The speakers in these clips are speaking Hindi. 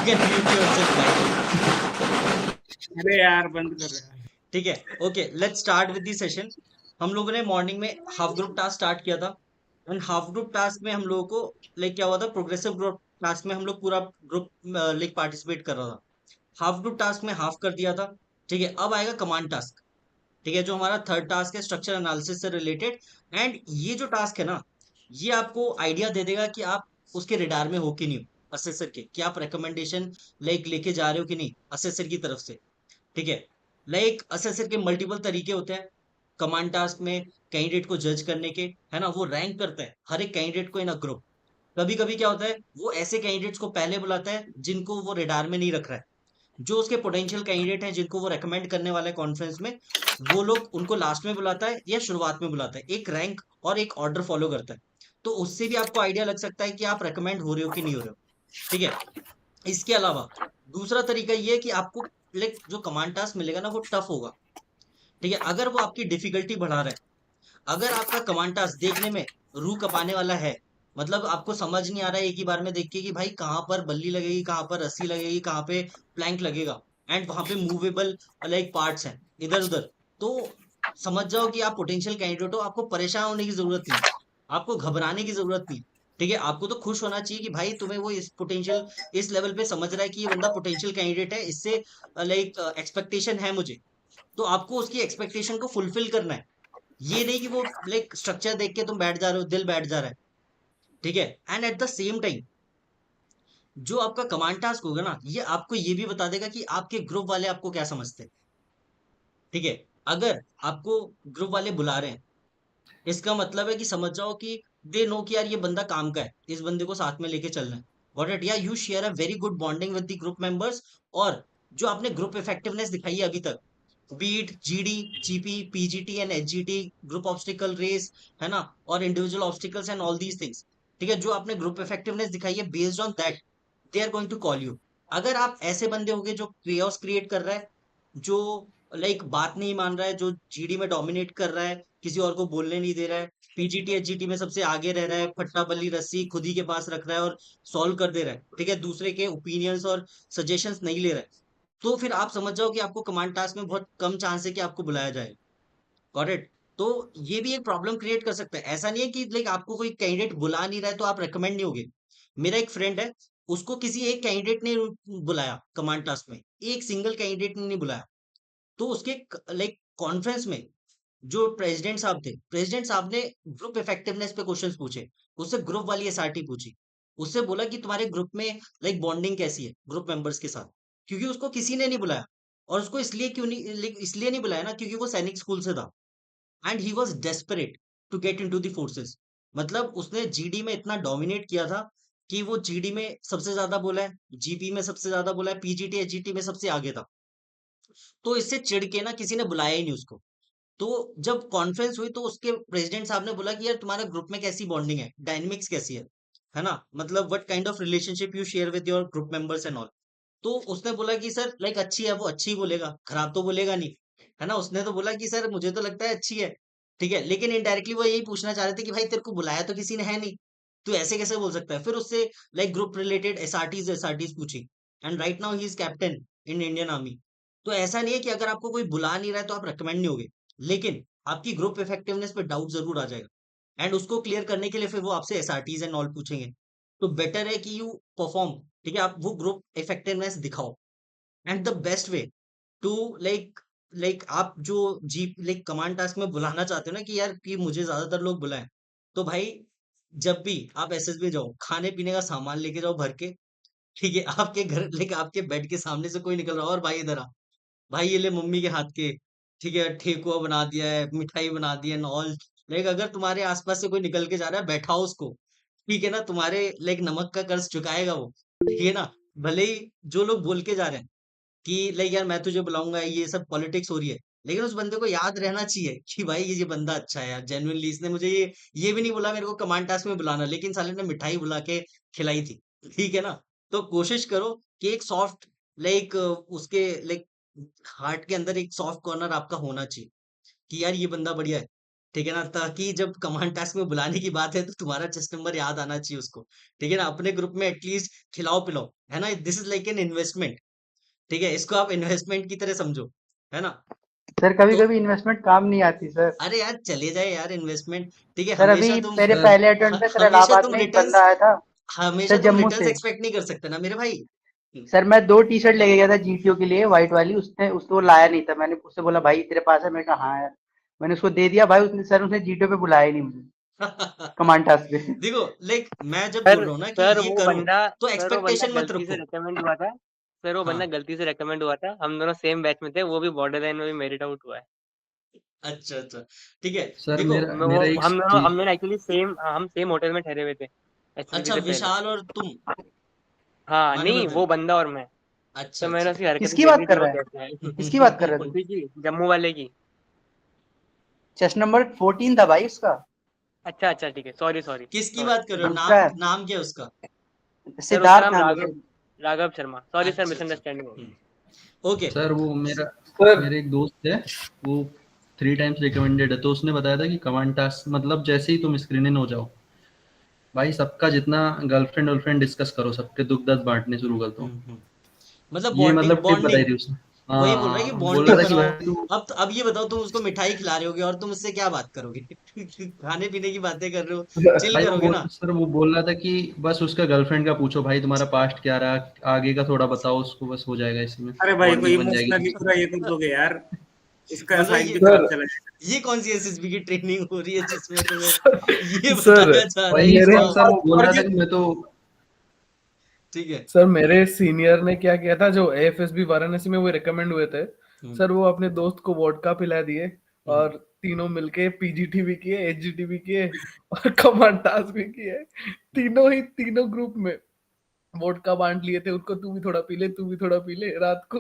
Can mute yourself mic. अरे यार बंद कर रहे हैं। ठीक है, okay, let's start with the session. हम लोगों ने मॉर्निंग में हाफ ग्रुप टास्क स्टार्ट किया था। एंड हाफ ग्रुप टास्क में हम लोगों को लाइक क्या हुआ था, प्रोग्रेसिव ग्रुप टास्क में हम लोग पूरा ग्रुप लाइक पार्टिसिपेट कर रहा था। हाफ ग्रुप टास्क में हाफ कर दिया था। ठीक है, अब आएगा कमांड टास्क। ठीक है, जो हमारा थर्ड टास्क है स्ट्रक्चर एनालिसिस से रिलेटेड। एंड ये जो टास्क है ना, ये आपको आइडिया दे देगा कि आप उसके रिडार में हो कि नहीं हो, असेसर के, कि आप रिकमेंडेशन लाइक लेके जा रहे हो कि नहीं असेसर की तरफ से। ठीक है, लाइक असेसर के मल्टीपल तरीके होते हैं। कमांड टास्क में कैंडिडेट को जज करने के, है ना, वो रैंक करता है हर एक कैंडिडेट को इन अ ग्रुप। कभी कभी क्या होता है, वो ऐसे कैंडिडेट्स को पहले बुलाता है जिनको वो रेडार में नहीं रख रहा है। जो उसके पोटेंशियल कैंडिडेट हैं जिनको वो रेकमेंड करने वाला है कॉन्फ्रेंस में, वो लोग उनको लास्ट में बुलाता है या शुरुआत में बुलाता है। एक रैंक और एक ऑर्डर फॉलो करता है। तो उससे भी आपको आइडिया लग सकता है कि आप रेकमेंड हो रहे हो कि नहीं हो रहे हो। ठीक है, इसके अलावा दूसरा तरीका ये है कि आपको लाइक जो कमांड टास्क मिलेगा ना, वो टफ होगा। ठीक है, अगर वो आपकी डिफिकल्टी बढ़ा रहा है, अगर आपका कमांड टास्क देखने में रूह कपाने वाला है, मतलब आपको समझ नहीं आ रहा है एक ही बार में देख के कि भाई कहाँ पर बल्ली लगेगी, कहाँ पर रस्सी लगेगी, कहाँ पे प्लैंक लगेगा, एंड वहां पे मूवेबल लाइक पार्ट्स हैं इधर उधर, तो समझ जाओ कि आप पोटेंशियल कैंडिडेट हो। आपको परेशान होने की जरूरत नहीं, आपको घबराने की जरूरत नहीं। ठीक है, आपको तो खुश होना चाहिए कि भाई तुम्हें वो इस पोटेंशियल, इस लेवल पे समझ रहा है कि ये बंदा पोटेंशियल कैंडिडेट है, इससे लाइक एक्सपेक्टेशन है मुझे। तो आपको उसकी एक्सपेक्टेशन को फुलफिल करना है। ये नहीं कि वो लाइक स्ट्रक्चर देख के तुम बैठ जा रहे हो, दिल बैठ जा रहा है। ठीक है, and at the same time जो आपका कमांड टास्क होगा ना, ये आपको ये भी बता देगा कि आपके ग्रुप वाले आपको क्या समझते हैं। ठीक है, अगर आपको ग्रुप वाले बुला रहे हैं, इसका मतलब है कि समझ जाओ कि दे नो कि यार ये बंदा काम का है, इस बंदे को साथ में लेके चलना है। Got it, yeah you share a very good bonding with the group members. और जो आपने ग्रुप इफेक्टिवनेस दिखाई है अभी तक, be it GD, GP, PGT and HGT, group obstacle race, है ना, और individual obstacles and all these things. ठीक है, जो आपने ग्रुप इफेक्टिवनेस दिखाई है, based on that they are going to call you. अगर आप ऐसे बंदे होगे जो क्रियोस क्रिएट कर रहा है, जो लाइक बात नहीं मान रहा है, जो जीडी में डोमिनेट कर रहा है, किसी और को बोलने नहीं दे रहा है, पीजीटी एचजीटी में सबसे आगे रह रहा है, फट्टा बल्ली रस्सी खुद ही के पास रख रहा है और सॉल्व कर दे रहा है, ठीक है, दूसरे के ओपिनियंस और सजेशंस नहीं ले रहा है, तो फिर आप समझ जाओ कि आपको कमांड टास्क में बहुत कम चांस है कि आपको बुलाया जाए। Got it. तो ये भी एक प्रॉब्लम क्रिएट कर सकता है। ऐसा नहीं है कि लाइक आपको कोई कैंडिडेट बुला नहीं रहा है तो आप रेकमेंड नहीं होगे। मेरा एक फ्रेंड है, उसको किसी एक कैंडिडेट ने बुलाया कमांड टास्क में, एक सिंगल कैंडिडेट ने नहीं बुलाया। तो उसके लाइक कॉन्फ्रेंस में जो प्रेसिडेंट साहब थे, प्रेसिडेंट साहब ने ग्रुप इफेक्टिवनेस पे क्वेश्चंस पूछे, उससे ग्रुप वाली एसआरटी पूछी, उससे बोला कि तुम्हारे ग्रुप में लाइक बॉन्डिंग कैसी है ग्रुप मेंबर्स के साथ, क्योंकि उसको किसी ने नहीं बुलाया। और उसको इसलिए क्यों नहीं, इसलिए नहीं बुलाया ना, क्योंकि वो सैनिक स्कूल से था and he was desperate to get into the forces. मतलब उसने जीडी में इतना डोमिनेट किया था कि वो जीडी में सबसे ज्यादा बोला है, जीपी में सबसे ज्यादा बोला है, पीजीटी एचजीटी में सबसे आगे था। तो इससे चिढ़ के ना किसी ने बुलाया ही नहीं उसको। तो जब कॉन्फ्रेंस हुई तो उसके प्रेसिडेंट साहब ने बोला कि यार तुम्हारे ग्रुप में कैसी बॉन्डिंग है, डायनेमिक्स कैसी है ना, मतलब what kind of relationship you share with your group members and all. तो उसने बोला कि सर लाइक अच्छी है, वो अच्छी ही बोलेगा, खराब तो बोलेगा नहीं, है ना। उसने तो बोला कि सर मुझे तो लगता है अच्छी है। ठीक है, लेकिन इनडायरेक्टली वो यही पूछना चाह रहे थे कि भाई तेरे को बुलाया तो किसी ने है नहीं, तू ऐसे कैसे बोल सकता है। फिर उससे लाइक ग्रुप रिलेटेड एसआरटीज पूछी। And right now he is captain in Indian army. तो ऐसा नहीं है कि अगर आपको कोई बुला नहीं रहा है तो आप रिकमेंड नहीं होगे, लेकिन आपकी ग्रुप इफेक्टिवनेस पे डाउट जरूर आ जाएगा। एंड उसको क्लियर करने के लिए फिर वो आपसे एसआरटीज एंड ऑल पूछेंगे। तो बेटर है कि यू परफॉर्म। ठीक है, आप वो ग्रुप इफेक्टिवनेस दिखाओ। And the best way to like like आप जो जी लाइक कमांड टास्क में बुलाना चाहते हो ना कि यार कि मुझे ज्यादातर लोग बुलाएं, तो भाई जब भी आप एसएसबी जाओ, खाने पीने का सामान लेके जाओ भर के। ठीक है, आपके घर लेके आपके बेड के सामने से कोई निकल रहा हो और भाई इधर आ, भाई ये ले मम्मी के हाथ के, ठीक है, ठेकुआ बना दिया है, मिठाई बना दी है ऑल। लाइक अगर तुम्हारे आसपास से कोई निकल के जा रहा है, बैठाओ उसको। ठीक है ना, तुम्हारे लाइक नमक का कर्ज चुकाएगा वो। ठीक है ना, भले ही जो लोग बोल के जा रहे हैं कि लाइक यार मैं तुझे बुलाऊंगा, ये सब पॉलिटिक्स हो रही है, लेकिन उस बंदे को याद रहना चाहिए कि भाई ये बंदा अच्छा है यार, जेन्युइनली इसने मुझे ये भी नहीं बोला मेरे को कमांड टास्क में बुलाना, लेकिन साले ने मिठाई बुला के खिलाई थी। ठीक है ना। तो कोशिश करो कि एक सॉफ्ट लाइक उसके लाइक हार्ट के अंदर एक सॉफ्ट कॉर्नर आपका होना चाहिए कि यार ये बंदा बढ़िया है। ठीक है ना, ताकि जब कमांड टास्क में बुलाने की बात है तो तुम्हारा चेस्ट नंबर याद आना चाहिए उसको। ठीक है ना, अपने ग्रुप में एटलीस्ट खिलाओ पिलाओ, है ना, this is like an investment. ठीक है, इसको आप इन्वेस्टमेंट की तरह समझो, है ना। सर कभी तो कभी इन्वेस्टमेंट काम नहीं आती सर। अरे यार चले जाए यार इन्वेस्टमेंट। ठीक है, सर अभी हमेशा तुम मेरे सर पहले अटेम्प्ट पे सर हमेशा इलाहाबाद तुम में एक रिटर्न्स, बंदा आया था हमेशा सर तुम जम्मू रिटर्न्स से। एक्सपेक्ट नहीं कर सकते ना मेरे भाई। सर मैं 2 टी-शर्ट लेके गया था जीटीओ के लिए व्हाइट वाली, उसने उसको लाया नहीं था। मैंने उससे बोला भाई तेरे पास है, मैंने कहा हाँ यार। मैंने उसको दे दिया भाई, उसने सर उसने जीटीओ पे बुलाया ही नहीं मुझे कमांड टास्क पे। देखो, लाइक मैं जब बोल सर रहा हूँ ना कि सर ये वो करो, बंदा तो सर वो बंदा एक्सपेक्टेशन मत गलती से रखो। रेकमेंड हुआ था। सर वो बंदा हाँ, गलती से रेकमेंड हुआ था, हम दोनों सेम बैच में थे, वो भी बॉर्डर लाइन में भी मेरिट आउट हुआ है। अच्छा अच्छा, ठीक है। सर देखो, मेरा मैं वो मेरा एक हम चीज। दोनों एक्चुअली सेम, हम सेम होटल में ठहरे हुए थे एसएसबी अच्छा से पहले। विशाल और तुम, हाँ मान्य नहीं, बंधन। वो बंदा और मैं। अच्छा तो मैंने अच्छा। उसकी हरकतें किसकी देखी बात थी, कर वो रहा है? कैसा है। किसकी बात कर रहे हो तुम? उसी की, जम्मू वाले की। चेस्ट नंबर 14 था भाई उसका। अच्छा अच्छा, ठीक है, सॉरी सॉरी किसकी सॉरी। बात कर रहे हो, दूसरा नाम है, नाम क्या है उसका? सर उसका सिद्धार्थ नाम नाम है Raghav, sir. Raghav Sharma, sorry sir, अच्छा अच्छा। मिसअंडरस्टैंडिंग हो गई। ओके। सर वो मेरा सर मेरे एक दोस्त है, वो 3 टाइम्स रिकमेंडेड है, तो उसने बताया था कि कमांड टास्क मतलब जैसे ही तुम स्क्रीन इन हो जाओ, भाई सबका जितना गर्लफ्रेंड वर्लफ्रेंड डिस्कस करो, सबके दुख दर्द बांटने शुरू कर दो। मतलब ये बॉन्डिंग मतलब टिप बताई बॉन्डिंग, थी उसने। वही हाँ बोल रहा है कि हाँ, बोल रहा बॉन्डिंग था कि बनाओ। भाई तू। अब ये बताओ, तुम उसको मिठाई खिला रहे होगे और तुम उससे क्या बात करोगे? खाने पीने की बातें कर रहे हो, चिल भाई करोगे ना। वो बोल रहा था कि बस उसका गर्लफ्रेंड का पूछो भाई, तुम्हारा पास्ट क्या रहा, आगे का थोड़ा बताओ उसको, बस हो जाएगा इसी में, अरे भाई, कोई बॉन्डिंग बन जाएगी मुफ्त की तुमसे। पूरा ये कर दोगे यार, इसका मतलब साइन भी सर खराब चला जाएगा। ये कौन सी एसएसबी की ट्रेनिंग हो रही है जिसमें तुम्हें ये सर बताया जा रहा है भाई कि मेरे सर जाओ? सर वो बोल और रहा ये था कि मैं तो। ठीक है। सर मेरे सीनियर ने क्या किया था, जो एएफएसबी वाराणसी में वो रिकमेंड हुए थे। हम्म, सर वो अपने दोस्त को वोडका पिला दिए हम्म। और तीनों मिलके पीजीटी भी किए, एचजीटी भी किए और कमांड टास्क भी किए। तीनों ग्रुप में वोडका बांट लिए थे उनको, तू भी थोड़ा पी ले, तू भी थोड़ा पी ले। रात को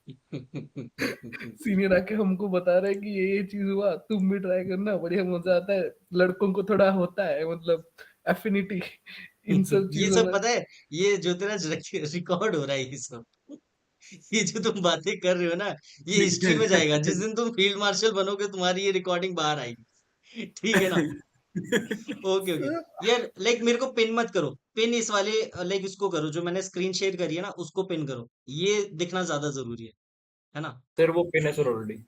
सीनियर आके हमको बता रहे हैं कि ये चीज हुआ, तुम भी ट्राई करना, बढ़िया मजा आता है। लड़कों को थोड़ा होता है मतलब एफिनिटी इन सब ये चीजों सब में। पता है, ये जो तेरा रिकॉर्ड हो रहा है ये सब, ये जो तुम बातें कर रहे हो ना, ये हिस्ट्री में जाएगा। जिस दिन तुम फील्ड मार्शल बनोगे तुम्हारी ये रिकॉर्डिंग बाहर आएगी। ठीक है ना। Okay okay. यार लाइक मेरे को पिन मत करो, पिन इस वाले लाइक इसको करो, जो मैंने स्क्रीन शेयर करी है ना उसको पिन करो, ये दिखना ज्यादा जरूरी है ना। सर वो पिन है सर ऑलरेडी।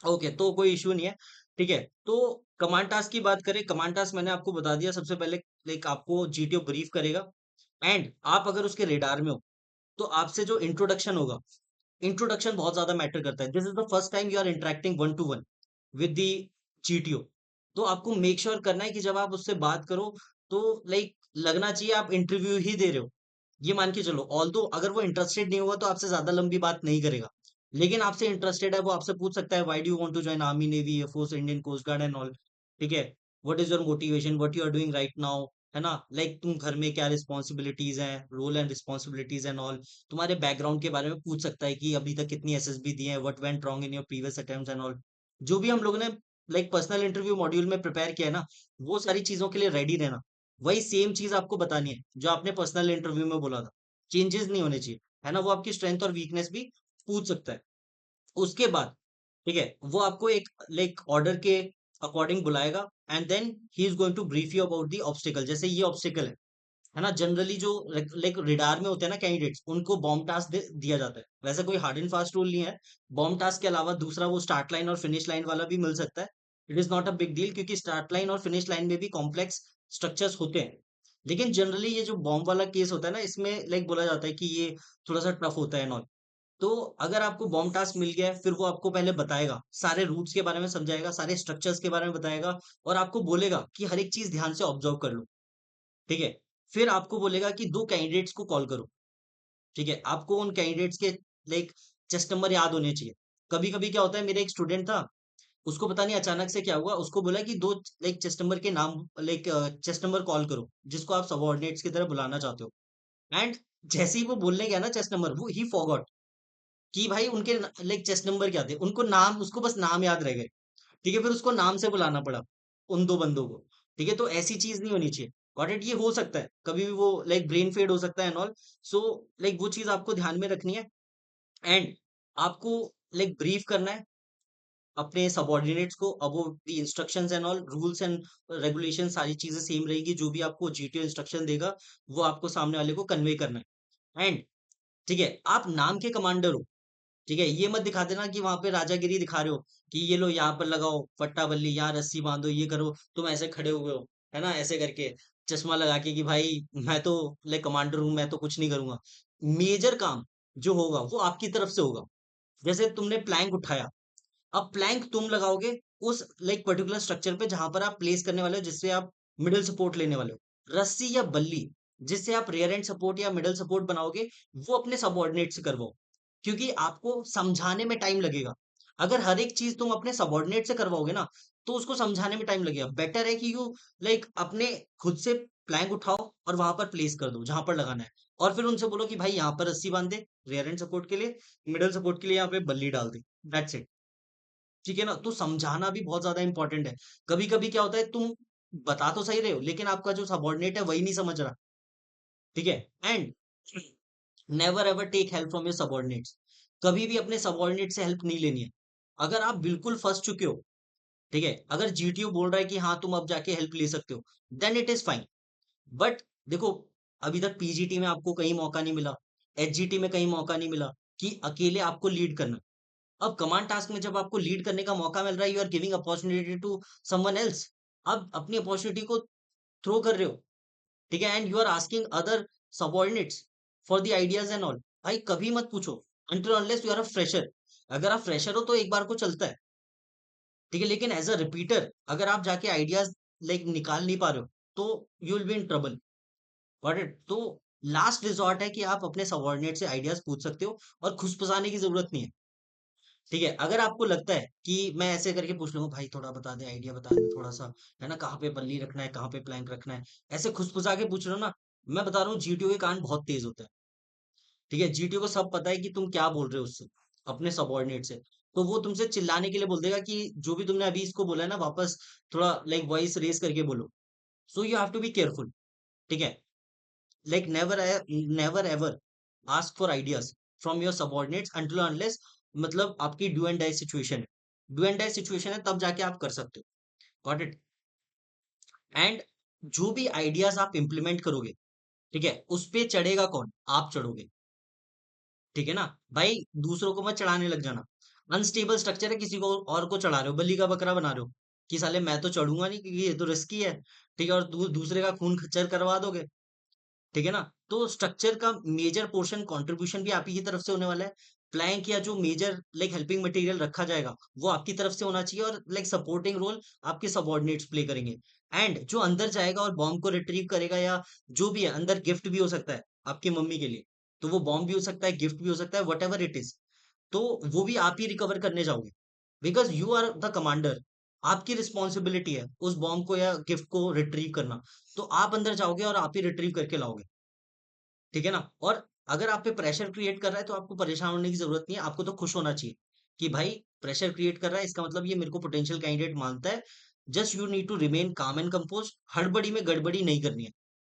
ओके, तो कोई इशू नहीं है। ठीक है, तो कमांड टास्क की बात करें, कमांड टास्क मैंने आपको बता दिया। सबसे पहले लाइक आपको जीटीओ ब्रीफ करेगा, एंड आप अगर उसके रेडार में हो तो आपसे जो इंट्रोडक्शन होगा, इंट्रोडक्शन बहुत ज्यादा मैटर करता है। This is the first time you are interacting one to one with the GTO. तो आपको मेक श्योर करना है कि जब आप उससे बात करो तो लाइक लगना चाहिए आप इंटरव्यू ही दे रहे हो। ये मान के चलो, ऑल्दो अगर वो इंटरेस्टेड नहीं हुआ तो आपसे ज्यादा लंबी बात नहीं करेगा, लेकिन आपसे इंटरेस्टेड है, वो आपसे पूछ सकता है why do you want to join army, navy, air force, Indian coast guard and all. ठीक है, what is your motivation, what you are doing right now, है ना, लाइक तुम घर में क्या रिस्पॉन्सिबिलिटीज हैं, role and responsibilities and all. तुम्हारे बैकग्राउंड के बारे में पूछ सकता है कि अभी तक कितनी एसएसबी दी है, what went wrong in your previous attempts and all. जो भी हम लोगों ने लाइक पर्सनल इंटरव्यू मॉड्यूल में प्रिपेयर किया है ना, वो सारी चीजों के लिए रेडी रहना। वही सेम चीज आपको बतानी है जो आपने पर्सनल इंटरव्यू में बोला था, चेंजेस नहीं होने चाहिए, है ना। वो आपकी स्ट्रेंथ और वीकनेस भी पूछ सकता है। उसके बाद ठीक है, वो आपको एक लाइक ऑर्डर के अकॉर्डिंग बुलाएगा, and then he is going to brief you about the obstacle. जैसे ये ऑब्स्टिकल है ना, जनरली जो लाइक रिडार में होते हैं ना कैंडिडेट्स, उनको बॉम्ब टास्क दिया जाता है। वैसे कोई हार्ड एंड फास्ट रूल नहीं है। बॉम्ब टास्क के अलावा दूसरा वो स्टार्ट लाइन और फिनिश लाइन वाला भी मिल सकता है। It is not a big deal, क्योंकि स्टार्ट लाइन और फिनिश लाइन में भी कॉम्प्लेक्स स्ट्रक्चर्स होते हैं। लेकिन जनरली ये जो बॉम्ब वाला केस होता है ना, इसमें लाइक बोला जाता है कि ये थोड़ा सा टफ होता है नॉल। तो अगर आपको बॉम्ब टास्क मिल गया है, फिर वो आपको पहले बताएगा, सारे रूट्स के बारे में समझाएगा, सारे स्ट्रक्चर्स के बारे में बताएगा, और आपको बोलेगा कि हर एक चीज ध्यान से ऑब्जर्व कर लो। ठीक है, फिर आपको बोलेगा कि 2 कैंडिडेट्स को कॉल करो। ठीक है, आपको उन कैंडिडेट्स के लाइक चेस्ट नंबर याद होने चाहिए। कभी-कभी क्या होता है, मेरा एक स्टूडेंट था, उसको पता नहीं अचानक से क्या हुआ, उसको बोला कि 2 लाइक चेस्ट नंबर के नाम लाइक चेस्ट नंबर कॉल करो, जिसको आप सबऑर्डिनेट्स की तरह बुलाना चाहते हो। एंड जैसे ही वो बोलने गया ना चेस्ट नंबर, वो ही फॉरगॉट कि भाई उनके लाइक चेस्ट नंबर क्या थे, उनको नाम, उसको बस नाम याद रह गए। ठीक है, फिर उसको नाम से बुलाना पड़ा उन 2 बंदों को। ठीक है, तो ऐसी चीज़ नहीं होनी चाहिए। Got it? ये हो सकता है, कभी भी वो लाइक ब्रेन फेड हो सकता है एंड ऑल। सो लाइक वो चीज़ आपको ध्यान में रखनी है, एंड आपको लाइक ब्रीफ करना है। अपने सबॉर्डिनेट्स को above the instructions and all, rules and regulation सारी चीजें सेम रहेगी, जो भी आपको जीटीओ इंस्ट्रक्शन देगा वो आपको सामने वाले को कन्वे करना है। एंड ठीक है, आप नाम के कमांडर हो, ठीक है, ये मत दिखा देना कि वहां पे राजागिरी दिखा रहे हो कि ये लो यहाँ पर लगाओ पट्टा बल्ली, यहाँ रस्सी बांधो, ये करो, तुम ऐसे खड़े हुए हो, है ना, ऐसे करके चश्मा लगा के कि भाई मैं तो लाइक कमांडर हूं, मैं तो कुछ नहीं करूंगा। मेजर काम जो होगा वो आपकी तरफ से होगा। जैसे तुमने प्लैंक उठाया, अब प्लैंक तुम लगाओगे उस लाइक पर्टिकुलर स्ट्रक्चर पे जहां पर आप प्लेस करने वाले हो, जिससे आप मिडिल सपोर्ट लेने वाले हो। रस्सी या बल्ली जिससे आप रियर एंड सपोर्ट या मिडिल सपोर्ट बनाओगे, वो अपने सबॉर्डिनेट से करवाओ, क्योंकि आपको समझाने में टाइम लगेगा। अगर हर एक चीज तुम अपने सबॉर्डिनेट से करवाओगे ना, तो उसको समझाने में टाइम लगेगा। बेटर है कि यू लाइक अपने खुद से प्लैंक उठाओ और वहां पर प्लेस कर दो जहां पर लगाना है, और फिर उनसे बोलो कि भाई यहाँ पर रस्सी बांध दे रियर एंड सपोर्ट के लिए, मिडिल सपोर्ट के लिए यहाँ पे बल्ली डाल दे, दैट्स इट। ठीक है ना, तो समझाना भी बहुत ज्यादा इंपॉर्टेंट है। कभी कभी क्या होता है, तुम बता तो सही रहे हो लेकिन आपका जो सबॉर्डिनेट है वही नहीं समझ रहा। ठीक है, and never ever take help from your subordinates. कभी भी अपने सबॉर्डिनेट से हेल्प नहीं लेनी है। अगर आप बिल्कुल फंस चुके हो, ठीक है, अगर जीटीओ बोल रहा है कि हाँ तुम अब जाके हेल्प ले सकते हो, then it is fine. But देखो, अभी तक पीजीटी में आपको कहीं मौका नहीं मिला, एचजीटी में कहीं मौका नहीं मिला कि अकेले आपको लीड करना। अब कमांड टास्क में जब आपको लीड करने का मौका मिल रहा है, you are giving opportunity to someone else. अब अपनी अपॉर्चुनिटी को थ्रो कर रहे हो, ठीक है, and you are asking other subordinates for the ideas and all. भाई कभी मत पूछो until unless you are a fresher. अगर आप फ्रेशर हो तो एक बार को चलता है, ठीक है, लेकिन एज अ रिपीटर अगर आप जाके आइडियाज लाइक निकाल नहीं पा रहे हो, तो you will be in trouble. Got it? तो लास्ट रिजॉर्ट है कि आप अपने सबॉर्डिनेट से आइडियाज पूछ सकते हो, और खुशफुसाने की जरूरत नहीं है। ठीक है, अगर आपको लगता है कि मैं ऐसे करके पूछ लूंगा, भाई थोड़ा बता दे, आइडिया बता दे थोड़ा सा, है ना, कहाँ पे बल्ली रखना है, कहाँ पे प्लैंक रखना है, ऐसे खुसफुसा के पूछ रहे हो ना, मैं बता रहा हूँ जीटीओ के कान बहुत तेज होते हैं। ठीक है, जीटीओ को सब पता है कि तुम क्या बोल रहे हो उससे, अपने सबॉर्डिनेट से। तो वो तुमसे चिल्लाने के लिए बोल देगा कि जो भी तुमने अभी इसको बोला है ना, वापस थोड़ा लाइक वॉइस रेस करके बोलो। So you have to be careful. ठीक है, like never ever ask for ideas from your subordinates until unless मतलब आपकी डू एंड डाई सिचुएशन है। डू एंड डाई सिचुएशन है तब जाके आप कर सकते हो। Got it? एंड जो भी आइडियाज आप इंप्लीमेंट करोगे, ठीक है, उस पे चढ़ेगा कौन? आप चढ़ोगे। ठीक है ना भाई, दूसरों को मत चढ़ाने लग जाना। अनस्टेबल स्ट्रक्चर है, किसी को और को चढ़ा रहे हो, बलि का बकरा बना रहे हो कि साले मैं तो चढ़ूंगा नहीं क्योंकि ये तो रिस्की है। ठीक है, और दूसरे का खून खच्चर करवा दोगे। ठीक है ना, तो स्ट्रक्चर का मेजर पोर्शन कंट्रीब्यूशन भी आप ही की तरफ से होने वाला है। प्लैंक या जो मेजर लाइक हेल्पिंग मटेरियल रखा जाएगा वो आपकी तरफ से होना चाहिए, और लाइक सपोर्टिंग रोल आपके सबॉर्डिनेट्स प्ले करेंगे। एंड जो अंदर जाएगा और बॉम्ब को रिट्रीव करेगा, या जो भी है अंदर, गिफ्ट भी हो सकता है आपकी मम्मी के लिए, तो वो बॉम्ब भी हो सकता है, गिफ्ट भी हो सकता है, वट एवर इट इज, तो वो भी आप ही रिकवर करने जाओगे, because you are the commander. आपकी रिस्पॉन्सिबिलिटी है उस बॉम्ब को या गिफ्ट को रिट्रीव करना। तो आप अंदर जाओगे और आप ही रिट्रीव करके लाओगे। ठीक है ना, और अगर आप पे प्रेशर क्रिएट कर रहा है तो आपको परेशान होने की जरूरत नहीं है, आपको तो खुश होना चाहिए कि भाई प्रेशर क्रिएट कर रहा है, इसका मतलब ये मेरे को पोटेंशियल कैंडिडेट मानता है। Just you need to remain calm and compose. हड़बड़ी में गड़बड़ी नहीं करनी है।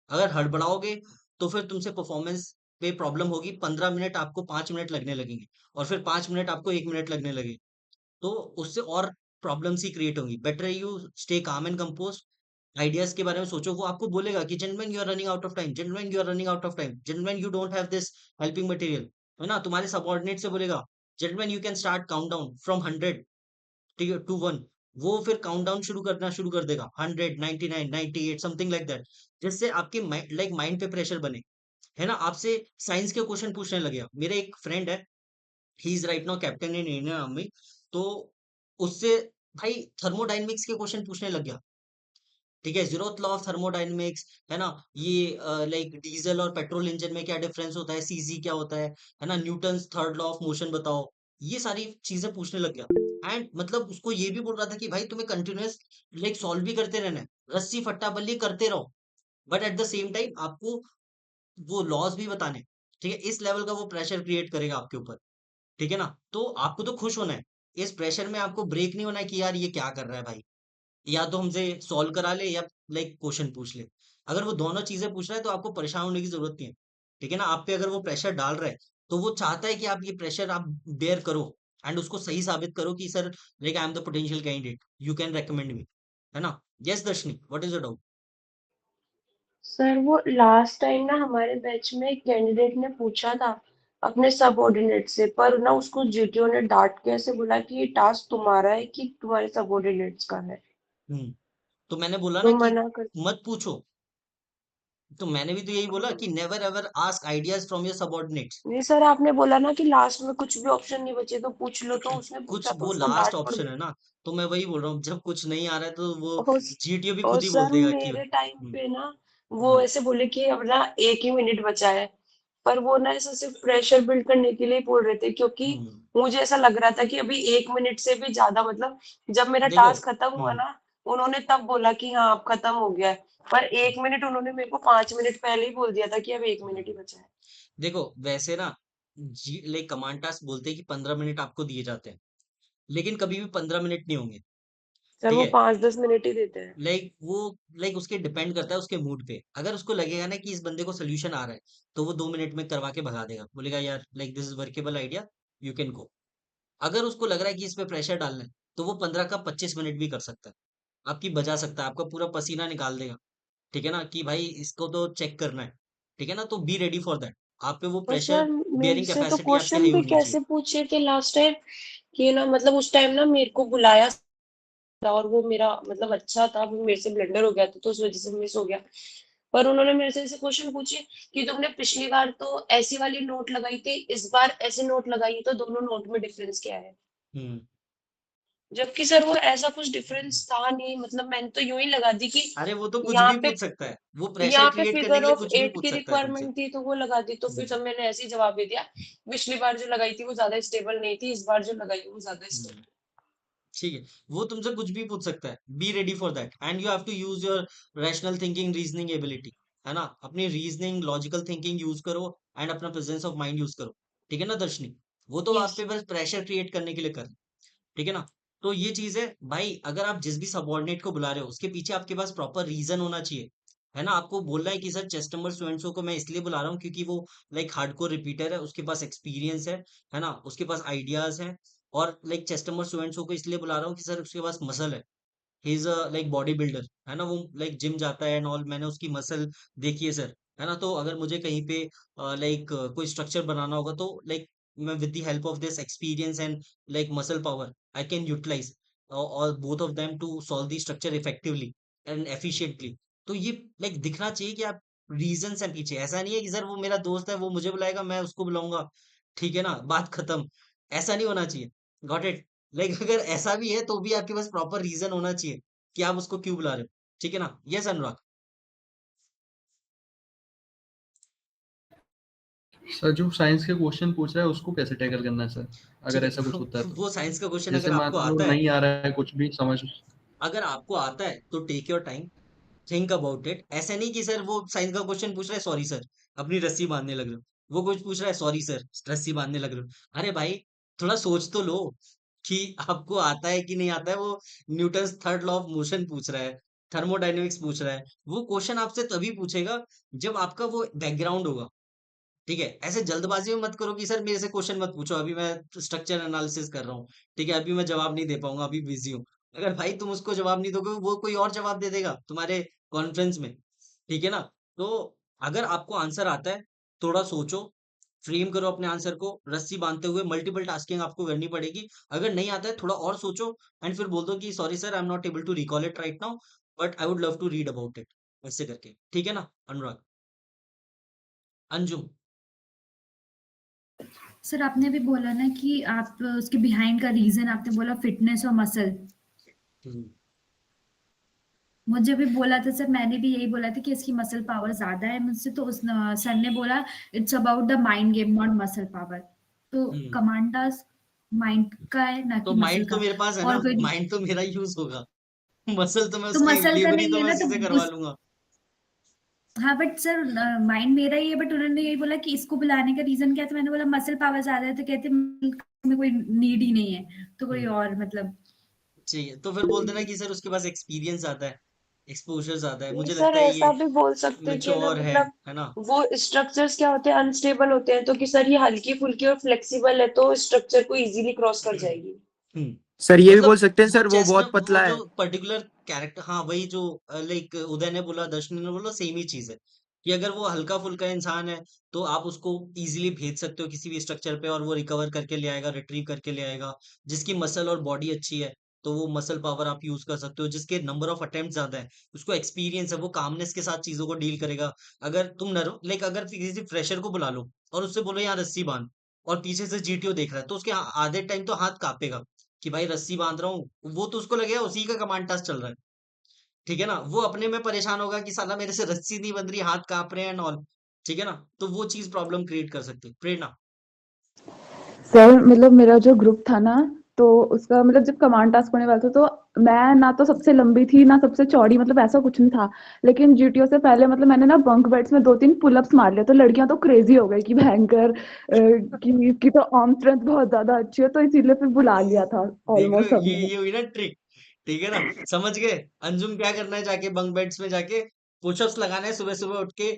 अगर हड़बड़ाओगे तो फिर तुमसे परफॉर्मेंस पे प्रॉब्लम होगी। 15 मिनट आपको 5 मिनट लगने लगेंगे, और फिर 5 मिनट आपको 1 मिनट लगने लगे, तो उससे और प्रॉब्लम्स ही क्रिएट होंगी। बेटर है you stay calm and compose. Ideas के बारे में सोचो। वो आपको बोलेगा कि gentleman you are running out of time, gentleman you are running out of time, gentleman you don't have this helping material, है ना। तुम्हारे सबऑर्डिनेट से बोलेगा gentleman you can start count down from 100, ठीक है, टू 1। वो फिर काउंट डाउन शुरू करना शुरू कर देगा, 100, 99, 98, समथिंग लाइक दैट, जिससे आपके माइंड पे प्रेशर बने, है ना। आपसे साइंस के क्वेश्चन पूछने लगेगा। मेरे एक फ्रेंड है, he is right now captain in Indian army, तो उससे भाई थर्मोडाइनमिक्स के क्वेश्चन पूछने लग गया। ठीक है, जीरोथ लॉ ऑफ थर्मोडायनेमिक्स, है ना, ये लाइक डीजल और पेट्रोल इंजन में क्या डिफरेंस होता है, सीजी क्या होता है ना, Newton's third law of motion बताओ। ये सारी चीजें पूछने लग गया। एंड मतलब उसको ये भी बोल रहा था कि भाई तुम्हें कंटिन्यूअस लाइक सॉल्व भी करते रहना है, रस्सी फट्टा बल्ली करते रहो, but at the same time आपको वो लॉज भी बताने हैं। ठीक है, इस लेवल का वो प्रेशर क्रिएट करेगा आपके ऊपर। ठीक है ना, तो आपको तो खुश होना है। इस प्रेशर में आपको ब्रेक नहीं होना है कि यार ये क्या कर रहा है भाई, या तो हमसे सॉल्व करा ले या लाइक क्वेश्चन पूछ ले। अगर वो दोनों चीजें पूछ रहा है तो आपको परेशान होने की जरूरत नहीं है। ठीक है ना, आप पे अगर वो प्रेशर डाल रहा है तो वो चाहता है कि आप ये प्रेशर आप बेयर करो, एंड उसको सही साबित करो कि sir like I am the potential candidate, you can recommend me, है ना? Yes Darshani, what is your doubt? Sir वो लास्ट टाइम ना हमारे बैच में एक कैंडिडेट ने पूछा था अपने सबऑर्डिनेट से, पर ना उसको जीटीओ ने डांट के ऐसे बोला कि ये टास्क तुम्हारा है कि तुम्हारे सबऑर्डिनेट्स का है। तो मैंने बोला ना तो कि मना कर मत पूछो, तो मैंने भी तो यही बोला कि never ever ask ideas from your subordinates. नहीं सर, आपने बोला ना कि लास्ट में कुछ भी ऑप्शन नहीं बचे तो पूछ लो, तो उसने कुछ पूछा तो वो उसको लास्ट डांट पड़ ऑप्शन गई। है ना, तो मैं वही बोल रहा हूँ, जब कुछ नहीं आ रहा है तो वो और, जीटीओ भी और खुद ही बोल सर देगा कि मेरे टाइम हम्म, पे ना वो हम्म, ऐसे बोले कि अब ना 1 ही मिनट बचा है, पर वो ना ऐसा सिर्फ प्रेशर बिल्ड करने के लिए बोल रहे थे, क्योंकि हम्म। मुझे ऐसा लग रहा था कि अभी 1 मिनट से भी ज्यादा, मतलब जब मेरा देखो, टास्क खत्म हुआ हम्म, ना, उन्होंने तब बोला कि हाँ अब खत्म हो गया है, पर 1 मिनट उन्होंने मेरे को 5 मिनट पहले ही बोल दिया था कि अब 1 मिनट ही बचा है। देखो वैसे ना जी लाइक कमांड टास्क बोलते हैं कि 15 मिनट आपको दिए जाते हैं, लेकिन कभी भी 15 मिनट नहीं होंगे। सर ठीक वो है, 5-10 मिनट ही देते हैं। लाइक वो लाइक उसके डिपेंड करता है उसके मूड पे। अगर उसको लगेगा ना कि इस बंदे को सोल्यूशन आ रहा है, तो वो 2 मिनट में करवा के भगा देगा, बोलेगा यार like this is workable idea, you can go. अगर उसको लग रहा है कि इस पे प्रेशर डालना है, तो वो 15 का 25 मिनट भी कर सकता है, आपकी बजा सकता है, आपका पूरा पसीना निकाल देगा। ठीक है ना, कि भाई इसको तो चेक करना है। ठीक है ना, तो बी रेडी फॉर दैट। आप पे वो और प्रेशर सर मेरे बियरिंग से तो कैपेसिटी आपकी क्वेश्चन हाई भी होनी चाहिए। कैसे पूछे थे लास्ट टाइम कि ना, मतलब उस टाइम ना मेरे को बुलाया था और वो मेरा मतलब अच्छा था, वो मेरे से ब्लंडर हो गया था तो उस वजह से मिस हो गया। पर उन्होंने मेरे से ऐसे क्वेश्चन पूछे कि तुमने पिछली बार तो ऐसी वाली नोट लगाई थी, इस बार ऐसी नोट लगाई है, तो दोनों नोट में डिफरेंस क्या है? हम्म। जबकि सर वो ऐसा कुछ डिफरेंस था नहीं, मतलब मैंने तो यूं ही लगा दी कि अरे वो तो कुछ यहाँ भी पे पूछ सकता है, वो प्रेशर यहाँ पे क्रिएट करने फिगर के लिए ऑफ कुछ भी 8 पूछ की सकता है तुमसे। रिक्वायरमेंट थी तो वो लगा दी, तो फिर हम्म, सब मैंने ऐसे ही जवाब दे दिया। पिछली बार जो लगाई थी वो ज्यादा स्टेबल नहीं थी, इस बार जो लगाई वो ज्यादा हम्म। स्टेबल। ठीक है, वो तुमसे कुछ भी पूछ सकता है, be ready for that and you have to use your rational thinking, reasoning ability, है ना? अपनी रीजनिंग लॉजिकल थिंकिंग यूज करो एंड अपना प्रेजेंस ऑफ माइंड यूज करो। ठीक है ना दर्शनी? वो तो यस। आप पे बस प्रेशर क्रिएट करने के लिए कर, ठीक है ना? तो ये चीज है भाई, अगर आप जिस भी सबऑर्डिनेट को बुला रहे हो उसके पीछे आपके पास प्रॉपर रीजन होना चाहिए, है ना? आपको बोलना है कि सर चेस्ट नंबर स्टूडेंट्स को मैं इसलिए बुला रहा हूँ क्योंकि वो लाइक हार्डकोर रिपीटर है, उसके पास एक्सपीरियंस है ना? उसके पास आइडियाज हैं। और लाइक चेस्ट नंबर स्टूडेंट्स को इसलिए बुला रहा हूँ कि सर उसके पास मसल है, he is a like body builder, है ना? वो लाइक जिम जाता है एंड ऑल, मैंने उसकी मसल देखी है सर, है ना? तो अगर मुझे कहीं पे लाइक कोई स्ट्रक्चर बनाना होगा तो लाइक मैं with the help of this experience and like muscle power I can utilise और both of them to solve the structure effectively and efficiently. तो ये लाइक दिखना चाहिए कि आप रीजन है पीछे, ऐसा नहीं है कि सर वो मेरा दोस्त है वो मुझे बुलाएगा मैं उसको बुलाऊंगा, ठीक है ना, बात खत्म। ऐसा नहीं होना चाहिए, गॉट इट? लाइक अगर ऐसा भी है तो भी आपके पास प्रॉपर रीजन होना चाहिए कि आप उसको क्यों बुला रहे हो। ठीक है ना? यस अनुराग? सर जो साइंस के क्वेश्चन पूछ रहा है उसको कैसे टैकल करना है सर, ठीक अगर है, ऐसा कुछ होता है तो? वो साइंस का क्वेश्चन जैसे अगर मान आपको लो आता है, नहीं आ रहा है कुछ भी समझ। अगर आपको आता है तो take your time, think about it. ऐसे नहीं कि सर वो साइंस का क्वेश्चन पूछ रहा है सॉरी सर अपनी रस्सी बांधने लग रहे हो, वो कुछ पूछ रहा है सॉरी सर रस्सी बांधने लग रहे हो। अरे भाई थोड़ा सोच तो लो कि आपको आता है कि नहीं आता है। वो Newton's third law of motion पूछ रहा है, थर्मोडायनेमिक्स पूछ रहा है, वो क्वेश्चन आपसे तभी पूछेगा जब आपका वो बैकग्राउंड होगा। ठीक है, ऐसे जल्दबाजी में मत करो कि सर मेरे से क्वेश्चन मत पूछो अभी मैं स्ट्रक्चर एनालिसिस कर रहा हूँ, ठीक है, अभी मैं जवाब नहीं दे पाऊंगा, अभी बिजी हूँ। अगर भाई तुम उसको जवाब नहीं दोगे वो कोई और जवाब दे देगा तुम्हारे कॉन्फ्रेंस में। ठीक है ना? तो अगर आपको आंसर आता है, थोड़ा सोचो, फ्रेम करो अपने आंसर को, रस्सी बांधते हुए मल्टीपल टास्किंग आपको करनी पड़ेगी। अगर नहीं आता है थोड़ा और सोचो एंड फिर बोल दो कि sorry sir I am not able to recall it right now, but I would love to read about it, ऐसे करके। ठीक है ना अनुराग? अंजुम? सर आपने भी बोला ना कि आप उसके बिहाइंड का रीजन आपने बोला फिटनेस और मसल। हम्म, मुझे भी बोला था सर, मैंने भी यही बोला था कि इसकी मसल पावर ज्यादा है मुझसे, तो उस सर ने बोला it's about the mind game not muscle power. तो हम्म। कमांडर्स माइंड का है ना तो कि मसल माइंड तो का। मेरे पास है ना, और कोई माइंड तो मेरा यूज होगा। मसल तो मैं तो उसकी मसल का डिलीवरी नहीं तो है मैं ना, उसी तो से करवा उस लूंगा। हाँ बट सर माइंड मेरा ही है, बट उन्होंने यही बोला कि इसको बुलाने का रीजन क्या है, तो मैंने बोला मसल पावर ज्यादा है, तो कहते में कोई नीड ही नहीं है, तो कोई हम्म, और मतलब। चाहिए तो फिर बोल देना कि सर उसके पास एक्सपीरियंस आता है। एक्सपोजर ज्यादा है, नहीं मुझे सर, लगता है ये ऐसा भी बोल सकते हैं कि ना मेच्योर मतलब है ना? वो स्ट्रक्चर्स क्या होते हैं, अनस्टेबल होते हैं, तो कि सर ये हल्की फुल्की और फ्लेक्सिबल है तो स्ट्रक्चर को इजीली क्रॉस कर जाएगी। हम्म सर ये भी बोल मतलब सकते हैं वो सर वो चेस्ट ना, बहुत वो पतला जो है। पर्टिकुलर कैरेक्टर, हाँ वही जो लाइक उदय ने बोला, दर्शनी ने बोला, सेम ही चीज है कि अगर वो हल्का फुल्का इंसान है तो आप उसको इजीली भेज सकते हो किसी भी स्ट्रक्चर पे और वो रिकवर करके ले आएगा, रिट्रीव करके ले आएगा। जिसकी मसल और बॉडी अच्छी है तो वो मसल पावर आप यूज कर सकते हो। जिसके नंबर ऑफ अटेम्प्ट ज्यादा है, उसको एक्सपीरियंस है, वो कामनेस के साथ चीजों को डील करेगा। अगर तुम नरो लाइक अगर किसी फ्रेशर को बुला लो और उससे बोलो यहाँ रस्सी बांध, और पीछे से जीटीओ देख रहा है, तो उसके आधे टाइम तो हाथ कांपेगा कि भाई रस्सी बांध रहा हूँ, वो तो उसको लगेगा उसी का कमांड टास्क चल रहा है। ठीक है ना? वो अपने में परेशान होगा कि साला मेरे से रस्सी नहीं बंध रही, हाथ कांप रहे हैं एंड ऑल। ठीक है ना? तो वो चीज प्रॉब्लम क्रिएट कर सकती है। प्रेरणा। सर मतलब मेरा जो ग्रुप था ना, तो उसका मतलब जब कमांड टास्क होने वाला था तो मैं ना तो सबसे लंबी थी ना सबसे चौड़ी, मतलब ऐसा कुछ नहीं था। लेकिन जीटीओ से पहले मतलब मैंने ना बंक बेड्स में 2-3 पुलअप्स मार लिए, तो लड़कियां तो क्रेजी हो गई कि भयंकर कि इसकी तो आर्म स्ट्रेंथ बहुत ज्यादा अच्छी है, तो इसीलिए फिर बुला लिया था देख रहे ऑलमोस्ट हो, सभी ने। ये हुई ना ट्रिक। ठीक है ना? समझ गए? अंजुम क्या करना है, जाके बंक बेड्स में जाके पुशअप्स लगाने हैं, सुबह सुबह उठ के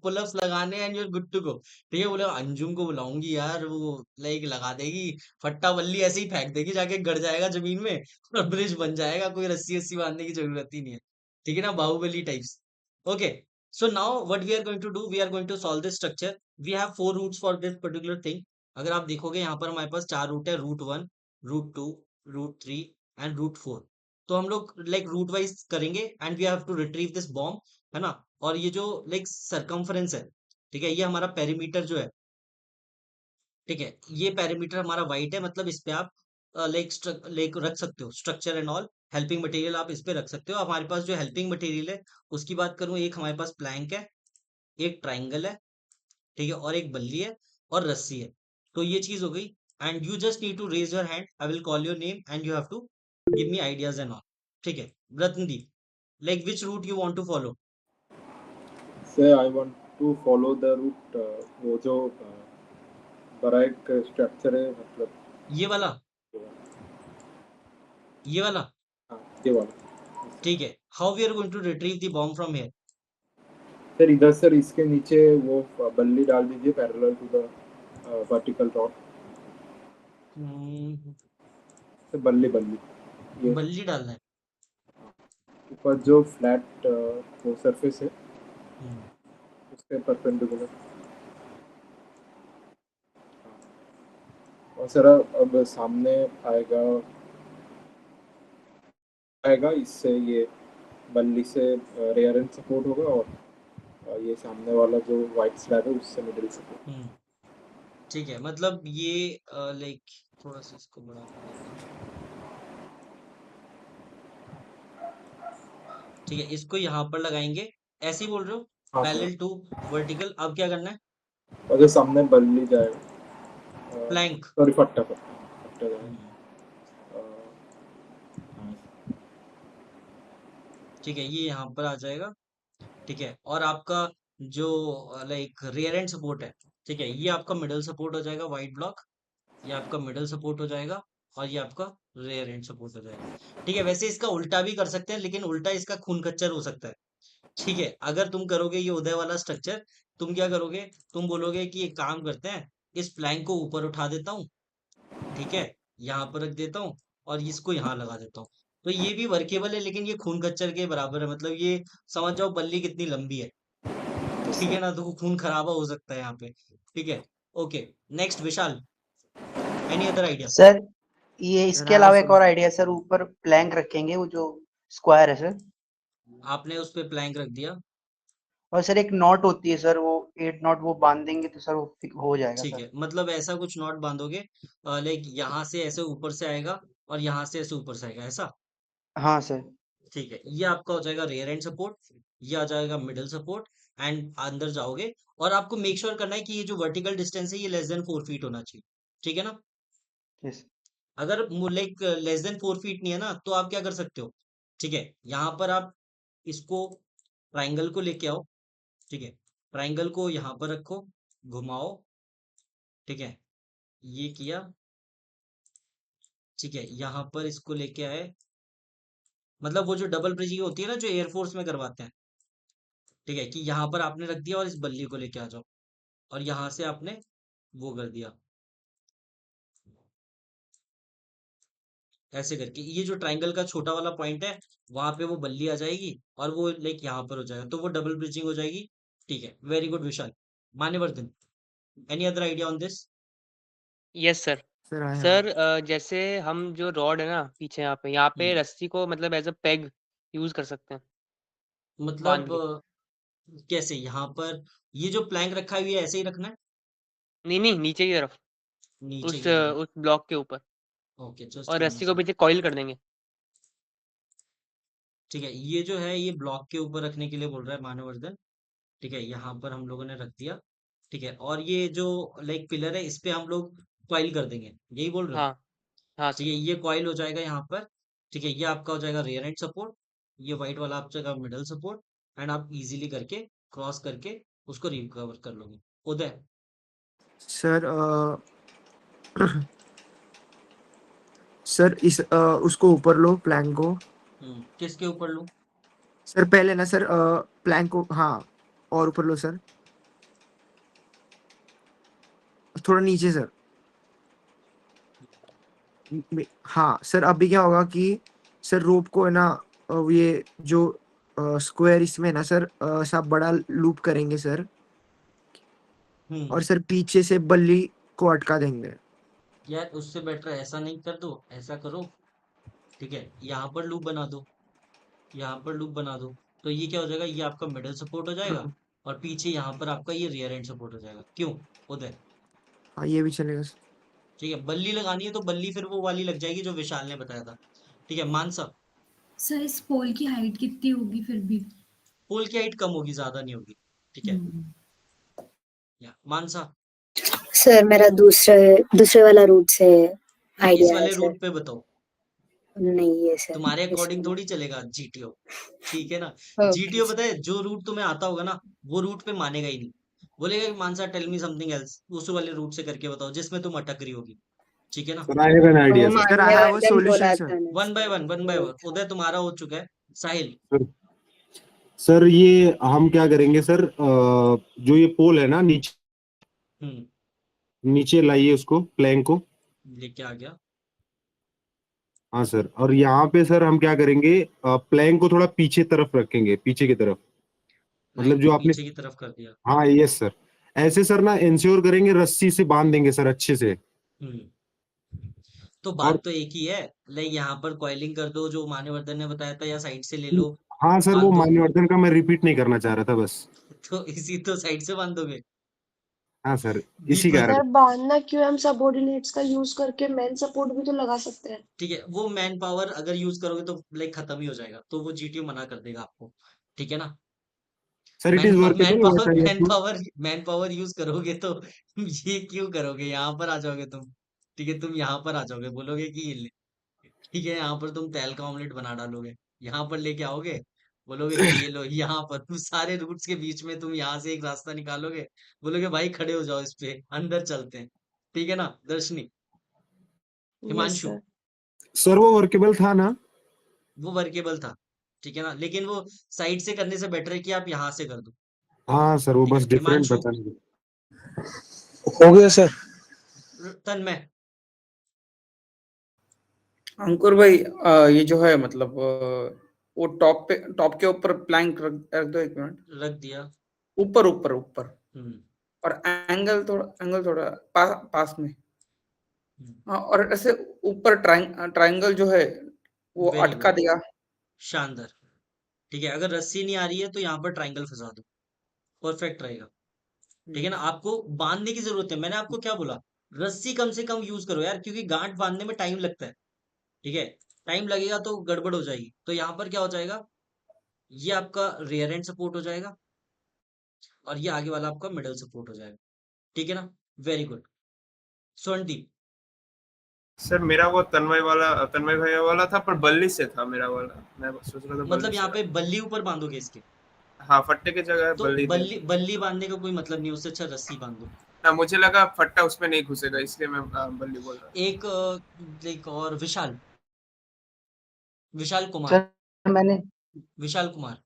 पुलअप्स लगाने and you're good to go. ठीक है? बोले अंजुम को बुलाऊंगी यार, वो लाइक लगा देगी, फट्टा बल्ली ऐसे ही फेंक देगी, जाके गड़ जाएगा जमीन में और ब्रिज बन जाएगा, कोई रस्सी वस्सी बांधने की जरूरत ही नहीं है। ठीक है ना? Baahubali types. Okay, so now what we are going to do, we are going to solve this structure. We have 4 routes for this particular thing. अगर आप देखोगे यहाँ पर हमारे पास 4 रूट है, route 1, route 2, route 3 and route 4। तो हम लोग लाइक रूट वाइज करेंगे and we have to retrieve this bomb, है ना? और ये जो लाइक सरकमफ्रेंस है, ठीक है, ये हमारा पेरीमीटर जो है, ठीक है, ये पेरीमीटर हमारा वाइट है, मतलब इस पे आप लाइक रख सकते हो structure and all. Helping material आप इस पे रख सकते हो। हमारे पास जो हेल्पिंग मटेरियल है उसकी बात करूं, एक हमारे पास प्लैंक है, एक ट्राइंगल है, ठीक है, और एक बल्ली है और रस्सी है। तो ये चीज हो गई। And you just need to raise your hand, I will call your name and you have to give me ideas and all. ठीक है? Ratnadeep, like which route you want to follow? Say I want to follow the route, वो जो बड़ा एक स्ट्रक्चर है, मतलब ये वाला, ये वाला। हाँ ये वाला। ठीक है, how we are going to retrieve the bomb from here? Sir इधर सर इसके नीचे वो बल्ली डाल दीजिए parallel to the vertical rod. Sir बल्ली बल्ली ये बल्ली डालना है। ऊपर जो फ्लैट वो सरफेस है हम्म, उसके परपेंडिकुलर। और सर अब सामने आएगा आएगा इससे ये बल्ली से रेयर एंड सपोर्ट होगा, और ये सामने वाला जो वाइट स्लैब है उससे मिडिल सपोर्ट। हम्म, ठीक है, मतलब ये लाइक थोड़ा सा इसको बड़ा कर देता हूँ। ठीक है, इसको यहाँ पर लगाएंगे, ऐसे ही बोल रहे हो? हाँ सर, पैरेलल टू वर्टिकल। अब क्या करना है? और जो सामने बल्ली जाएगा, प्लैंक। सॉरी फट्टा फट्टा फट्टा हम्म, जाएगा। ठीक है, ये यहाँ पर आ जाएगा। ठीक है, और आपका जो लाइक रियर एंड सपोर्ट है, ठीक है, ये आपका मिडल सपोर्ट हो जाएगा, वाइट ब्लॉक। ये आपका मिडल सपोर्ट हो जाएगा और ये आपका रियर एंड सपोर्ट हो जाएगा। ठीक है, वैसे इसका उल्टा भी कर सकते हैं, लेकिन उल्टा इसका खून खच्चर हो सकता है। ठीक है, अगर तुम करोगे ये उदय वाला स्ट्रक्चर, तुम क्या करोगे? तुम बोलोगे कि एक काम करते हैं, इस प्लैंक को ऊपर उठा देता हूँ, ठीक है, यहाँ पर रख देता हूँ और इसको यहाँ लगा देता हूँ। तो ये भी वर्केबल है, लेकिन ये खून खच्चर के बराबर है, मतलब ये समझ जाओ बल्ली कितनी लंबी है। ठीक है ना? तो खून खराबा हो सकता है यहाँ पे। ठीक है, ओके। नेक्स्ट विशाल, एनी अदर आइडिया? सर ये इसके राहुल अलावा एक सुन, और आइडिया सर, ऊपर प्लैंक रखेंगे वो जो स्क्वायर है सर, आपने उस पे प्लैंक रख दिया। और सर एक नॉट होती है सर, वो 8 नॉट वो बांध देंगे तो सर वो हो जाएगा ठीक सर। है, मतलब ऐसा कुछ नॉट बांधोगे, लाइक यहाँ से ऐसे ऊपर से आएगा और यहाँ से ऐसे ऊपर से आएगा, ऐसा? हाँ सर। ठीक है, ये आपका हो जाएगा रेयर एंड सपोर्ट, ये आ जाएगा मिडिल सपोर्ट एंड अंदर जाओगे। और आपको मेक श्योर करना है कि ये जो वर्टिकल डिस्टेंस है ये लेस देन 4 फीट होना चाहिए। ठीक है ना? यस। अगर लाइक लेस देन 4 फीट नहीं है ना, तो आप क्या कर सकते हो? ठीक है, यहाँ पर आप इसको ट्राइंगल को लेके आओ। ठीक है, ट्राइंगल को यहाँ पर रखो, घुमाओ। ठीक है, ये किया। ठीक है, यहाँ पर इसको लेके आए, मतलब वो जो डबल ब्रिजिंग होती है ना, जो एयरफोर्स में करवाते हैं, ठीक है, कि यहाँ पर आपने रख दिया और इस बल्ली को लेके आ जाओ, और यहाँ से आपने वो कर दिया ऐसे करके। ये जो ट्रायंगल का छोटा वाला पॉइंट है, वहां पे वो बल्ली आ जाएगी और वो लाइक यहाँ पर हो जाएगा, तो वो डबल ब्रिजिंग हो जाएगी। ठीक है, very good Vishal. Manyavardhan, any other idea on this? Yes sir. Sir आया सर जैसे हम जो रॉड है ना पीछे यहाँ पे हम्म, रस्सी को मतलब एज अ पेग यूज कर सकते हैं बांध मतलब के। कैसे यहाँ पर ये जो प्लैंक रखा हुआ है ऐसे ही रखना है? नहीं नहीं, नीचे की तरफ, नीचे उस की तरफ? उस ब्लॉक के ऊपर, ओके, जस्ट और गिव मी रस्सी को सम। पीछे कॉइल कर देंगे। ठीक है, ये जो है ये ब्लॉक के ऊपर रखने के लिए बोल रहा है मानवर्धन। ठीक है, यहाँ पर हम लोगों ने रख दिया। ठीक है, और ये जो लाइक पिलर है, इस पे हम लोग कॉइल कर देंगे, यही बोल रहे हो? हाँ हाँ ठीक सर। है, ये कॉइल हो जाएगा यहाँ पर। ठीक है, ये आपका हो जाएगा रियर एंड सपोर्ट, ये व्हाइट वाला आप जाएगा मिडल सपोर्ट, एंड आप इजीली करके क्रॉस करके उसको रिकवर कर लोगे। उदय? सर सर इस उसको ऊपर लो प्लैंक को। किसके ऊपर लूं? सर पहले ना सर प्लैंक को, हाँ, और ऊपर लो सर, थोड़ा नीचे सर। हाँ सर, अभी क्या होगा कि सर रोप को है ना ये जो स्क्वायर इसमें ना सर सब बड़ा लूप करेंगे सर, हम्म और सर पीछे से बल्ली को अटका देंगे। यार उससे बेटर ऐसा नहीं कर दो, ऐसा करो। ठीक है, यहाँ पर लूप बना दो, यहाँ पर लूप बना दो, तो ये क्या हो जाएगा, ये आपका मिडल सपोर्ट हो जाएगा, और पीछे यहाँ पर आपका ये रियर एंड सपोर्ट हो जाएगा। क्यों उदय? हाँ ये भी चलेगा सर। ठीक है, बल्ली लगानी है तो बल्ली फिर वो वाली लग जाएगी जो विशाल ने बताया था। ठीक है, मानसा? सर इस पोल की हाइट कितनी होगी फिर भी? पोल की हाइट कम होगी, ज्यादा नहीं होगी। ठीक है, हम्म। या मानसा? सर मेरा दूसरे दूसरे वाला रूट से इस आइडिया है वाले सर। रूट पे बताओ, नहीं है सर, तुम्हारे इस अकॉर्डिंग वाला। थोड़ी चलेगा जीटीओ। ठीक है ना? ओके जीटीओ पता है, जो रूट तुम्हें आता होगा ना, वो रूट पे मानेगा ही नहीं, बोलेगा कि मानसा टेल मी समथिंग एल्स, उस वाले रूट से करके बताओ जिसमें तुम अटक रही होगी। ठीक है ना? सर आई हैव एन वो idea sir. Sir I have a Manyavardhan solution बोला सर। था ना one by sir. One, one by one. Uday तुम्हारा हो चुका है। साहिल? सर सर ये हम क्या करेंगे सर, जो ये पोल है ना नीचे, हम्म नीचे लाइए उसको, प्लैंक को। लेके आ गया। हाँ सर, और यहाँ पे सर हम क्या करेंगे, प्लैंक को थोड़ा पीछे तरफ रखेंगे, पीछे की तरफ, मतलब प्लैंक को जो आपने, पीछे की तरफ कर दिया। हाँ यस सर, ऐसे सर ना इंश्योर करेंगे, रस्सी से बांध देंगे सर अच्छे से। हम्म तो और बात तो एक ही है, लाइक यहाँ पर कॉइलिंग कर दो जो मान्यवर्धन ने बताया था, या साइड से ले लो, हाँ सर, वो बांध दो। मान्यवर्धन का मैं रिपीट नहीं करना चाह रहा था बस। तो इसी तो साइड से बांधोगे। हाँ सर, इसी दीपक? कारण। सर बांधना क्यों है? हम सबऑर्डिनेट्स का यूज करके मेन सपोर्ट भी तो लगा सकते हैं। ठीक है, वो मैन पावर अगर यूज करोगे तो लाइक खत्म ही हो जाएगा, तो वो जीटीओ मना कर देगा आपको। ठीक है ना? Sir it is man workable, power, वैसा ही मैन आपको। पावर, मैन पावर यूज करोगे तो ये क्यों करोगे? यहाँ पर आ जाओगे तुम। ठीक है, तुम यहाँ पर आ जाओगे, बोलोगे कि ये ले। ठीक है, यहाँ पर तुम तेल का ऑमलेट बना डालोगे, यहाँ पर लेके आओगे, बोलोगे कि ये लो। यहाँ पर तुम सारे रूट्स के बीच में तुम यहाँ से एक रास्ता निकालोगे, बोलोगे भाई खड़े हो जाओ इस पे, अंदर चलते हैं। ठीक है ना दर्शनी? यस हिमांशु? सर। सर वो वर्केबल था ना? वो वर्केबल था। ठीक है ना, लेकिन वो साइड से करने से बेटर है कि आप यहाँ से कर दो। हाँ सर, वो ठीक है, बस डिफरेंट हिमांशु? पता नहीं। हो गया सर। तन्मय? अंकुर भाई ये जो है मतलब वो टॉप के ऊपर प्लैंक रख दो, एक मिनट। रख दिया। ऊपर ऊपर ऊपर, हम्म और एंगल थोड़ा पास में। हम्म, हाँ, और ऐसे ऊपर ट्रायंगल जो है वो वेरी अटका गुड, दिया। शानदार। ठीक है, अगर रस्सी नहीं आ रही है तो यहाँ पर ट्रायंगल फंसा दो, परफेक्ट रहेगा। ठीक है ना? आपको बांधने की जरूरत है, मैंने आपको क्या बोला, रस्सी कम से कम यूज करो यार, क्योंकि गांठ बांधने में टाइम लगता है। ठीक है, टाइम लगेगा तो गड़बड़ हो जाएगी। तो यहाँ पर क्या हो जाएगा, ये आपका रियर एंड सपोर्ट हो जाएगा, और ये आगे वाला आपका मिडल सपोर्ट हो जाएगा। ठीक है ना? Very good. स्वर्णदीप? सर मेरा वो तन्मय भैया वाला था, पर बल्ली से था मेरा वाला, मैं सोच रहा था मतलब बल्ली यहाँ से। पे बल्ली ऊपर बांधोगे इसके? हाँ, फट्टे की जगह तो बल्ली दे। बल्ली बांधने का कोई मतलब नहीं, उससे अच्छा रस्सी बांध दो। हाँ, मुझे लगा फट्टा उसमें नहीं घुसेगा, इसलिए मैं बल्ली बोल रहा था। एक और विशाल, विशाल कुमार? सर मैंने विशाल कुमार।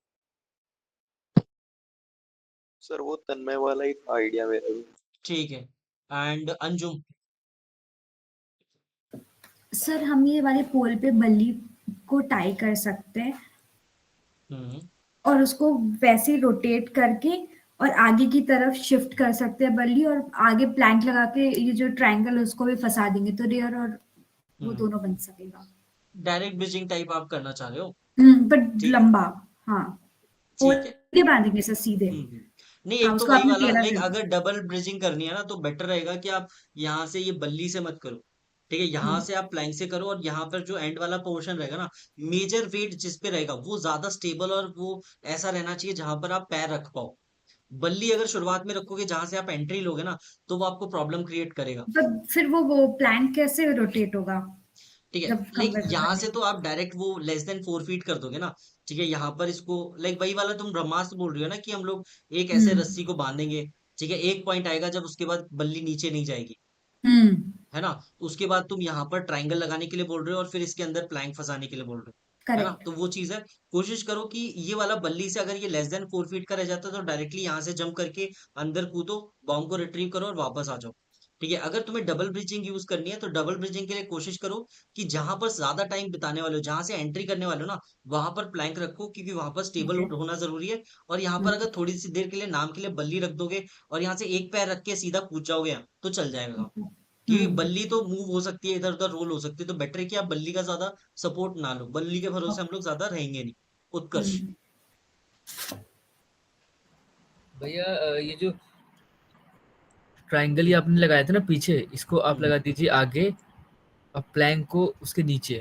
सर वो तन्मय वाला ही आइडिया मेरा भी। ठीक है, एंड अंजुम। सर हम ये वाले पोल पे बल्ली को टाई कर सकते हैं हम्म और उसको वैसे रोटेट करके और आगे की तरफ शिफ्ट कर सकते हैं बल्ली, और आगे प्लैंक लगा के ये जो ट्रायंगल है उसको भी फंसा देंगे, तो रेयर और वो दोनों बन सकेगा। डायरेक्ट ब्रिजिंग टाइप आप करना चाह रहे हो? बट ठीक है, लंबा। हाँ, पोल ठीक है। के बांधेंगे सर सीधे। नहीं, हाँ, एक तो उसको वही आपने वाला, टेढ़ा लाइक कर दिया। अगर डबल ब्रिजिंग करनी है ना तो बेटर रहेगा कि आप यहाँ से ये बल्ली से मत करो। ठीक है, यहाँ से आप प्लैंक से करो, और यहाँ पर जो एंड वाला पोर्शन रहेगा ना, मेजर वेट जिस पे रहेगा वो ज्यादा स्टेबल और वो ऐसा रहना चाहिए जहां पर आप पैर रख पाओ। बल्ली अगर शुरुआत में रखोगे जहां से आप एंट्री लोगे ना, तो वो आपको प्रॉब्लम क्रिएट करेगा। पर फिर वो प्लैंक कैसे रोटेट होगा ठीक है, जब लाइक खंभे पे यहाँ से बने? तो आप डायरेक्ट वो लेस देन 4 फीट कर दोगे ना। ठीक है, यहाँ पर इसको लाइक वही वाला तुम ब्रह्मास्त्र बोल रही हो ना, कि हम लोग एक ऐसे रस्सी को बांधेंगे। ठीक है, एक पॉइंट आएगा जब उसके बाद बल्ली नीचे नहीं जाएगी, हम्म है ना। उसके बाद तुम यहाँ पर ट्रायंगल लगाने के लिए बोल रहे हो, और फिर इसके अंदर प्लैंक फंसाने के लिए बोल रहे हो, है ना। करेक्ट। तो वो चीज है, कोशिश करो कि ये वाला बल्ली से अगर ये लेस देन 4 फीट का रह जाता है तो डायरेक्टली यहाँ से जंप करके अंदर कूदो, बॉम्ब को रिट्रीव करो और वापस आ जाओ। ठीक है, अगर तुम्हें डबल ब्रिजिंग यूज करनी है तो डबल ब्रिजिंग के लिए कोशिश करो कि जहां पर ज्यादा टाइम बिताने वाले हो, जहां से एंट्री करने वाले हो ना, वहां पर प्लैंक रखो, क्योंकि वहां पर स्टेबल ओके। होना जरूरी है। और यहाँ पर अगर थोड़ी सी देर के लिए नाम के लिए बल्ली रख दोगे और यहाँ से एक पैर रख के सीधा कूद जाओगे यहाँ, तो चल जाएगा। कि बल्ली तो मूव हो सकती है, इधर उधर रोल हो सकती है, तो बेटर है कि आप बल्ली का ज्यादा सपोर्ट ना लो। बल्ली के भरोसे हम लोग ज्यादा रहेंगे नहीं। उत्कर्ष। भैया ये जो ट्रायंगल ये आपने लगाया था ना पीछे, इसको आप लगा दीजिए आगे और प्लैंक को उसके नीचे।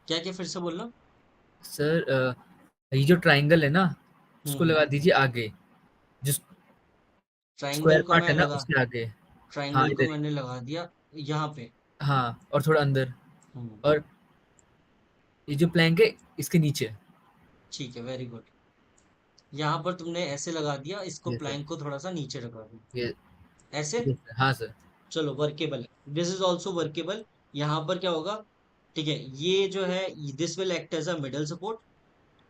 क्या क्या फिर से बोलना। सर ये जो ट्रायंगल है ना उसको लगा दीजिए आगे, जिस ट्रायंगल स्क्वायर को पार्ट मैं है ना लगा उसके आगे। हाँ ट्रायंगल को इधर ही। मैंने लगा दिया यहाँ पे। हाँ और थोड़ा अंदर, हम्म, और ये जो प्लैंक है इसके नीचे। ठीक है, वेरी गुड। यहाँ पर तुमने ऐसे लगा दिया, इसको ये सर, प्लैंक को थोड़ा सा नीचे रखा दिया ये ऐसे। ये सर, हाँ सर। चलो, वर्केबल है, दिस इज ऑल्सो वर्केबल। यहाँ पर क्या होगा, ठीक है, ये जो है this will act as a middle support,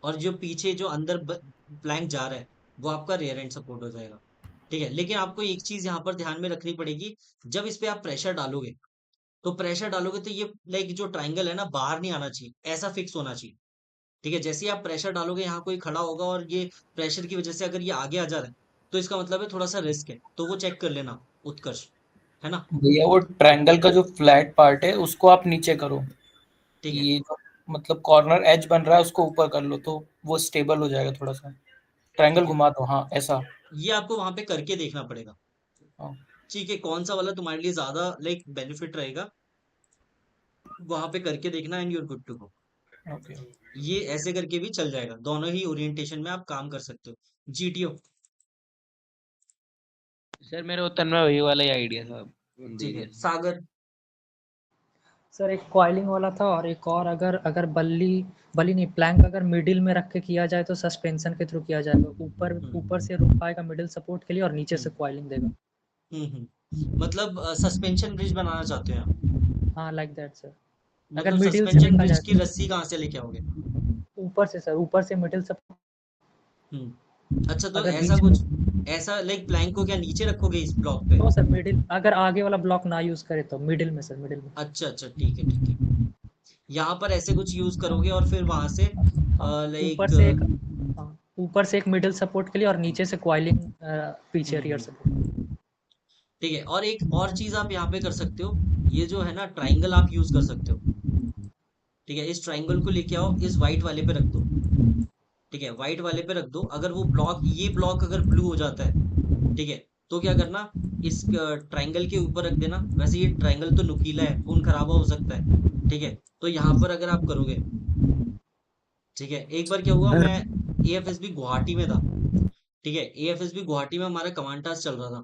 और जो पीछे जो अंदर प्लैंक जा रहा है वो आपका रियर एंड सपोर्ट हो जाएगा। ठीक है, लेकिन आपको एक चीज यहाँ पर ध्यान में रखनी पड़ेगी, जब इस पे आप प्रेशर डालोगे तो ये लाइक जो ट्रायंगल है ना, बाहर नहीं आना चाहिए, ऐसा फिक्स होना चाहिए। ठीक है, जैसे ही आप प्रेशर डालोगे यहाँ कोई खड़ा होगा और ये प्रेशर की वजह से अगर ये आगे आ जा रहा है, तो इसका मतलब है थोड़ा सा रिस्क है, तो वो चेक कर लेना उत्कर्ष, है ना। भैया वो ट्रायंगल का जो फ्लैट पार्ट है उसको आप नीचे करो, ठीक है, ये जो मतलब कॉर्नर एज बन रहा है उसको ऊपर कर लो, तो वो स्टेबल हो जाएगा थोड़ा सा। ट्रायंगल ठीक है, घुमा दो, हाँ ऐसा। ये आपको वहां पे करके देखना पड़ेगा। हाँ, ठीक है, कौन सा वाला तुम्हारे लिए ज्यादा लाइक बेनिफिट रहेगा, वहां पे करके देखना, and you're good to go. Okay. ये ऐसे करके भी चल जाएगा, दोनों ही ओरिएंटेशन में आप काम कर सकते हो। जीटीओ। सर मेरे वो तन्मय वही वाला ही आइडिया था, ठीक है, सागर। सर एक कॉइलिंग वाला था, और एक और अगर अगर बल्ली बल्ली नहीं प्लैंक अगर मिडिल में रख के किया जाए तो सस्पेंशन के थ्रू किया जाएगा, ऊपर से रुक पाएगा मिडिल सपोर्ट के लिए और नीचे से कॉइलिंग देगा। मतलब सस्पेंशन ब्रिज बनाना चाहते हो आप? हाँ लाइक दैट सर। अगर मतलब मिडिल से सस्पेंशन देखा ब्रिज जाए की तो रस्सी कहाँ से लेके आओगे? ऊपर से सर, ऊपर से मिडिल सपोर्ट। अच्छा, तो अगर ऐसा बीच कुछ, में ऐसा लाइक प्लैंक को क्या नीचे रखोगे इस ब्लॉक पे? तो सर मिडिल, अगर आगे वाला ब्लॉक ना यूज करे तो मिडिल में सर, मिडिल में। अच्छा अच्छा, ठीक है ठीक है। यहाँ पर ऐसे कुछ यूज करोगे और फिर वहां से ऊपर लाइक से एक ऊपर से एक मिडिल सपोर्ट के लिए और नीचे से कॉइलिंग पीछे रियर सपोर्ट। ठीक है, और एक और चीज आप यहाँ पे कर सकते हो, ये जो है ना ट्राइंगल आप यूज कर सकते हो। ठीक है, इस ट्राइंगल को लेके आओ, इस व्हाइट वाले पे रख दो। ठीक है, व्हाइट वाले पे रख दो, अगर वो ब्लॉक, ये ब्लॉक अगर ब्लू हो जाता है, ठीक है, तो क्या करना, इस ट्राइंगल के ऊपर रख देना। वैसे ये ट्राइंगल तो नुकीला है, खून खराबा हो सकता है। ठीक है, तो यहाँ पर अगर आप करोगे, ठीक है, एक बार क्या हुआ, सर मैं एएफएसबी गुवाहाटी में था। ठीक है, एएफएसबी गुवाहाटी में हमारा कमांड टास्क चल रहा था।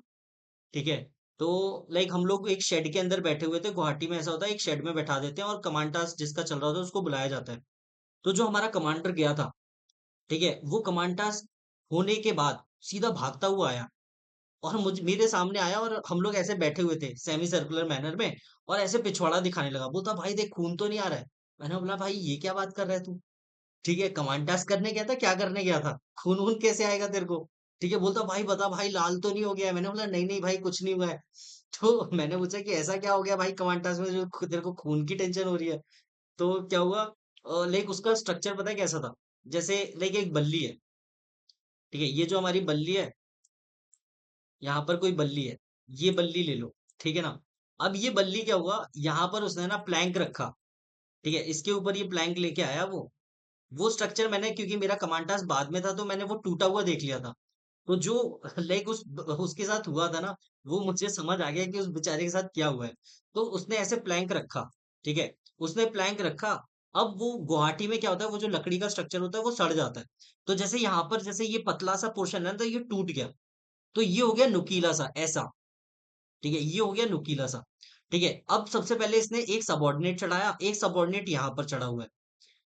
ठीक है, तो लाइक हम लोग एक शेड के अंदर बैठे हुए थे। गुवाहाटी में ऐसा होता है, एक शेड में बैठा देते हैं और कमांड टास्क जिसका चल रहा होता है उसको बुलाया जाता है। तो जो हमारा कमांडर गया था, ठीक है, वो कमांड टास्क होने के बाद सीधा भागता हुआ आया और मेरे सामने आया, और हम लोग ऐसे बैठे हुए थे सेमी सर्कुलर मैनर में, और ऐसे पिछवाड़ा दिखाने लगा। बोलता भाई देख खून तो नहीं आ रहा है। मैंने बोला भाई ये क्या बात कर रहा है तू? ठीक है, कमांड टास्क करने गया था, क्या करने गया था, खून वून कैसे आएगा तेरे को? ठीक है, बोलता भाई बता भाई लाल तो नहीं हो गया है? मैंने बोला नहीं नहीं भाई कुछ नहीं हुआ है। तो मैंने पूछा कि ऐसा क्या हो गया भाई कमांड टास्क में जो तेरे को खून की टेंशन हो रही है? तो क्या हुआ, लाइक उसका स्ट्रक्चर पता है कैसा था, जैसे लाइक एक बल्ली है, ठीक है, ये जो हमारी बल्ली है, यहाँ पर कोई बल्ली है, ये बल्ली ले लो, ठीक है ना। अब ये बल्ली क्या हुआ, यहाँ पर उसने ना प्लैंक रखा, ठीक है, इसके ऊपर ये प्लैंक लेके आया वो स्ट्रक्चर मैंने, क्योंकि मेरा कमांड टास्क बाद में था तो मैंने वो टूटा हुआ देख लिया था। तो जो लाइक उसके साथ हुआ था ना, वो मुझे समझ आ गया कि उस बेचारे के साथ क्या हुआ है। तो उसने ऐसे प्लैंक रखा, ठीक है, उसने प्लैंक रखा। अब वो गुवाहाटी में क्या होता है, वो जो लकड़ी का स्ट्रक्चर होता है वो सड़ जाता है। तो जैसे यहाँ पर जैसे ये पतला सा पोर्शन है ना, तो ये टूट गया, तो ये हो गया नुकीला सा ऐसा, ठीक है, ये हो गया नुकीला सा, ठीक है। अब सबसे पहले इसने एक सबऑर्डिनेट चढ़ाया, एक सबऑर्डिनेट यहाँ पर चढ़ा हुआ है,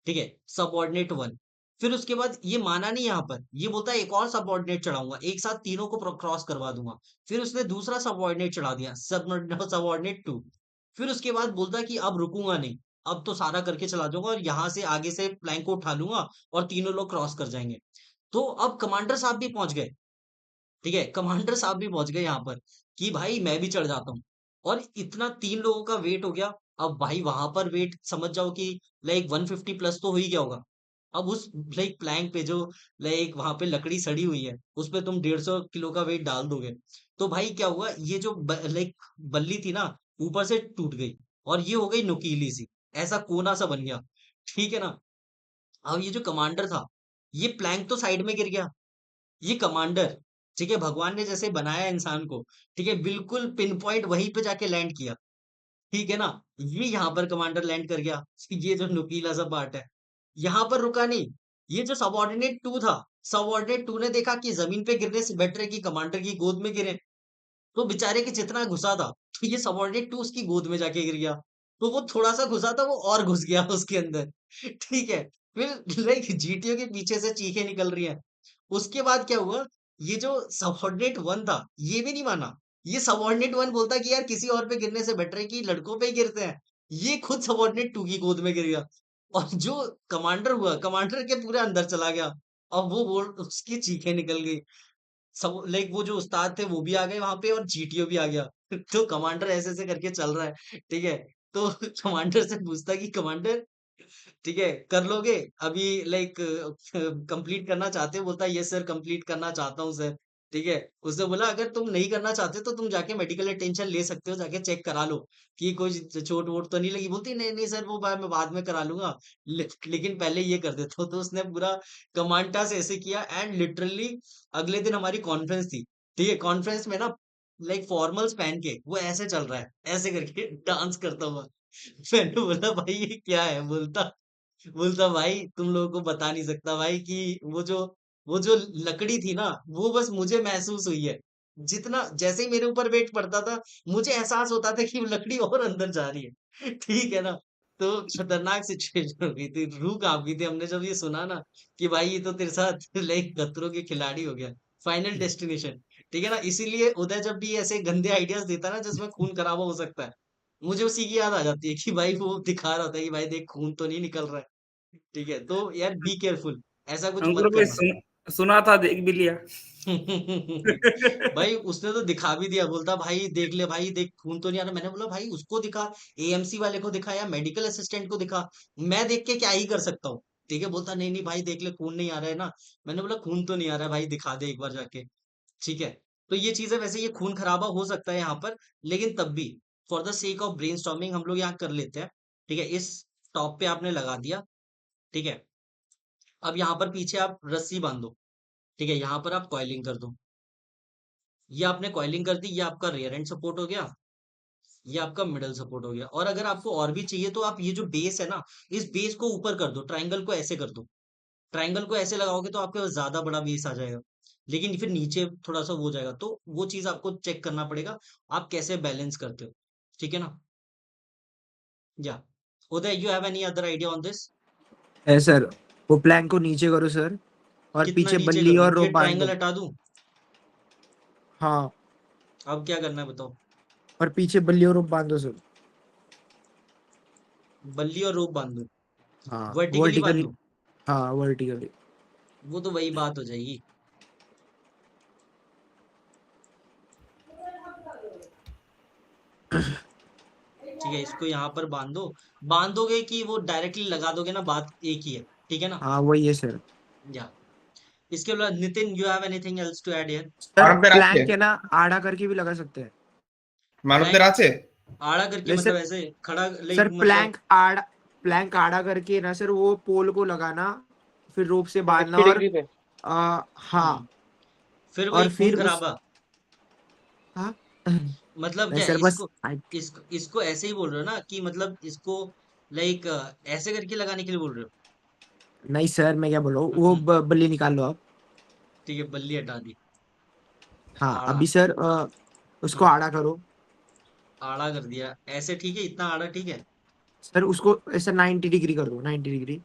ठीक है, सबऑर्डिनेट 1। फिर उसके बाद ये माना नहीं, यहाँ पर ये बोलता है एक और सबऑर्डिनेट चढ़ाऊंगा, एक साथ तीनों को क्रॉस करवा दूंगा। फिर उसने दूसरा सबऑर्डिनेट चढ़ा दिया, सबऑर्डिनेट 2। फिर उसके बाद बोलता है कि अब रुकूंगा नहीं, अब तो सारा करके चला जाऊंगा और यहाँ से आगे से प्लैंक को उठा लूंगा और तीनों लोग क्रॉस कर जाएंगे। तो अब कमांडर साहब भी पहुंच गए, ठीक है, कमांडर साहब भी पहुंच गए यहाँ पर कि भाई मैं भी चढ़ जाता हूँ। और इतना 3 लोगों का वेट हो गया। अब भाई वहां पर वेट समझ जाओ कि लाइक 150 प्लस तो हो ही गया होगा। अब उस लाइक प्लैंक पे जो लाइक वहां पे लकड़ी सड़ी हुई है, उस पे तुम 150 किलो का वेट डाल दोगे। तो भाई क्या हुआ, ये जो लाइक बल्ली थी ना, ऊपर से टूट गई और ये हो गई नुकीली सी, ऐसा कोना सा बन गया, ठीक है ना। अब ये जो कमांडर था, ये प्लैंक तो साइड में गिर गया, ये कमांडर, ठीक है, भगवान ने जैसे बनाया इंसान को, ठीक है, बिल्कुल पिन पॉइंट वहीं पे जाके लैंड किया, ठीक है ना। ये यहाँ पर कमांडर लैंड कर गया, ये जो नुकीला सा पार्ट है, यहाँ पर रुका नहीं। ये जो सबऑर्डिनेट 2 था, सबऑर्डिनेट 2 ने देखा कि जमीन पे गिरने से बेटर है कि कमांडर की गोद में गिरे, तो बेचारे के जितना घुसा था, तो ये सबऑर्डिनेट 2 उसकी गोद में जाके गिर गया। तो वो थोड़ा सा घुसा था, वो और घुस गया उसके अंदर, ठीक है। फिर लाइक जीटीओ के पीछे से चीखें निकल रही हैं। उसके बाद क्या हुआ, ये जो सबऑर्डिनेट 1 था, ये भी नहीं माना। ये सबऑर्डिनेट 1 बोलता कि यार किसी और पे गिरने से बेटर है कि लड़कों पे ही गिरते हैं। ये खुद सबऑर्डिनेट 2 की गोद में गिर गया और जो कमांडर हुआ, कमांडर के पूरे अंदर चला गया। अब वो बोल उसकी चीखें निकल गई, सब लाइक वो जो उस्ताद थे वो भी आ गए वहां पे और जीटीओ भी आ गया। तो कमांडर ऐसे ऐसे करके चल रहा है, ठीक है। तो कमांडर से पूछता कि कमांडर, ठीक है, कर लोगे अभी, लाइक कंप्लीट करना चाहते हो? बोलता है यस सर, कंप्लीट करना चाहता हूँ सर, ठीक है। उसने बोला अगर तुम नहीं करना चाहते तो तुम जाके मेडिकल अटेंशन ले सकते हो, जाके चेक करा लो कि कोई चोट वोट तो नहीं लगी। बोलती नहीं नहीं सर, वो मैं बाद में करा लूंगा, लेकिन पहले ये कर देता हूँ। तो उसने पूरा कमांड से ऐसे किया एंड लिटरली अगले दिन हमारी कॉन्फ्रेंस थी, ठीक है, कॉन्फ्रेंस में ना लाइक फॉर्मल्स पहन के वो ऐसे चल रहा है, ऐसे करके डांस करता हुआ। मैंने बोला भाई ये क्या है? बोलता बोलता भाई तुम लोगों को बता नहीं सकता भाई कि वो जो लकड़ी थी ना, वो बस मुझे महसूस हुई है। जितना जैसे ही मेरे ऊपर वेट पड़ता था, मुझे एहसास होता था कि वो लकड़ी और अंदर जा रही है, ठीक है ना। तो खतरनाक सिचुएशन हो गई थी, रूह कांप गई थी हमने जब ये सुना ना कि भाई ये तो तेरे साथ लाइक खतरों के खिलाड़ी हो गया, फाइनल डेस्टिनेशन, ठीक है ना। इसीलिए उदय जब भी ऐसे गंदे आइडियाज देता है ना जिसमें खून खराबा हो सकता है, मुझे उसी की याद आ जाती है कि भाई वो दिखा रहा था कि भाई देख खून तो नहीं निकल रहा है, ठीक है। तो यार बी केयरफुल, ऐसा कुछ अंकुर मत भाई करना। सुना था, देख भी लिया। भाई उसने तो दिखा भी दिया, बोलता भाई देख ले भाई, देख खून तो नहीं आ रहा। मैंने बोला भाई उसको दिखा, एएमसी वाले को दिखा या मेडिकल असिस्टेंट को दिखा, मैं देख के क्या ही कर सकता हूँ, ठीक है। बोलता नहीं नहीं भाई देख ले खून नहीं आ रहा है ना। मैंने बोला खून तो नहीं आ रहा है भाई, दिखा दे एक बार जाके, ठीक है। तो ये चीजें वैसे ये खून खराबा हो सकता है यहाँ पर, लेकिन तब भी for the sake of brainstorming हम लोग यहाँ कर लेते हैं, ठीक है। इस टॉप पे आपने लगा दिया, ठीक है। अब यहाँ पर पीछे आप रस्सी बांधो, ठीक है, यहाँ पर आप कॉइलिंग कर दो। ये आपने कॉइलिंग कर दी, ये आपका रियर एंड सपोर्ट हो गया, ये आपका मिडल सपोर्ट हो गया। और अगर आपको और भी चाहिए तो आप ये जो बेस है ना, इस बेस को ऊपर कर दो, ट्राइंगल को ऐसे कर दो। ट्राइंगल को ऐसे लगाओगे तो आपके पास ज्यादा बड़ा बेस आ जाएगा, लेकिन फिर नीचे थोड़ा सा वो हो जाएगा। तो वो चीज आपको चेक करना पड़ेगा, आप कैसे बैलेंस करते हो, ठीक है ना। या Uday, you have any other idea on this? है सर, वो प्लैंक को नीचे करो सर, और कितना पीछे नीचे बल्ली करूं, और ये रोप बांध ट्राइंगल दो। हटा दूं? हाँ, अब क्या करना है बताओ? और पीछे बल्ली और रोप बांध दो सर। बल्ली और रोप बांध दूं? हाँ वर्टिकली बांध वर्टिकली, दूं? हाँ वर्टिकली। वो तो वही बात हो जाएगी। ठीक है, इसको यहाँ पर बांधोगे कि वो डायरेक्टली लगा दोगे ना, बात एक ही है। ठीक है ना? हाँ वही है सर। या इसके अलावा Nitin, you have anything else to add here? Sir মানবদের আছে प्लैंक है ना, आड़ा करके भी लगा सकते हैं। মানবদের আছে आड़ा करके जैसे मतलब ऐसे खड़ा सर लाइक मतलब प्लैंक आड़ा करके ना सर, वो पोल को लगाना, फिर रोप से बांधना 60 और डिग्री पे। हाँ फिर और वही खून फिर उस खराबा। हाँ मतलब नहीं क्या सर बस इसको ऐसे ही बोल रहे हो ना कि मतलब इसको लाइक ऐसे करके लगाने के लिए बोल रहे हो? नहीं सर, मैं क्या बोल रहा हूँ, वो बल्ली निकाल लो आप। ठीक है, बल्ली हटा दी। हाँ आड़ा। अभी सर उसको आड़ा करो। आड़ा कर दिया ऐसे, ठीक है, इतना आड़ा ठीक है। सर उसको ऐसा 90 डिग्री कर दो, 90 डिग्री।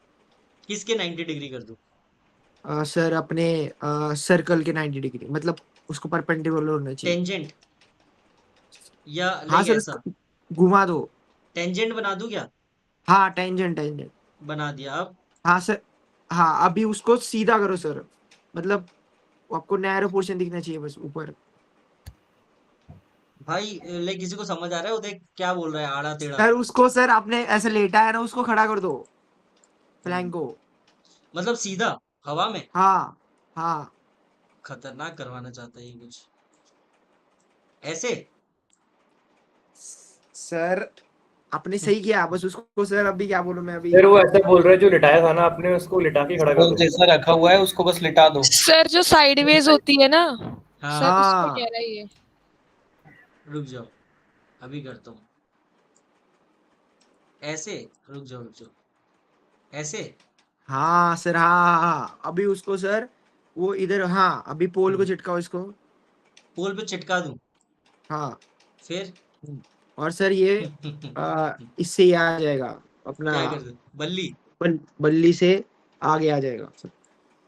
किसके 90 डिग्री कर दूं? सर अपने सर्कल के 90 डिग्री, मतलब उसको परपेंडिकुलर होना चाहिए। टेंजेंट या हाँ लाइक सर ऐसा? उसको घुमा दो। टेंजेंट बना दूं क्या? हाँ टेंजेंट टेंजेंट। बना दिया। अब हाँ सर। हाँ अभी उसको सीधा करो सर, मतलब आपको नैरो पोर्शन दिखना चाहिए बस ऊपर। भाई लाइक किसी को समझ आ रहा है वो देख क्या बोल रहा है, आड़ा टेढ़ा? सर उसको सर आपने ऐसे लेटा है ना, उसको खड़ा कर दो प्लैंक को। मतलब सीधा हवा में? हाँ हाँ खतरनाक करवाना चाहता है ये कुछ ऐसे। सर आपने सही किया, बस उसको सर अभी क्या बोलूं मैं अभी। सर वो ऐसा बोल रहा है, जो लिटाया था ना आपने, उसको लिटा के खड़ा कर दो। जैसा रखा हुआ है उसको बस लिटा दो। सर जो साइडवेज होती है ना, हाँ सर उस पे हाँ कह रहा है ये। रुक जाओ, अभी करता हूँ ऐसे। रुक जाओ ऐसे। हाँ सर, हाँ हाँ हाँ अभी उसको सर वो इधर, हाँ अभी पोल को चिटकाओ इसको। पोल पे चिटका दूं? हाँ फिर और सर ये इससे ये आ जाएगा अपना क्या कर दूं? बल्ली? बल्ली से आगे आ जाएगा।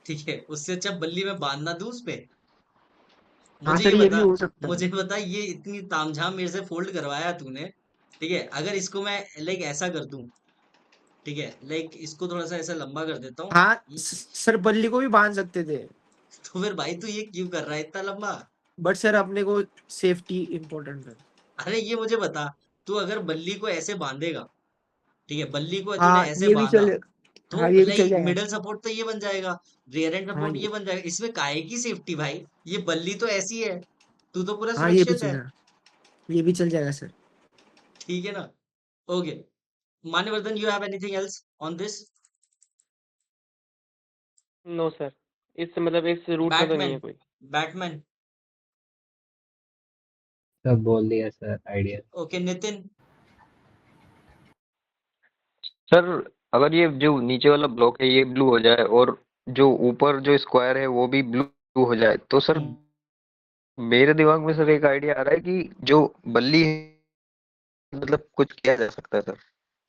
ठीक है, उससे अच्छा बल्ली में बांधना दूं उस पे। हाँ मुझे ये सर ये भी बता, हो सकता है। मुझे बता, ये इतनी तामझाम मेरे से फोल्ड करवाया तूने, ठीक है, अगर इसको मैं लाइक ऐसा कर दूं, ठीक है, लाइक इसको थोड़ा सा ऐसा लंबा कर देता हूँ, हाँ सर बल्ली को भी बांध सकते थे, तो फिर भाई तू ये क्यों कर रहा है इतना लंबा? बट सर अपने को सेफ्टी इम्पोर्टेंट है। अरे ये मुझे बता, तू अगर बल्ली को ऐसे बांधेगा, ठीक है, बल्ली को तूने हाँ ऐसे ये भी बांधा, चल, तो हाँ ये भी चल लाइक जाएगा। मिडल सपोर्ट तो ये बन जाएगा, रियर एंड हाँ सपोर्ट ये बन जाएगा, इसमें काहे की सेफ्टी भाई? ये बल्ली तो ऐसी है, तू तो पूरा हाँ ये भी सुरक्षित चल है। जाएगा, ये भी चल जाएगा सर। ठीक है ना? Okay, Manyavardhan, you have anything else on this? No sir, इस मतलब इस रूट में तो नहीं है बैटमैन, कोई। बैटमैन। सब बोल दिया sir idea. Okay Nitin. Sir अगर ये जो नीचे वाला ब्लॉक है ये ब्लू हो जाए और जो ऊपर जो स्क्वायर है वो भी ब्लू हो जाए, तो सर मेरे दिमाग में सर एक आइडिया आ रहा है कि जो बल्ली है मतलब कुछ किया जा सकता है सर।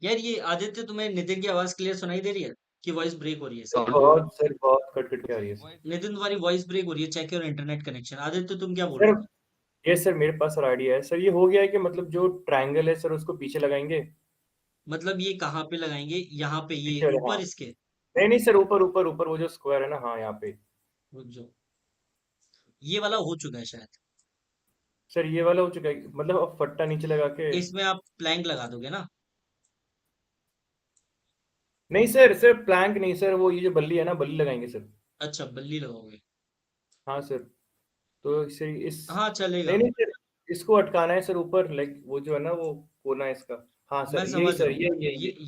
यार ये आदित्य, तुम्हें नितिन की आवाज क्लियर सुनाई दे रही है कि वॉइस ब्रेक हो रही है इसकी? बहुत सर, बहुत कट कट के आ रही है सर। नितिन तुम्हारी वॉइस ब्रेक हो रही है, check your internet connection. Aditya तुम क्या बोल सर रहे थे? ये सर मेरे पास सर आइडिया है सर, ये हो गया है कि मतलब जो ट्रायंगल है सर उसको पीछे लगाएंगे। मतलब ये कहाँ पे लगाएंगे? यहाँ पे, ये पीछे वाले, हाँ। ऊपर इसके? नहीं नहीं सर, ऊपर ऊपर ऊपर वो जो स्क्वायर है ना, हाँ यहाँ पे। रुक जाओ, ये वाला हो चुका है शायद। सर ये वाला हो चुका है, मतलब अब फट्टा नीचे लगा के। इसमें आप प्लैंक लगा दोगे ना? नहीं सर, सर प्लैंक नहीं सर, वो ये जो बल्ली है ना, बल्ली लगाएंगे सर। अच्छा, बल्ली लगाओगे? हाँ सर, तो इसे इस हाँ चलेगा। नहीं नहीं सर, इसको अटकाना है सर ऊपर, लाइक वो जो है ना वो कोना है इसका। हाँ मैं सर यही समझ रहा सर, हूँ,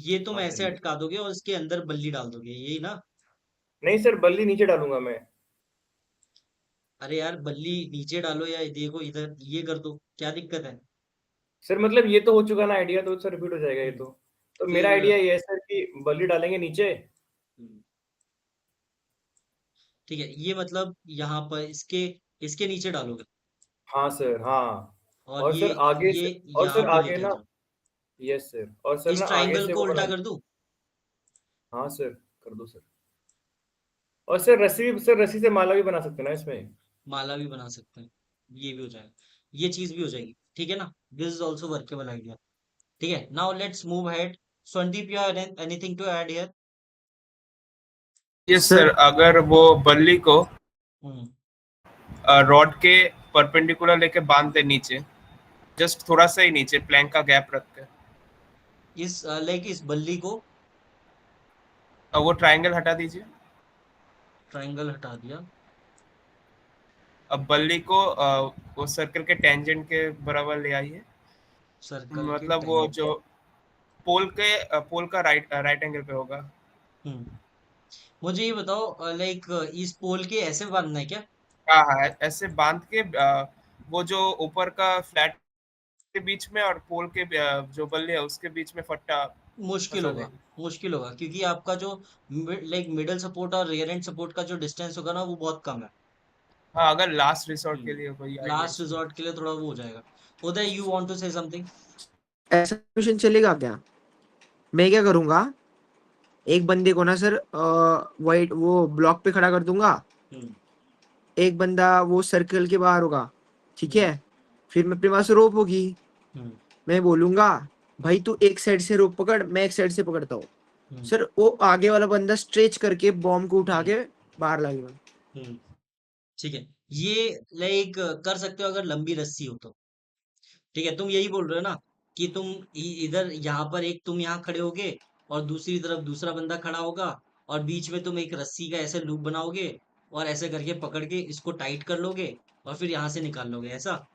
ये तुम हाँ सर ऐसे ये। अटका दोगे और इसके अंदर बल्ली डाल दोगे, यही ना? नहीं सर, बल्ली नीचे डालूंगा मैं। अरे यार, बल्ली नीचे डालो या देखो इधर ये कर दो, क्या दिक्कत है? सर मतलब ये तो हो चुका ना आइडिया, तो सर रिपीट हो जाएगा ये तो मेरा फिर आइडिया ये है सर कि बल्ली डालेंगे नीचे। ठीक है, ये मतलब यहाँ पर इसके इसके नीचे डालोगे हाँ सर, हाँ। और और ये सर आगे ये से, और यहाँ सर पे आगे लेके आ ना, जाओ। यस सर, और सर इस ना आगे ट्रायंगल से को वो उल्टा बना। कर दूं? हाँ सर, कर दो सर। और सर रस्सी, सर रस्सी से माला भी बना सकते हैं ना इसमें। माला भी बना सकते हैं, ये भी हो जाएगा, ये चीज भी हो जाएगी। ठीक है ना? This is also workable idea. ठीक है, now let's move ahead. Sandeep, you have anything to add here? Yes sir sir, अगर वो बल्ली को रॉड के परपेंडिकुलर लेके बांध दे नीचे, जस्ट थोड़ा सा ही नीचे, प्लैंक का गैप रख के, इस लाइक इस बल्ली को वो ट्रायंगल हटा दीजिए। ट्रायंगल हटा दिया। अब बल्ली को वो सर्कल के टेंजेंट के बराबर ले आइए, सर्कल के मतलब वो टेंजेंट। जो पोल का राइट एंगल पे होगा। मुझे ये बताओ लाइक इस पोल के ऐसे बांधना है क्या? हाँ हाँ, ऐसे बांध के वो जो ऊपर का फ्लैट के बीच में और पोल के जो बल्ली है उसके बीच में फट्टा मुश्किल फंसा होगा, देंगे। मुश्किल होगा, क्योंकि आपका जो लाइक मिडल सपोर्ट और रियर एंड सपोर्ट का जो डिस्टेंस होगा ना वो बहुत कम है। हाँ, अगर लास्ट रिसोर्ट के लिए कोई आइडिया लास्ट रिजॉर्ट के लिए थोड़ा वो हो जाएगा। Uday, you want to say something? ऐसा मिशन चलेगा क्या? मैं क्या करूंगा, एक बंदे को ना सर वाइट वो ब्लॉक पे खड़ा कर दूंगा, एक बंदा वो सर्कल के बाहर होगा, ठीक है? फिर मैं अपने पास रोप होगी, मैं बोलूंगा भाई तू एक साइड से रोप पकड़, मैं एक साइड से पकड़ता हूँ सर, वो आगे वाला बंदा स्ट्रेच करके बॉम्ब को उठा के बाहर लगेगा। ठीक है, ये लाइक कर सकते हो अगर लंबी रस्सी हो तो। ठीक है, तुम यही बोल रहे हो ना कि तुम इधर यहाँ पर एक तुम यहाँ खड़े होगे और दूसरी तरफ दूसरा बंदा खड़ा होगा और बीच में तुम एक रस्सी का ऐसे लूप बनाओगे और ऐसे करके पकड़ के इसको टाइट कर लोगे और फिर यहाँ से निकाल लोगे, ऐसा?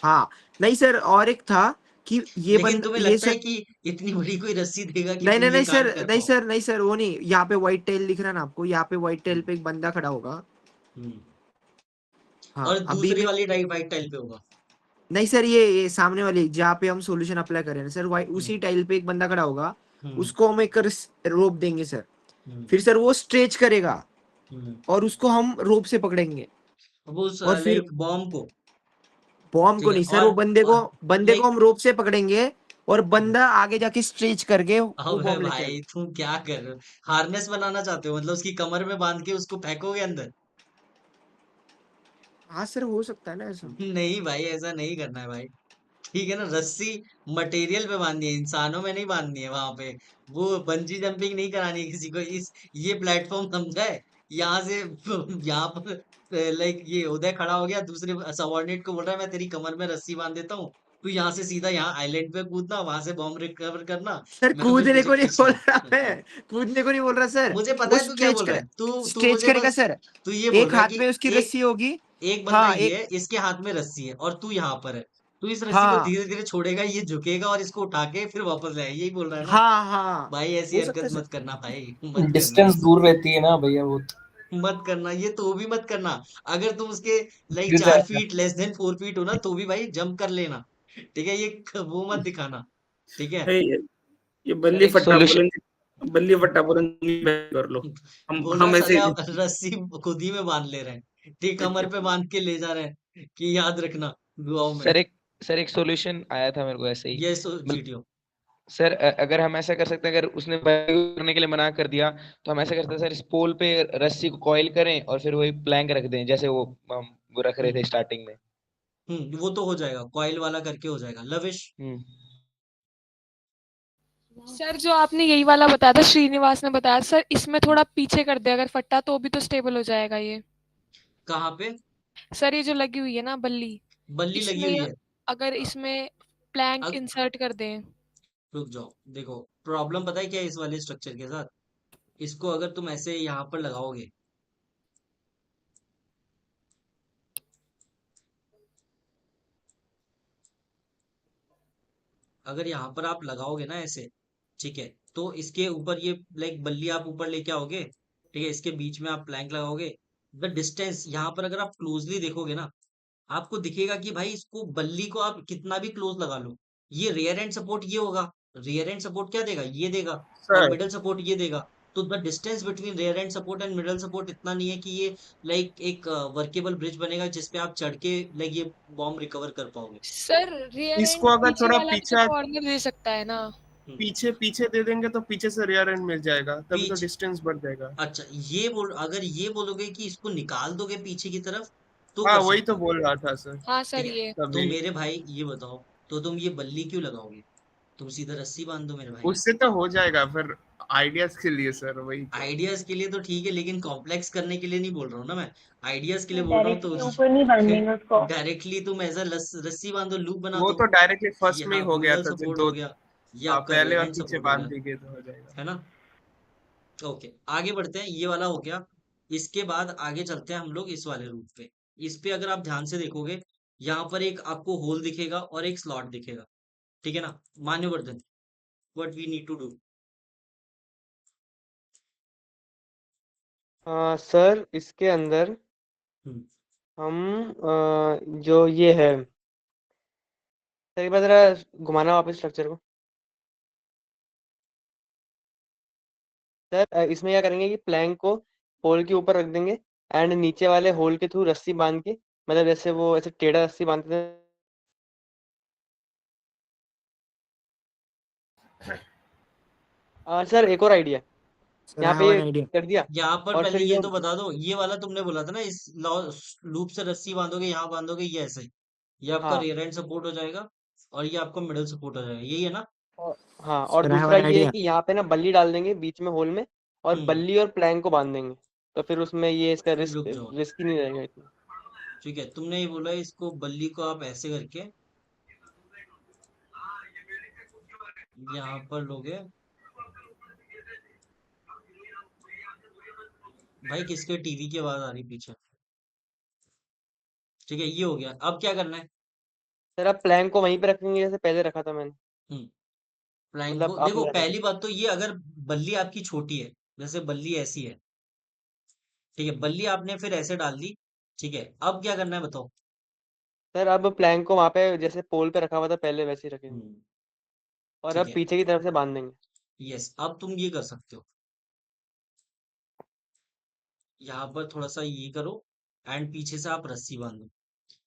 हाँ नहीं सर, और एक था कि ये लेकिन तुम्हें ये लगता है सर, कि इतनी बड़ी कोई रस्सी देगा कि नहीं तुम नहीं ये नहीं कांड सर, कर नहीं पाओ? सर, नहीं सर, वो नहीं, यहाँ पे व्हाइट टेल दिख रहा है ना आपको, यहाँ पे व्हाइट टेल पे एक बंदा खड़ा होगा। हाँ और अभी दूसरी मैं, वाली वाइट टाइल पे होगा। नहीं सर, ये सामने वाली जहाँ पे हम सॉल्यूशन अप्लाई कर रहे हैं सर, उसी टाइल पे एक बंदा खड़ा होगा, उसको हम एक रोप देंगे सर, फिर सर वो स्ट्रेच करेगा और उसको हम रोप से पकड़ेंगे वो और फिर लाइक बॉम्ब को। बॉम्ब को ठीक है, नहीं सर, वो बंदे को लाइक हम रोप से पकड़ेंगे और बंदा आगे जाके स्ट्रेच करके वो अबे बॉम्ब लेके भाई तुम क्या कर रहे हो? हार्नेस बनाना चाहते हो? मतलब उसकी कमर में बांध के उसको फेंकोगे अंदर? हाँ सर, हो सकता है ना ऐसा। नहीं भाई, ऐसा नहीं करना है भाई। ठीक है ना, रस्सी मटेरियल पे बांधनी है, इंसानों में नहीं बांधनी है वहां पे। वो बंजी जंपिंग नहीं करानी है किसी को। इस ये प्लेटफॉर्म समझा है? यहाँ से यहाँ पर लाइक ये उदय खड़ा हो गया, दूसरे सबऑर्डिनेट को बोल रहा है मैं तेरी कमर में रस्सी बांध देता हूँ, तू यहाँ से सीधा यहाँ आइलैंड पे कूदना, वहां से बॉम्ब रिकवर करना, सर मैं फिर कूदने तुझे को नहीं खींच बोल लूँ। रहा मैं, कूदने को नहीं बोल रहा सर, मुझे पता वो है तू क्या बोल रहा है। तू स्ट्रेच मुझे करेगा बस सर, तू ये बोल एक रहा है हाथ कि में उसकी एक रस्सी होगी। एक बंदा हाँ ये एक, है, इसके हाथ में रस्सी है और तू यहाँ पर है। तू इस रस्सी को हाँ धीरे धीरे छोड़ेगा, ये झुकेगा और इसको उठा के फिर वापस लाएगा, यही बोल रहा है ना? हाँ हाँ, भाई ऐसी हो सकता हरकत है सर। मत करना भाई, मत करना, डिस्टेंस दूर रहती है ना भैया, वो मत करना, ये तो भी मत करना। अगर तुम उसके लाइक गिर 4 फीट जाएगा। लेस देन 4 फीट हो ना तो भी भाई जंप कर लेना। ठीक है, ये वो मत दिखाना। ठीक है, है ये सर एक सोल्यूशन, बल्ली फट्टा बोलेंगे कर लो। बोल रहा हम ऐसे साले आप रस्सी खुद ही में बांध ले रहे हैं, ठीक, कमर पे बांध के ले जा रहे हैं कि याद रखना दुआओं में। सर एक सोल्यूशन आया था मेरे को ऐसे ही। ये जीटीओ सर अगर हम ऐसा कर सकते हैं, अगर उसने करने के लिए मना कर दिया तो हम ऐसा करते हैं सर, इस पोल पे रस्सी को कॉइल करें और फिर वही प्लैंक रख दें जैसे वो रख रहे थे स्टार्टिंग में। वो तो हो जाएगा, कॉइल वाला करके हो जाएगा। लविश? सर जो आपने यही वाला बताया था, श्रीनिवास ने बताया सर, इसमें थोड़ा पीछे कर दे अगर फट्टा तो भी तो स्टेबल हो जाएगा ये। कहाँ पे? सर ये जो लगी हुई है ना बल्ली, बल्ली लगी हुई इसमें है? अगर इसमें प्लैंक इंसर्ट कर दें। रुक जाओ, देखो प्रॉब्लम पता है क्या है इस वाले स्ट्रक्चर के साथ? इसको अगर तुम ऐसे यहाँ पर लगाओगे, अगर यहाँ पर आप लगाओगे ना ऐसे, ठीक है, तो इसके ऊपर ये लाइक बल्ली आप ऊपर लेके आओगे, ठीक है, इसके बीच में आप प्लैंक लगाओगे। द डिस्टेंस यहाँ पर अगर आप क्लोजली देखोगे ना, आपको दिखेगा कि भाई इसको बल्ली को आप कितना भी क्लोज लगा लो, ये रियर एंड सपोर्ट ये होगा, रियर एंड सपोर्ट क्या देगा, ये देगा, और सर मिडल सपोर्ट ये देगा। तो the distance between rear end support and middle support इतना नहीं है कि ये लाइक एक वर्केबल ब्रिज बनेगा जिसपे आप चढ़ के लाइक ये बॉम्ब रिकवर कर पाओगे। सर रियर इसको एंड अगर पीछे थोड़ा वाला भी तो पीछे कॉर्नर दे सकता है ना। पीछे पीछे दे देंगे तो पीछे से रियर एंड मिल जाएगा, तभी तो पीछे, डिस्टेंस बढ़ जाएगा। अच्छा ये बोल, अगर ये बोलोगे कि इसको निकाल दोगे पीछे की तरफ तो हाँ कर वही सकते तो हो। बोल रहा था सर। हाँ ठीक सर है, ये तो तभी मेरे भाई ये बताओ, तो तुम ये बल्ली क्यों लगाओगे? तुम सीधा रस्सी बांध दो मेरे भाई। उससे तो हो जाएगा, फिर आइडियाज के लिए सर, वही तो। आइडियाज के लिए तो ठीक है, लेकिन कॉम्प्लेक्स करने के लिए नहीं बोल रहा हूँ ना मैं, आइडियाज के लिए नहीं, बोल रहा हूँ। तो डायरेक्टली ऊपर नहीं बांधेंगे उसको। डायरेक्टली तुम ऐसा रस्सी बांधो, लूप बना वो दो। तो डायरेक्टली फर्स्ट ये में ही हाँ हो गया मिडल था, जो सपोर्ट दो हो गया, ये आपका पहले रियर और एंड पीछे सपोर्ट हो बांध गया, देंगे तो हो जाएगा। है ना। ओके, आगे बढ़ते हैं, ये वाला हो गया। इसके बाद आगे चलते हैं हम लोग इस वाले रूट पे। इस पे अगर आप ध्यान से देखोगे, यहाँ पर एक आपको होल दिखेगा और एक स्लॉट दिखेगा, ठीक है ना। Manyavardhan, what we need to do. Sir इसके अंदर हम्म, हम जो ये है सर, एक बार जरा घुमाना वापस स्ट्रक्चर को। सर इसमें क्या करेंगे कि प्लैंक को होल के ऊपर रख देंगे एंड नीचे वाले होल के थ्रू रस्सी बांध के, मतलब जैसे वो ऐसे टेढ़ा रस्सी बांधते थे। सर एक और आइडिया, सर यहाँ आई पे हैव ये एन आइडिया। कर दिया। यहाँ पर और पहले फिर ये जो तो बता दो, ये वाला तुमने बोला था ना, इस लूप से रस्सी बांधोगे, यहाँ बांधोगे, ये ऐसे ही, ये आपका हाँ रियर एंड सपोर्ट हो जाएगा और ये आपका मिडल सपोर्ट हो जाएगा, यही है ना। हाँ, और सर आई हैव दूसरा एन ये है आइडिया। कि यहाँ पे ना बल्ली डाल देंगे बीच में होल में, और हम्म, बल्ली और प्लैंक को बांध देंगे, तो फिर उसमें ये इसका रुक जाओ, रिस्क ही नहीं रहेगा इतना। ठीक है, तुमने ये बोला इसको बल्ली को आप ऐसे करके यहाँ पर लोगे। भाई किसके टीवी की आवाज आ रही पीछे। ठीक है, ये हो गया, अब क्या करना है। सर आप प्लैंक को वहीं पे रखेंगे जैसे पहले रखा था मैंने, हम्म, फ्लाइंग को मतलब देखो, आपने जैसा पहली बात तो ये, अगर बल्ली आपकी छोटी है, जैसे बल्ली ऐसी है, ठीक है, बल्ली आपने फिर ऐसे डाल दी, ठीक है, अब क्या करना है बताओ। सर अब प्लैंक को वहां पे जैसे पोल पे रखा हुआ था पहले वैसे ही रखेंगे, हम्म, और ठीक अब है, पीछे की तरफ से बांध देंगे। यस, अब तुम ये कर सकते हो, यहाँ पर थोड़ा सा ये करो एंड पीछे से आप रस्सी बांधो,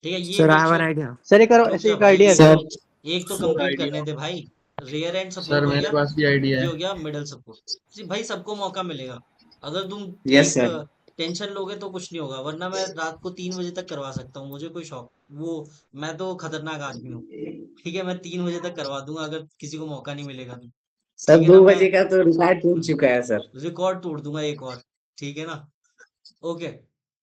ठीक है, ये sir I make have an sure. Idea. Sir एक करो रुक ऐसे जा एक भाई, आइडिया सर एक तो सर कंप्लीट करने आइडिया, दे भाई। रियर एंड सपोर्ट सर हो मेरे गया, पास भी आइडिया ये है। हो गया मिडल सपोर्ट। जी भाई, सबको मौका मिलेगा, अगर तुम यस एक सर। टेंशन लोगे तो कुछ नहीं होगा, वरना मैं रात को 3 बजे तक करवा सकता हूँ, मुझे कोई शौक वो, मैं तो खतरनाक आदमी हूँ, ठीक है, मैं 3 बजे तक करवा दूंगा अगर किसी को मौका नहीं मिलेगा तो, ठीक सर है ना। 2 बजे का तो रिकॉर्ड टूट चुका है सर। रिकॉर्ड तोड़ दूंगा एक और, ठीक है ना। ओके,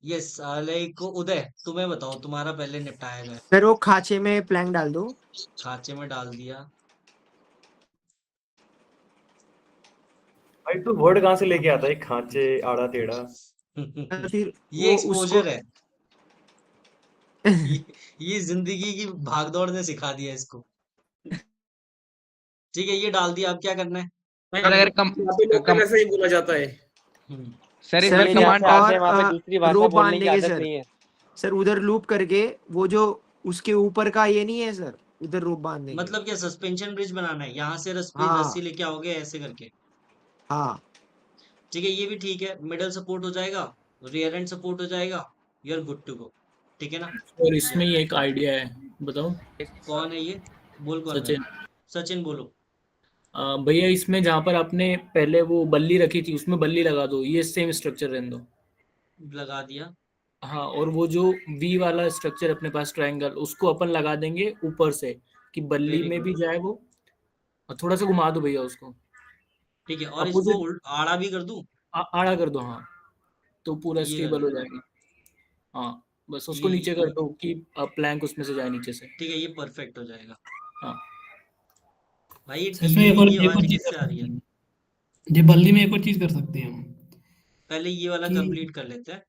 यस, लाइक उदय, तुम्हें बताओ, तुम्हारा पहले निपटाया जाए। सर वो खांचे में प्लैंक डाल दो। खांचे में डाल दिया। भाई तू वर्ड कहाँ से लेके आता है, खांचे आड़ा टेढ़ा? फिर ये वो उसको एक्सपोजर है, ये ये जिंदगी की भागदौड़ ने सिखा दिया इसको। ठीक है, ये डाल दिया, अब क्या करना है। सर अगर यहाँ पे लोकल ऐसे ही बोला जाता है। हम्म, सर सर ये जहाँ कम से आते और हैं वहाँ पे दूसरी भाषा रोप बोलने की बांधेंगे आदत सर। नहीं है। सर उधर लूप करके वो जो उसके ऊपर का ये नहीं है सर, उधर रोप बांध देंगे। मतलब क्या सस्पेंशन ब्रिज बनाना है, यहाँ से रस्सी हाँ लेके आओगे ऐसे करके। हाँ ठीक है, ये भी ठीक है, मिडल सपोर्ट हो जाएगा, रियर एंड सपोर्ट हो जाएगा, you are good to go, ठीक है ना। और इसमें ही एक आइडिया है, बताओ। कौन है ये, बोल कौन सचिन। है। सचिन बोलो। भैया इसमें जहाँ पर आपने पहले वो बल्ली रखी थी उसमें बल्ली लगा दो, ये सेम स्ट्रक्चर रहने दो। लगा दिया। हाँ, और वो जो वी वाला स्ट्रक्चर अपने पास ट्रायंगल, उसको अपन लगा देंगे ऊपर से कि बल्ली वेरी में गुड, भी जाए वो। और थोड़ा सा घुमा दो भैया उसको, ठीक है, और इसको अपोजिट आड़ा भी कर दूं। आड़ा कर दो। हाँ, तो पूरा ये कर स्टेबल हो दिया, जाएगा। हाँ, बस उसको ये नीचे कर दो कि प्लैंक उसमें से जाए नीचे से। ठीक है, ये परफेक्ट हो जाएगा। हाँ भाई ये सर इसमें टीवी की एक और आवाज चीज किससे कर आ रही सकते है। हैं, ये बल्ली में एक और चीज कर सकते हैं हम पहले ये वाला कि कंप्लीट कर लेते हैं,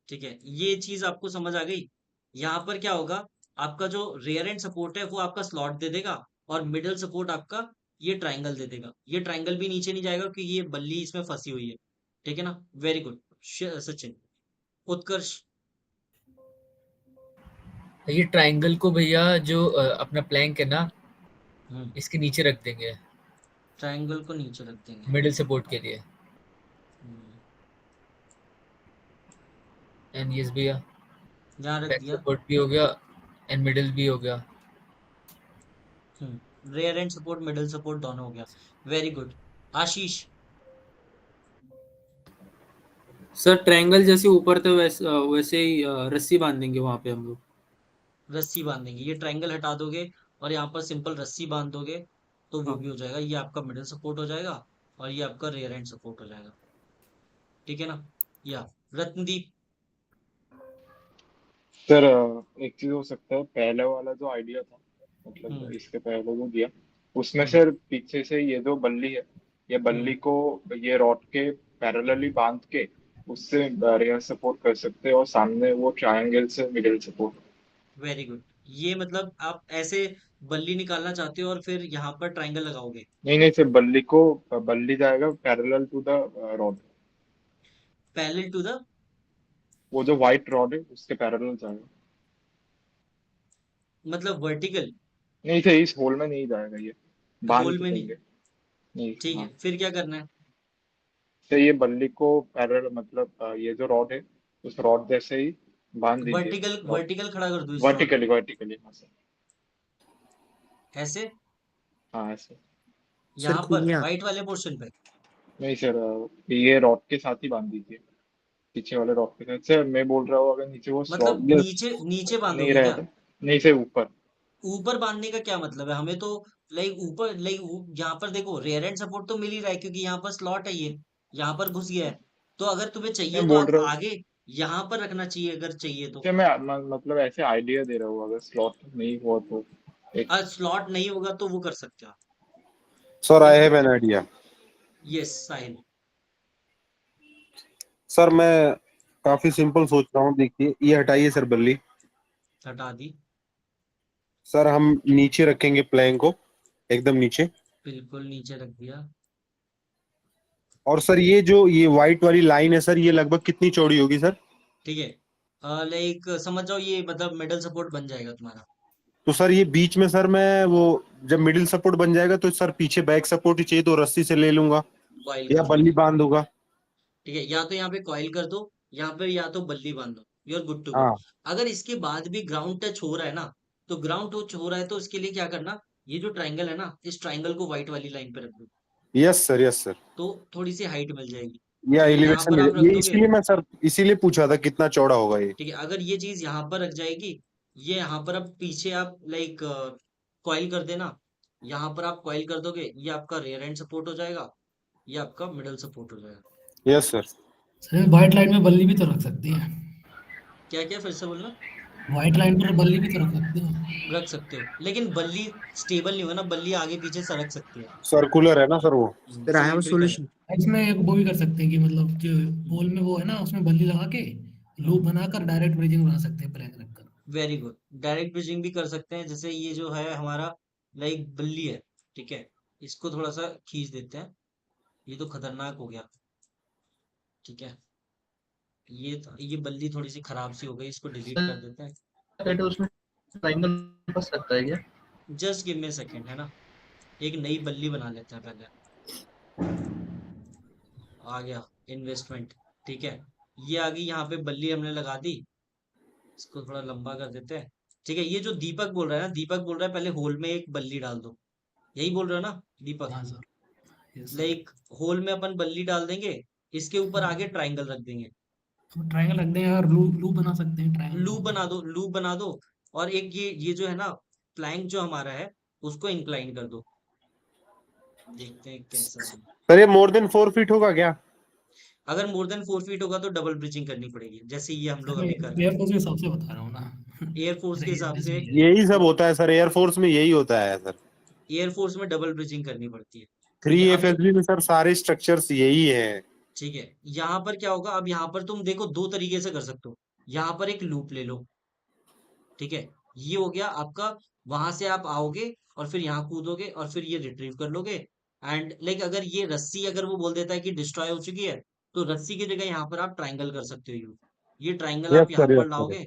ठीक है, ये चीज आपको समझ आ गई। यहाँ पर क्या होगा, आपका जो रियर एंड सपोर्ट है वो आपका स्लॉट दे देगा, और मिडल सपोर्ट आपका ये ट्रायंगल दे देगा। ये ट्रायंगल भी नीचे नहीं जाएगा क्योंकि ये बल्ली इसमें फंसी हुई है, ठीक है ना। Very good Sachin. उत्कर्ष। ये ट्रायंगल को भैया जो अपना प्लैंक है ना, हम्म, इसके नीचे रख देंगे ट्रायंगल को नीचे रख देंगे। मिडिल सपोर्ट के लिए। हम्म, एंड यस भैया, यहाँ रख बैक दिया। सपोर्ट भी हो गया एंड मिडिल भी हो गया। Rear end support middle support दोनों हो गया, वेरी गुड। आशीष। सर ट्रायंगल जैसे ऊपर थे वैसे ही रस्सी बांध देंगे वहां पे हम लोग। रस्सी बांधेंगे, ये ट्रायंगल हटा दोगे और यहाँ पर सिंपल रस्सी बांध दोगे, तो वो हाँ। भी हो जाएगा। ये आपका मिडिल सपोर्ट हो जाएगा और ये आपका रेयर एंड सपोर्ट हो जाएगा। ठीक है ना? या रत्नदीप। सर एक चीज हो सकता है, पहले वाला जो आइडिया था, मतलब इसके पहले जो दिया, उसमें सर पीछे से ये जो बल्ली है, ये बल्ली को ये रॉड के पैरेलली बांध के उससे रेयर सपोर्ट कर सकते हैं, और सामने वो ट्रायंगल से मिडिल सपोर्ट। Very good. ये मतलब आप ऐसे बल्ली निकालना चाहते हो और फिर यहाँ पर ट्रायंगल लगाओगे। नहीं नहीं सर, बल्ली जाएगा parallel to the rod, parallel to the, वो जो व्हाइट रॉड है उसके पैरेलल जाएगा। मतलब वर्टिकल? नहीं सर, इस होल में नहीं जाएगा, ये बांध होल के में नहीं? देंगे। नहीं ठीक हाँ है, फिर क्या करना है? तो ये बल्ली को पैरेलल, मतलब ये जो रॉड है उस रॉड जैसे ही बांध दीजिए। वर्टिकल, वर्टिकल खड़ा कर दो इस रॉड वर्टिकली वर्टिकली, हाँ सर, को ऐसे, हाँ ऐसे। यहाँ पर खुलिया व्हाइट वाले पोर्शन पे। नहीं सर, ये रॉड के साथ ही बांध दीजिए, पीछे वाले रॉड के साथ। सर मैं बोल रहा हूँ, अगर नीचे वो मतलब स्लॉट नीचे नीचे नहीं बांधोगे क्या? रहता, नहीं सर ऊपर। ऊपर बांधने का क्या मतलब है? हमें तो लाइक ऊपर, लाइक यहाँ पर देखो रेयर एंड सपोर्ट तो मिल ही रहा है क्योंकि यहाँ पर स्लॉट है, ये यहाँ पर घुस गया है। तो अगर तुम्हें चाहिए मैं तो बोल आप रहा हूँ, आगे यहाँ पर रखना चाहिए अगर चाहिए तो। सर मैं मतलब ऐसे आइडिया दे रहा हूँ, अगर स्लॉट नहीं हुआ तो एक। स्लॉट नहीं होगा तो वो कर सकते हो आप। Sir I have an idea. Yes Sahil. Sir मैं काफी सिंपल सोच रहा हूँ, देखिए ये हटाइए सर बल्ली। हटा दी। सर हम नीचे रखेंगे प्लैंक को, एकदम नीचे। बिल्कुल नीचे रख दिया। और सर ये जो ये व्हाइट वाली लाइन है सर, ये लगभग कितनी चौड़ी होगी सर? ठीक है, लाइक समझ जाओ ये मतलब मिडल सपोर्ट बन जाएगा तुम्हारा। तो सर ये बीच में सर मैं वो जब मिडिल सपोर्ट बन जाएगा तो सर पीछे बैक सपोर्ट ही चाहिए, तो रस्सी से ले लूंगा कॉइल या कर दो। बल्ली बांध दूंगा। ठीक है, या तो यहाँ पे कॉइल कर दो, यहाँ पे या तो बल्ली बांध दो, you are good to go. हाँ अगर इसके बाद भी ग्राउंड टच हो रहा है ना, तो ग्राउंड टच हो रहा है तो इसके लिए क्या करना, ये जो ट्रायंगल है ना, इस ट्रायंगल को व्हाइट वाली लाइन पे रख दो, यस सर, यस सर। तो थोड़ी सी हाइट मिल जाएगी। या ठीक है, यहाँ एलिवेशन पर आप रख ये, दोगे। इसीलिए मैं सर इसीलिए पूछा था कितना चौड़ा होगा ये। ठीक है, अगर ये चीज यहाँ पर रख जाएगी, ये यहाँ पर अब पीछे आप लाइक कॉइल कर देना, यहाँ पर आप कॉइल कर दोगे, ये आपका रेयर एंड सपोर्ट हो जाएगा, ये आपका मिडल सपोर्ट हो जाएगा। Yes sir. Sir white line में बल्ली भी तो रख सकती है। क्या क्या फिर से बोलना? व्हाइट लाइन पर बल्ली भी तो रख सकते हो। रख सकते हो, लेकिन बल्ली स्टेबल नहीं होगा ना, बल्ली आगे पीछे सरक सकती है। सर्कुलर है ना सर वो। Sir I have a symmetrical है। सॉल्यूशन। इसमें एक वो भी कर सकते हैं कि मतलब जो बॉल में वो है ना, उसमें बल्ली लगा के लूप बनाकर डायरेक्ट ब्रिजिंग बना सकते हैं प्लेन रखकर। वेरी गुड, डायरेक्ट ब्रिजिंग भी कर सकते हैं। जैसे ये जो है हमारा लाइक बल्ली है, ठीक है, इसको थोड़ा सा खींच देते हैं, ये तो खतरनाक हो गया। ठीक है, ये बल्ली थोड़ी सी खराब सी हो गई, इसको डिलीट कर देते हैं। कहते हैं उसमें ट्रायंगल फंस सकता है क्या? जस्ट गिव मी सेकंड, है ना, एक नई बल्ली बना लेते हैं पहले। आ गया इन्वेस्टमेंट। ठीक है, ये आ गई, यहाँ पे बल्ली हमने लगा दी, इसको थोड़ा लंबा कर देते हैं। ठीक है, ये जो दीपक बोल रहा है ना, दीपक बोल रहा है पहले होल में एक बल्ली डाल दो, यही बोल रहे हो ना दीपक? हाँ sir, yes sir. Like hole में अपन बल्ली डाल देंगे, इसके ऊपर आगे ट्रायंगल रख देंगे। तो ट्रायंगल रख दें और लूप बना सकते हैं ट्रायंगल। लूप बना दो, लूप बना दो। और एक ये जो है ना प्लैंक जो हमारा है, उसको इंक्लाइन कर दो, देखते हैं कैसा है। सर ये मोर देन 4 फीट होगा क्या? अगर मोर देन 4 फीट होगा तो डबल ब्रिजिंग करनी पड़ेगी, जैसे ये हम लोग अभी कर रहे एयरफोर्स के हिसाब से बता रहा हूँ ना। हैं। एयरफोर्स के हिसाब से, यही सब होता है सर, एयरफोर्स में यही होता है सर। एयरफोर्स में डबल ब्रिजिंग करनी पड़ती है। 3FSB में सर सारे स्ट्रक्चर्स यही है। ठीक है, यहाँ पर क्या होगा, अब यहाँ पर तुम देखो दो तरीके से कर सकते हो। यहाँ पर एक लूप ले लो, ठीक है, ये हो गया आपका, वहां से आप आओगे और फिर यहाँ कूदोगे और फिर ये रिट्रीव कर लोगे। एंड लाइक अगर ये रस्सी अगर वो बोल देता है कि डिस्ट्रॉय हो चुकी है, तो रस्सी की जगह यहाँ पर आप ट्रायंगल कर सकते हो। ये ट्रायंगल आप यहाँ यस पर सर। लाओगे,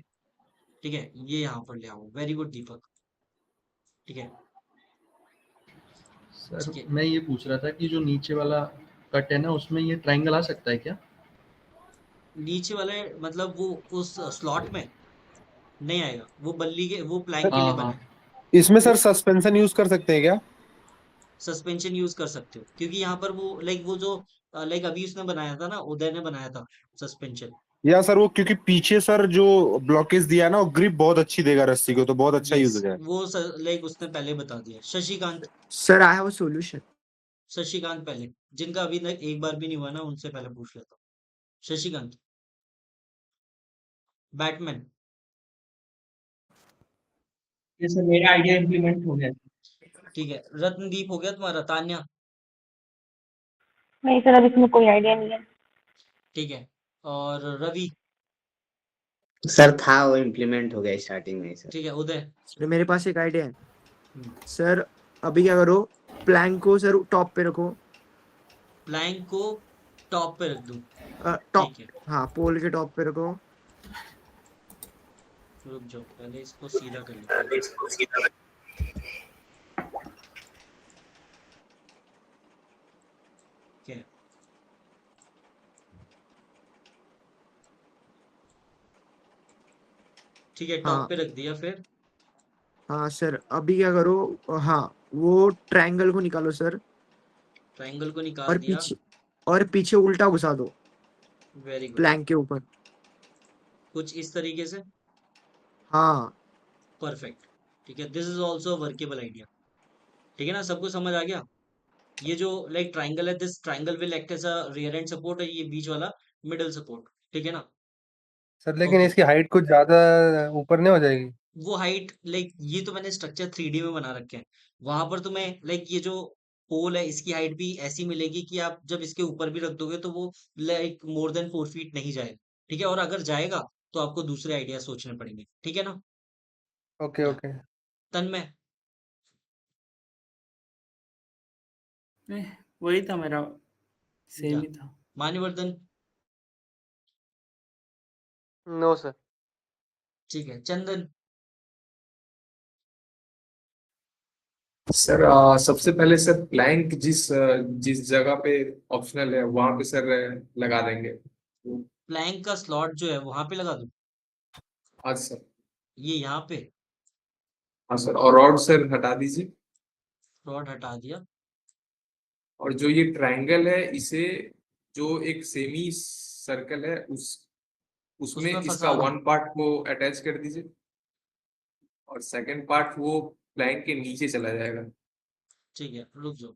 ठीक है, ये यहाँ पर ले आओ। वेरी गुड दीपक। ठीक है सर मैं ये पूछ रहा था कि जो नीचे वाला कट है ना, उसमें ये ट्रायंगल आ सकता है क्या? नीचे वाले मतलब वो उस स्लॉट में नहीं आएगा, वो बल्ली के वो प्लैंक के लिए बना है। इसमें सर सस्पेंशन यूज कर सकते हैं क्या? सस्पेंशन यूज कर सकते हो, क्योंकि यहाँ पर वो लाइक वो जो लाइक अभी उसने बनाया था ना, उदय ने बनाया था सस्पेंशन, या सर वो क्योंकि पीछे सर जो ब्लॉकेज दिया है ना, वो ग्रिप बहुत अच्छी देगा रस्सी को, तो बहुत अच्छा यूज हो यस, जाएगा। वो लाइक उसने पहले बता दिया। Shashikant, sir I have a solution. Shashikant पहले, जिनका अभी तक एक बार भी नहीं हुआ ना, उनसे पहले पूछ लेता हूँ। शशिकांत, बैटमैन। ये सर मेरा आइडिया इम्प्लीमेंट हो गया। ठीक है, रत्नदीप हो गया तुम्हारा। तान्या, नहीं सर, अब इसमें कोई आइडिया नहीं है। ठीक है, और रवि, सर था वो इम्प्लीमेंट हो गया स्टार्टिंग में ही सर। ठीक है, उदय, सर मेरे पास एक आइडिया है। सर अभी क्या करो, प्लैंक को सर टॉप पे रखो। प्लैंक को टॉप पे रख दूं? टॉप, ठीक है, हाँ पोल के टॉप पे रखो। रुक जाओ, पहले इसको सीधा कर लेते हैं। ठीक है, ठीक है, टॉप हाँ पे रख दिया। फिर हाँ सर अभी क्या करो, हाँ वो ट्रायंगल को निकालो सर, ट्रायंगल को निकाल और दिया। पीछे उल्टा घुसा दो वेरी गुड, प्लैंक के ऊपर। कुछ इस तरीके से। हाँ परफेक्ट, ठीक है, this is also workable idea. ठीक है ना, सबको समझ आ गया? ये जो लाइक ट्राइंगल है, this triangle will act as a rear end support, और ये बीच वाला मिडल सपोर्ट। ठीक है ना? सर लेकिन ओके, इसकी हाइट कुछ ज्यादा ऊपर नहीं हो जाएगी? वो हाइट लाइक ये तो मैंने स्ट्रक्चर 3D में बना रखे हैं। वहां पर तुम्हें लाइक ये जो पोल है, इसकी हाइट भी ऐसी मिलेगी कि आप जब इसके ऊपर भी रख दोगे तो वो लाइक मोर देन 4 फीट नहीं जाएगा। ठीक है, और अगर जाएगा तो आपको दूसरे आइडिया सोचने पड़ेंगे। ठीक है ना? ओके या ओके। तन्मय, वही था मेरा, सेम या ही था। मान्यवर्धन, नो सर। ठीक है, चंदन, सर सबसे पहले सर प्लैंक जिस जगह पे ऑप्शनल है वहां पे सर लगा देंगे। प्लैंक का स्लॉट जो है वहां पे लगा दो। हाँ सर। ये यहाँ पे हाँ सर, और रॉड सर हटा दीजिए। रॉड हटा दिया। और जो ये ट्रायंगल है इसे, जो एक सेमी सर्कल है उसमें उसमें इसका फंसा दो। वन पार्ट को अटैच कर दीजिए, और सेकंड पार्ट वो प्लैंक के नीचे चला जाएगा। ठीक है, रुक जाओ।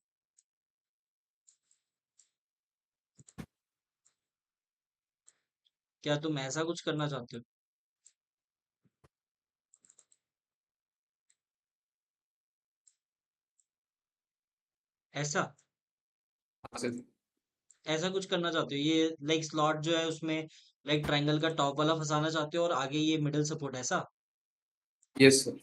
क्या तुम ऐसा कुछ करना चाहते हो? ऐसा हाँ सर। ऐसा कुछ करना चाहते हो? ये लाइक स्लॉट जो है उसमें लाइक ट्रायंगल का टॉप वाला फंसाना चाहते हो और आगे ये मिडिल सपोर्ट, ऐसा? Yes sir.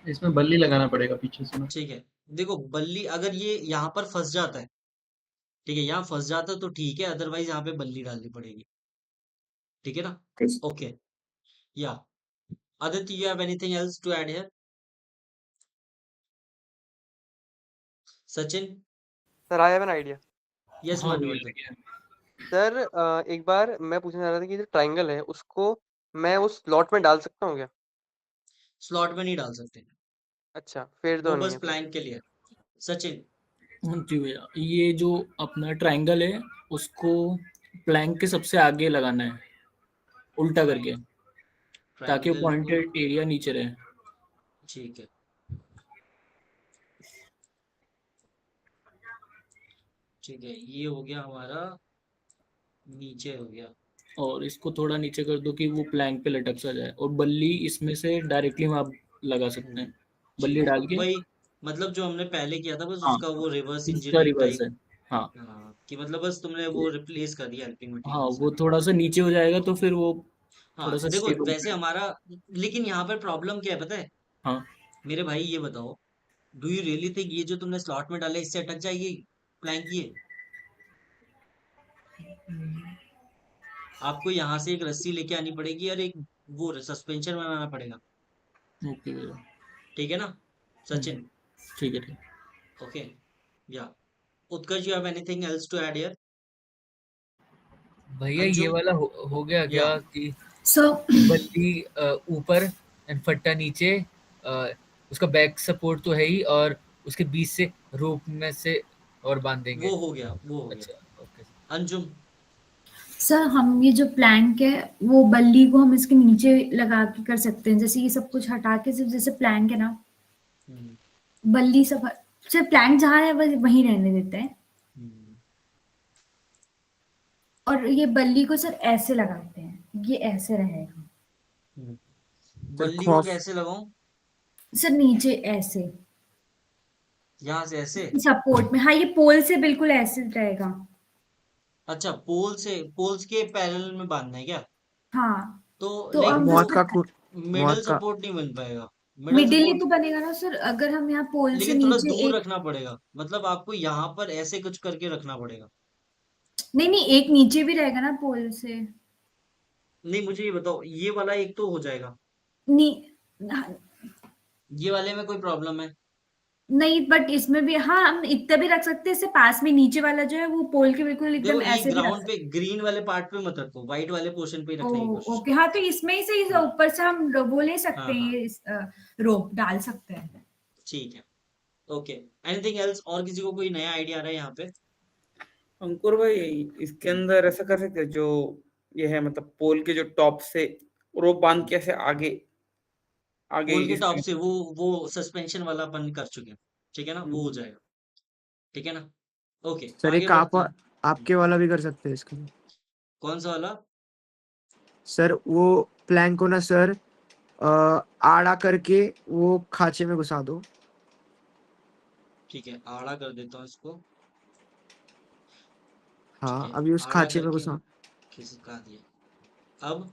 इसमें बल्ली लगाना पड़ेगा पीछे से ना। ठीक है, देखो बल्ली अगर ये यहाँ पर फंस जाता है, ठीक है, यहाँ फंस जाता है तो ठीक है, अदरवाइज यहाँ पे बल्ली डालनी पड़ेगी। ठीक है ना? ओके, या Aditya, you have anything else to add here? Sachin, sir I have an idea. Yes हाँ मान्यवर्धन। सर एक बार मैं पूछना चाह रहा था कि जो ट्रायंगल है उसको मैं उस स्लॉट में डाल सकता हूँ क्या? स्लॉट में नहीं डाल सकते, अच्छा फिर वो तो नहीं बस है फिर। प्लैंक के लिए। सचिन, हाँ जी भैया, ये जो अपना ट्रायंगल है उसको प्लैंक के सबसे आगे लगाना है, उल्टा करके, ताकि वो ट्रायंगल को, पॉइंटेड एरिया नीचे रहे। ठीक है, ठीक है, ये हो गया हमारा, नीचे हो गया। और इसको थोड़ा नीचे कर दो कि वो प्लैंक पे लटक सा जाए, और बल्ली इसमें से डायरेक्टली आप लगा सकते हैं, बल्ली ठीक है, डाल के। वही मतलब जो हमने पहले किया था, बस हाँ, उसका वो रिवर्स उसका इंजीनियरिंग रिवर्स टाइप। है। हाँ हाँ, कि मतलब बस तुमने वो रिप्लेस कर दिया हेल्पिंग हाँ, मटेरियल से। वो थोड़ा सा नीचे हो जाएगा तो फिर वो थोड़ा हाँ सा देखो, स्टेबल हो वैसे जाएगा। हमारा, लेकिन यहाँ पर प्रॉब्लम क्या है पता है हाँ मेरे भाई? ये बताओ, डू यू रियली थिंक ये जो तुमने स्लॉट में डाला इससे अटक जाएगी प्लैंक? ये आपको यहाँ से एक रस्सी लेके आनी पड़ेगी और एक वो सस्पेंशन बनाना पड़ेगा। ओके भैया। ठीक है ना सचिन? ठीक है, ठीक। ओके, या Utkarsh, you have anything else to add here? भैया ये अंजुम, वाला हो गया या क्या कि So बल्ली ऊपर एंड फट्टा नीचे, अ, उसका बैक सपोर्ट तो है ही, और उसके बीच से रोप में से और बांध देंगे। वो हो गया, वो हो गया। अच्छा अंजुम। सर हम ये जो प्लैंक है वो बल्ली को हम इसके नीचे लगा के कर सकते हैं, जैसे ये सब कुछ हटा के सिर्फ जैसे प्लैंक है ना, बल्ली सब सिर्फ प्लैंक जहाँ है बस वहीं रहने देते हैं, और ये बल्ली को सर ऐसे लगाते हैं, ये ऐसे रहेगा बल्ली को कैसे लगाऊं? सर, नीचे ऐसे यहाँ से ऐसे? सपोर्ट में, हाँ ये पोल से बिल्कुल ऐसे रहेगा। अच्छा, पोल्स के पैरेलल में बांधना है क्या? हाँ तो तो लाइक हम वो मिडल मौत का सपोर्ट नहीं बन पाएगा। मिडिल ही तो बनेगा ना सर, अगर हम यहाँ पोल से लेकिन थोड़ा नीचे दूर एक, रखना पड़ेगा, मतलब आपको यहाँ पर ऐसे कुछ करके रखना पड़ेगा। नहीं नहीं एक नीचे भी रहेगा ना पोल से। नहीं, मुझे ये बताओ, ये वाला एक तो हो जाएगा, नहीं ये वाले में कोई प्रॉब्लम है? नहीं, बट इसमें भी हाँ हम इतना भी रख सकते हैं, इससे पास में नीचे वाला जो है वो पोल के बिल्कुल देखो, एकदम ये ऐसे भी रख ग्राउंड सकते पे ग्रीन वाले पार्ट पे मत रखो, व्हाइट वाले पोर्शन पे ही हैं। रखने की कोशिश ओके हाँ, तो इसमें ही से ऊपर से हम वो ले सकते हाँ, हैं, रोप डाल सकते हैं। ठीक है, ओके। Anything else? और किसी को कोई नया आइडिया आ रहा है यहाँ पे? अंकुर भाई इसके अंदर ऐसा कर सकते हैं, जो ये है मतलब पोल के जो टॉप से रोप बांध के ऐसे आगे आगे पोल के इस टॉप से वो सस्पेंशन वाला अपन कर चुके हैं, ठीक है ना, वो हो जाएगा, ठीक है ना। ओके, सर आगे एक आप बढ़ते हैं। आपके वाला भी कर सकते हैं इसके लिए। कौन सा वाला? सर वो प्लैंक को ना सर आड़ा करके वो खांचे में घुसा दो। ठीक है, आड़ा कर देता हूँ इसको। हाँ अभी उस आड़ा खांचे में करके घुसा। खिसका दिया। अब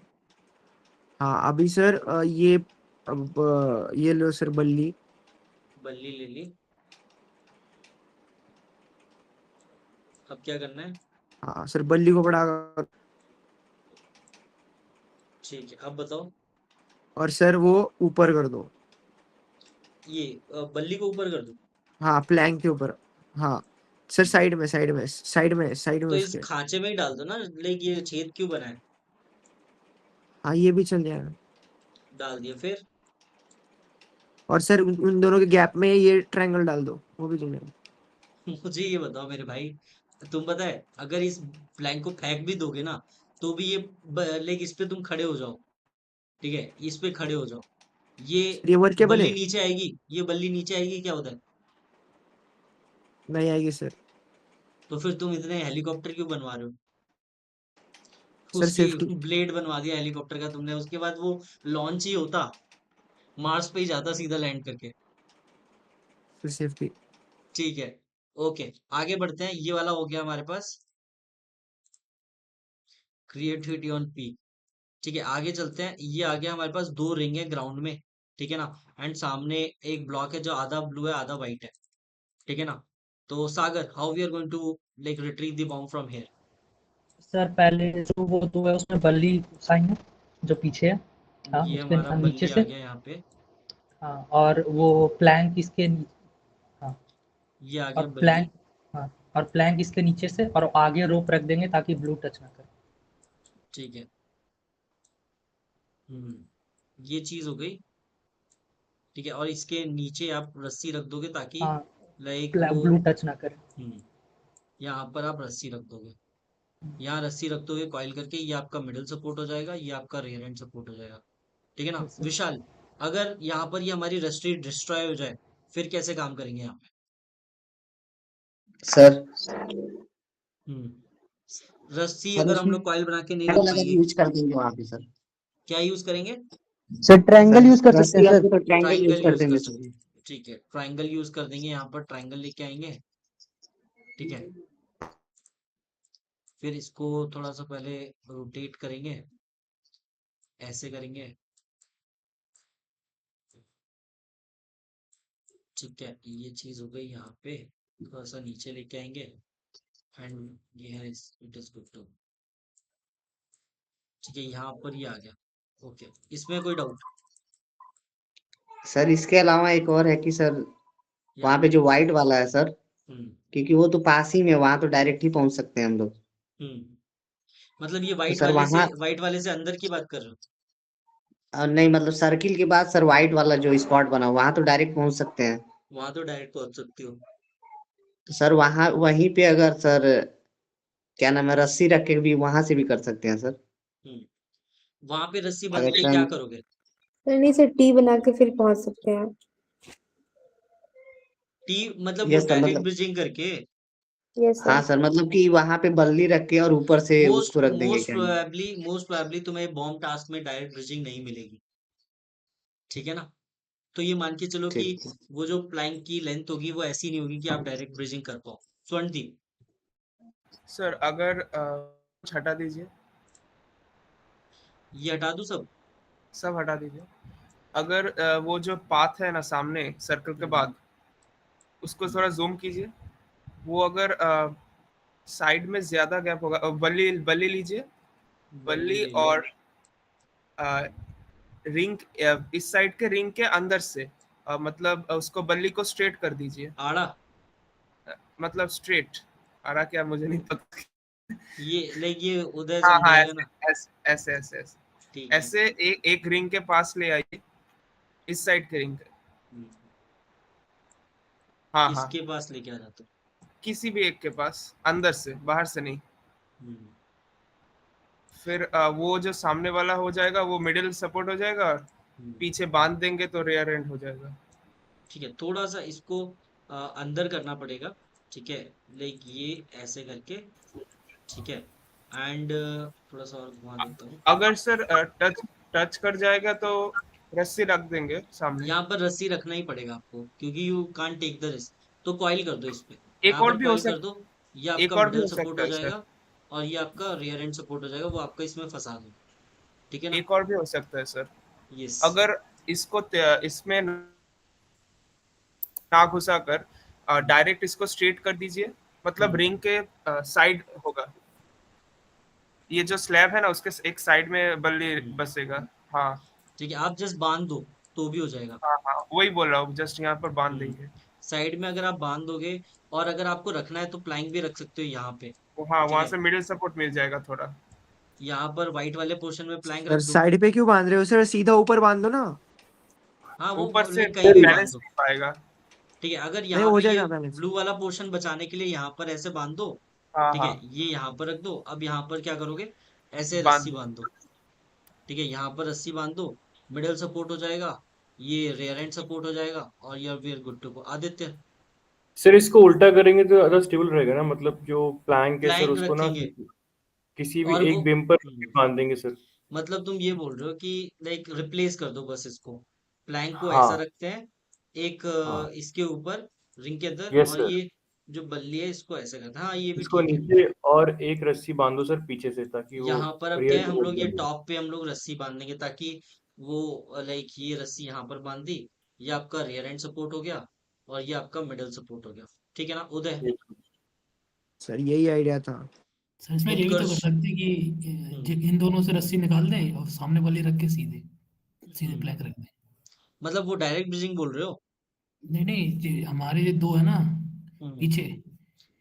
हाँ अभी सर अब ये लो सर बल्ली। बल्ली ले ली। अब क्या करना है? हाँ सर बल्ली को बड़ा, ठीक है, अब बताओ। और सर वो ऊपर कर दो। ये बल्ली को ऊपर कर दो। हाँ प्लैंक के ऊपर। हाँ सर साइड में तो इस उसके। खांचे में ही डाल दो ना, लाइक ये छेद क्यों बना है? हाँ ये भी चल जाएगा। डाल दिया, फिर और सर उन दोनों के गैप में ये ट्रायंगल डाल दो, वो भी चल जाएगा। मुझे ये बताओ मेरे भाई, तुम पता है अगर इस प्लैंक को फेंक भी दोगे ना, तो भी ये लाइक इस पे तुम खड़े हो जाओ, ठीक है, इस पे खड़े हो जाओ, ये सर ये वर्केबल बल्ली है? नीचे आएगी, ये बल्ली नीचे आएगी, क्या होता है? नहीं आएगी सर। तो फिर तुम इतने हेलीकॉप्टर क्यों बनवा रहे हो? सर उसकी सेफ्टी। ब्लेड बनवा दिया हेलीकॉप्टर का तुमने, उसके बाद वो लॉन्च ही होता, मार्स पे ही जाता सीधा लैंड करके। Sir safety. ठीक है, ओके, आगे बढ़ते हैं। ये वाला हो गया हमारे पास, क्रिएटिविटी ऑन पीक। ठीक है, आगे चलते हैं। ये आ गया हमारे पास, दो रिंग है ग्राउंड में, ठीक है ना, एंड सामने एक ब्लॉक है जो आधा ब्लू है आधा व्हाइट है, ठीक है ना। तो Sagar, how we are going to like retrieve the bomb from here? Sir पहले जो वो दो है उसमें बल्ली साइन है जो पीछे है, हाँ ये उसके हमारा नीचे बल्ली से, आ गया यहाँ पे, हाँ और वो प्लैंक इसके हाँ ये आ और गया बल्ली, प्लैंक, हाँ और प्लैंक इसके नीचे से, और आगे रोप रख देंगे ताकि ब्लू टच ना करे। ठीक है। ये चीज हो गई, ठीक है, और इसके नीचे आप रस्सी रख दोगे ताकि हाँ लाइक वो ब्लू टच ना करे। यहाँ पर आप रस्सी रख दोगे, यहाँ रस्सी रख दोगे कॉइल करके, ये आपका मिडिल सपोर्ट हो जाएगा, ये आपका रियर एंड सपोर्ट हो जाएगा, ठीक है ना। Yes, sir. विशाल, अगर यहाँ पर ये हमारी रस्सी डिस्ट्रॉय हो जाए फिर कैसे काम करेंगे यहाँ पे? सर रस्सी सर अगर हम उसमें लोग कॉइल बना के नहीं रख ट्रायंगल अगर पाएंगे, यूज कर देंगे वहां पे सर। क्या यूज करेंगे? सर ट्रायंगल यूज कर सकते रस्सी हैं रख सर। के तो ट्रायंगल यूज ट्राइंगल कर यूज कर देंगे सकते सर। हैं, ठीक है, ट्राइंगल यूज कर देंगे, यहाँ पर ट्राइंगल लेके आएंगे, ठीक है। फिर इसको थोड़ा सा पहले रोटेट करेंगे, ऐसे करेंगे, ठीक है, ये चीज हो गई। यहाँ पे थोड़ा सा नीचे लेके आएंगे, एंड ये है इट इज गुड टू, ठीक है, यहाँ पर ये आ गया, ओके। इसमें कोई डाउट? सर इसके अलावा एक और है कि सर वहां पे जो व्हाइट वाला है सर, क्योंकि वो तो पास ही में, वहां तो डायरेक्ट ही पहुंच सकते हैं हम लोग। मतलब ये तो सर वहां व्हाइट वाले से अंदर की बात कर रहे हो? नहीं, मतलब सर्किल के बाद सर व्हाइट वाला जो स्पॉट बना वहां तो डायरेक्ट पहुंच सकते हैं। वहां तो डायरेक्ट पहुंच सकते हो। तो सर वहां वहीं पे अगर सर क्या नाम है, रस्सी रख के भी वहां से भी कर सकते हैं सर। वहां पे रस्सी अगर बंध के क्या ट्रेंग करोगे? सर नहीं सर, टी बना के फिर पहुंच सकते हैं। टी मतलब वो यस सर, डायरेक्ट मतलब ब्रिजिंग करके? यस हाँ सर। सर, मतलब कि वहां पे बल्ली रख के और ऊपर से मोस्ट उसको रख देंगे मोस्ट क्या नाम है। प्रोबेबली तुम्हें बॉम्ब टास्क में डायरेक्ट ब्रिजिंग नहीं मिलेगी, ठीक है ना? तो ये मान के चलो कि ठीक। वो जो प्लैंक की लेंथ होगी वो ऐसी नहीं होगी कि आप डायरेक्ट ब्रिजिंग कर पाओ। स्वर्णदीप, सर अगर कुछ हटा दीजिए, ये हटा दूं सब? सब हटा दीजिए। अगर वो जो पाथ है ना सामने सर्कल के बाद, उसको थोड़ा जूम कीजिए। वो अगर साइड में ज्यादा गैप होगा, बल्ली बल्ली लीजिए, बल्ली ले लिया। और रिंग इस साइड के रिंग के अंदर से मतलब उसको बल्ली को स्ट्रेट कर दीजिए। आड़ा? मतलब स्ट्रेट, आड़ा क्या मुझे नहीं पता। ये लाइक ये उदय हाँ हाँ, समझाएगा ऐसे ना? ऐसे ऐसे ऐसे ऐसे ठीक है। ऐसे एक रिंग के पास ले आइए, इस साइड के रिंग। हाँ हाँ, किसके पास लेके आ जाते हो? किसी भी एक के पास, अंदर से, बाहर से नहीं। फिर वो जो सामने वाला हो जाएगा वो मिडिल सपोर्ट हो जाएगा, और पीछे बांध देंगे तो रेयर एंड हो जाएगा। ठीक है, थोड़ा सा इसको अंदर करना पड़ेगा, ठीक है? लाइक ये ऐसे करके, ठीक है? एंड थोड़ा सा और घुमा देता हूँ। अगर सर टच टच कर जाएगा तो रस्सी रख देंगे सामने। यहाँ पर रस्सी रखना ही पड़ेगा आपको, क्योंकि you can't take the risk. तो कॉइल कर दो इस पे, एक यहाँ और पर भी हो कॉइल कर दो। ये एक आपका और भी मिडल हो सपोर्ट सकता हो है सर, जाएगा, और ये आपका रियर एंड सपोर्ट हो जाएगा, वो आपका इसमें फंसा दो, ठीक है ना? एक और भी हो सकता है सर। यस। अगर इसको इसमें ना घुसा कर डायरेक्ट इसको स्ट्रेट कर दीजिए, मतलब रिंग के साइड होगा। ये जो स्लैब है ना उसके एक साइड में बल्ली बसेगा। हाँ ठीक है, आप जस्ट बांध दो तो भी हो जाएगा। हाँ हाँ, वही बोल रहा हूँ, जस्ट यहाँ पर बांध देंगे। साइड में अगर आप बांध दोगे, और अगर आपको रखना है तो प्लैंक भी रख सकते हो यहाँ पे, हाँ, ठीक वहां है? से मिडिल सपोर्ट मिल जाएगा थोड़ा। यहाँ पर व्हाइट वाले पोर्शन में प्लैंक सर रख दो। साइड पे क्यों बांध रहे हो सर, सीधा ऊपर बांध दो ना। हाँ, ऊपर वो से लाइक कहीं भी बांध बैलेंस दो, नहीं पाएगा। ठीक है? अगर नहीं यहाँ हो पे ये जाएगा बैलेंस। ब्लू वाला पोर्शन बचाने के लिए यहाँ पर ऐसे बांध दो, हाँ ठीक है? हाँ, ये यहाँ पर रख दो। अब यहाँ पर क्या करोगे, ऐसे बांध। रस्सी बांध दो, ठीक है? यहाँ पर रस्सी बांध दो, मिडल सपोर्ट हो जाएगा, ये रेयर एंड सपोर्ट हो जाएगा, और you're we are good to go. Aditya, sir इसको उल्टा करेंगे तो ज्यादा स्टेबल रहेगा ना, मतलब जो प्लैंक है सर प्लैंक उसको ना रखेंगे किसी भी और वो एक बीम पर बांध देंगे सर। मतलब तुम ये बोल रहे हो कि लाइक रिप्लेस कर दो बस इसको, प्लैंक को ऐसा हाँ रखते हैं एक हाँ, इसके ऊपर रिंग के अंदर, यस और सर। ये जो बल्ली है इसको ऐसे करते हैं। हाँ, ये भी इसको ठीक है। नीचे और एक रस्सी बांधो सर पीछे से, ताकि वो यहाँ पर अब क्या रियर है, में हम उठ लोग ये जाए। टॉप पे हम लोग रस्सी बांधेंगे, ताकि वो लाइक ये रस्सी यहाँ पर बांध दी, ये आपका रियर एंड सपोर्ट हो गया, और ये आपका मिडल सपोर्ट हो गया, ठीक है ना? उदय, सर यही आइडिया था। सर इसमें ये भी तो कर उत्कर्ष, सकते हैं कि इन दोनों से रस्सी निकाल दें और सामने वाली रख के सीधे सीधे प्लैंक रख दें। मतलब वो डायरेक्ट ब्रिजिंग बोल रहे हो? नहीं नहीं, हमारे ये दो है ना पीछे,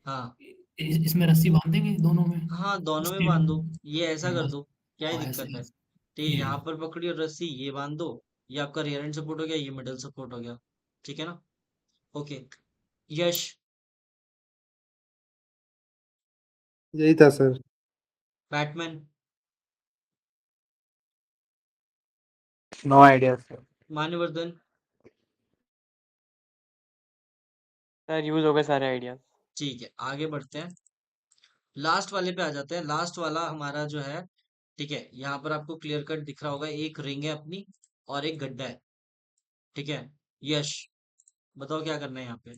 हाँ इसमें रस्सी बांध देंगे दोनों में। हाँ, दोनों में बांध स्टेबल। दो, ये ऐसा कर बस। दो, क्या ही हाँ ऐसे दिक्कत है? ऐसे। ठीक है, ये यहाँ पर पकड़ी और रस्सी ये बांध दो, ये आपका रियर एंड सपोर्ट हो गया, ये मिडल सपोर्ट हो गया, ठीक है ना? ओके, यश, यही था sir. Batman, no idea sir. Manyavardhan, sir use हो गए सारे आइडियाज। ठीक है, आगे बढ़ते हैं, लास्ट वाले पे आ जाते हैं। लास्ट वाला हमारा जो है, ठीक है, यहाँ पर आपको क्लियर कट दिख रहा होगा, एक रिंग है अपनी और एक गड्ढा है, ठीक है? यश, बताओ क्या करना है यहाँ पे?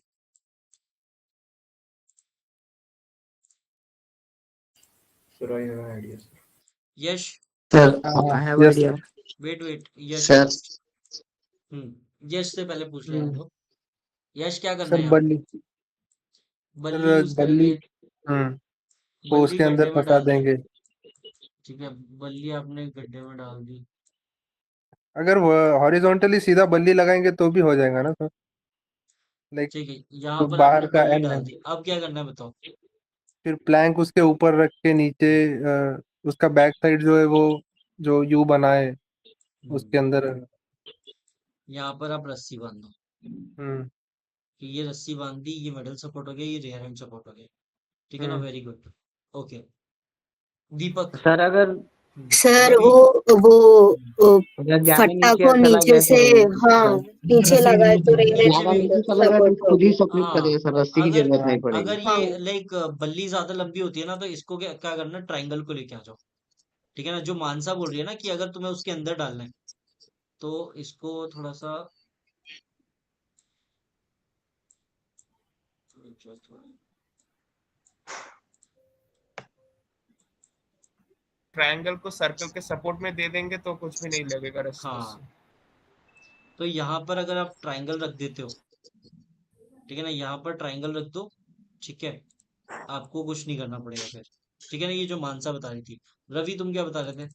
Sir I have idea sir. Yash, sir I have yes idea. Sir. Wait, Yash, sir Yash से पहले पूछ लेने दो। यश, क्या करना सर है यहाँ पे? बल्ली, बल्ली सर यूज बल्ली, करेंगे, वो बल्ली उसके अंदर गड्ढे में फंसा डाल दी, देंगे। ठीक है? बल्ली आपने गड्ढे में डाल दी, अगर वो हॉरिजॉन्टली सीधा बल्ली लगाएंगे तो भी हो जाएगा ना सर, लाइक ठीक है? यहाँ जो पर आपने बाहर का बल्ली एंड है, डाल दी, अब क्या करना है बताओ? फिर प्लैंक उसके ऊपर रख के नीचे उसका बैक साइड जो है वो जो यू बनाए उसके अंदर। यहाँ पर आप रस्सी बांध दो, हम्म कि ये रस्सी बांध दी, ये मिडल सपोर्ट हो गया, ये रियर हैंड सपोर्ट हो गया, ठीक है ना? हम्म वेरी गुड, ओके। दीपक। सर अगर सर रवि। वो अगर ज्यादा फट्टा नीचे को चला नीचे गया से तो हाँ पीछे लगाए तो ज्यादा नीचे चला गया तो सपोर्ट खुद ही होगी। सपोर्ट हाँ करेगा सर, रस्सी की अगर जरूरत नहीं पड़ेगी। अगर हाँ ये लाइक बल्ली ज्यादा लंबी होती है ना, तो इसको क्या क्या करना, ट्रायंगल को लेके आ जाओ। ठीक है ना, जो मानसा बोल रही है ना कि अगर तुम्हें उसके अंदर डालना है, तो इसको थोड़ा सा ट्रायंगल को सर्कल के सपोर्ट में दे देंगे तो कुछ भी नहीं लगेगा रस्सी हाँ, उससे। तो यहाँ पर अगर आप ट्रायंगल रख देते हो, ठीक है ना, यहाँ पर ट्रायंगल रख दो। ठीक है, आपको कुछ नहीं करना पड़ेगा फिर। ठीक है ना, ये जो मानसा बता रही थी। रवि तुम क्या बता रहे थे?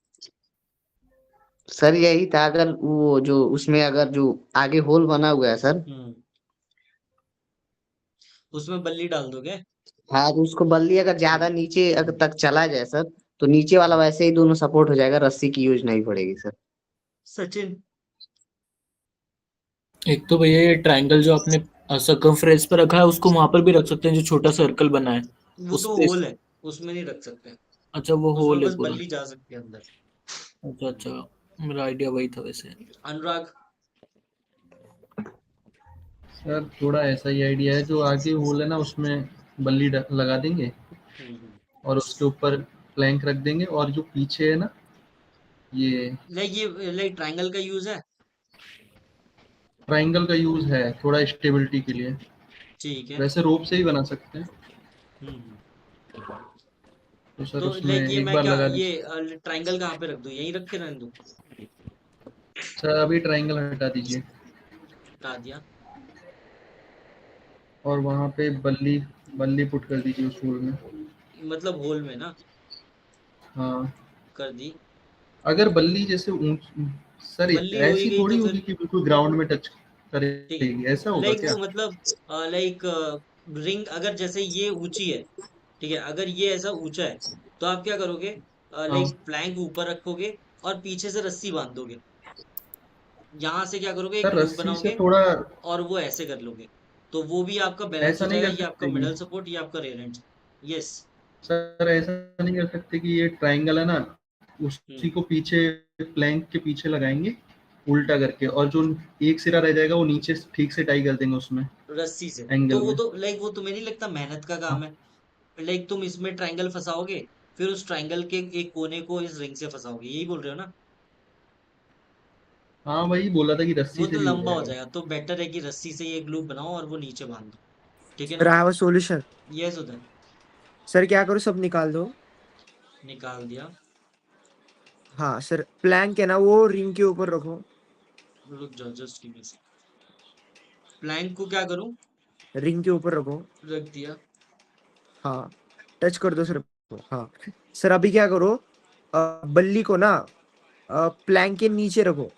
सर यही था, अगर वो जो उसमें अगर जो आगे होल बना हुआ है सर, उसमें बल्ली डाल दोगे? हाँ तो उसको बल्ली अगर ज्यादा नीचे अगर तक चला जाए सर, तो नीचे वाला वैसे ही दोनों सपोर्ट हो जाएगा, रस्सी की यूज नहीं पड़ेगी सर। सचिन। एक तो भैया ये ट्रायंगल जो आपने सर्कमफ्रेंस पर रखा है उसको वहां पर भी रख सकते हैं, जो छोटा सर्कल बना है वो उस तो पे। होल है, उसमें नहीं रख सकते। अच्छा वो उसमें होल है बस पूरा। बल्ली जा सकती है अंदर। अच्छा अच्छा, मेरा आइडिया वही था वैसे। अनुराग। सर थोड़ा ऐसा ही आइडिया है, जो आगे होल है ना उसमें बल्ली लगा देंगे और उसके ऊपर प्लैंक रख देंगे, और जो पीछे है ना ये लाइक ट्रायंगल का यूज है। ट्रायंगल का यूज है थोड़ा स्टेबिलिटी के लिए। ठीक है। वैसे रोप से ही बना सकते हैं, तो सर तो उसमें लाइक ये एक मैं बार क्या, लगा ये ट्रायंगल कहाँ पे रख दूं, यहीं रख के रहने दूं? सर अभी ट्रायंगल हटा दीजिए हटा दिया। और वहां पे बल्ली बल्ली पुट कर दीजिए उस होल में। मतलब होल में ना हाँ, कर दी। अगर बल्ली जैसे सर बल्ली हो ही ऐसी गई थोड़ी तो होगी फिर कि बिल्कुल ग्राउंड में टच ठीक करेगी, ऐसा है। होगा लाइक क्या? मतलब लाइक रिंग अगर जैसे ये ऊंची है, ठीक है, अगर ये ऐसा ऊंचा है, तो आप क्या करोगे, हाँ लाइक प्लैंक ऊपर रखोगे और पीछे से रस्सी बांध दोगे। यहाँ से क्या करोगे, एक सर लूप रस्सी से बनाओगे थोड़ा और वो ऐसे कर लोगे, तो वो भी आपका बैलेंस हो ऐसा नहीं जाएगा। कर ये आपका सकते कि मिडल सपोर्ट, ये आपका रेयर एंड। यस। सर ऐसा नहीं कर सकते कि ये ट्रायंगल है ना उसी को पीछे प्लैंक के पीछे लगाएंगे उल्टा करके, और जो एक सिरा रह जाएगा वो नीचे ठीक से टाई कर देंगे उसमें रस्सी से तो एंगल वो में। तो लाइक वो तुम्हें नहीं लगता मेहनत का काम है? लाइक तुम इसमें ट्रायंगल फंसाओगे, फिर उस ट्रायंगल के एक कोने को इस रिंग से फंसाओगे, यही बोल रहे हो ना? हाँ वही बोला था कि रस्सी वो से तो भी हो लंबा हो जाएगा। जाएगा, तो बेटर है कि रस्सी से ही एक लूप बनाओ और वो नीचे बांध दो। ठीक है सर ना? आई have a solution. Yes Uday. Sir क्या करो, सब निकाल दो। निकाल दिया। हाँ सर, प्लैंक है ना वो रिंग के ऊपर रखो। रुक जाओ, जस्ट गिव मी। प्लैंक को क्या करूं? रिंग के ऊपर रखो। रख दिया। हाँ, टच कर दो सर। हाँ सर, अभी क्या करो, बल्ली को ना प्लैंक के नीचे रखो।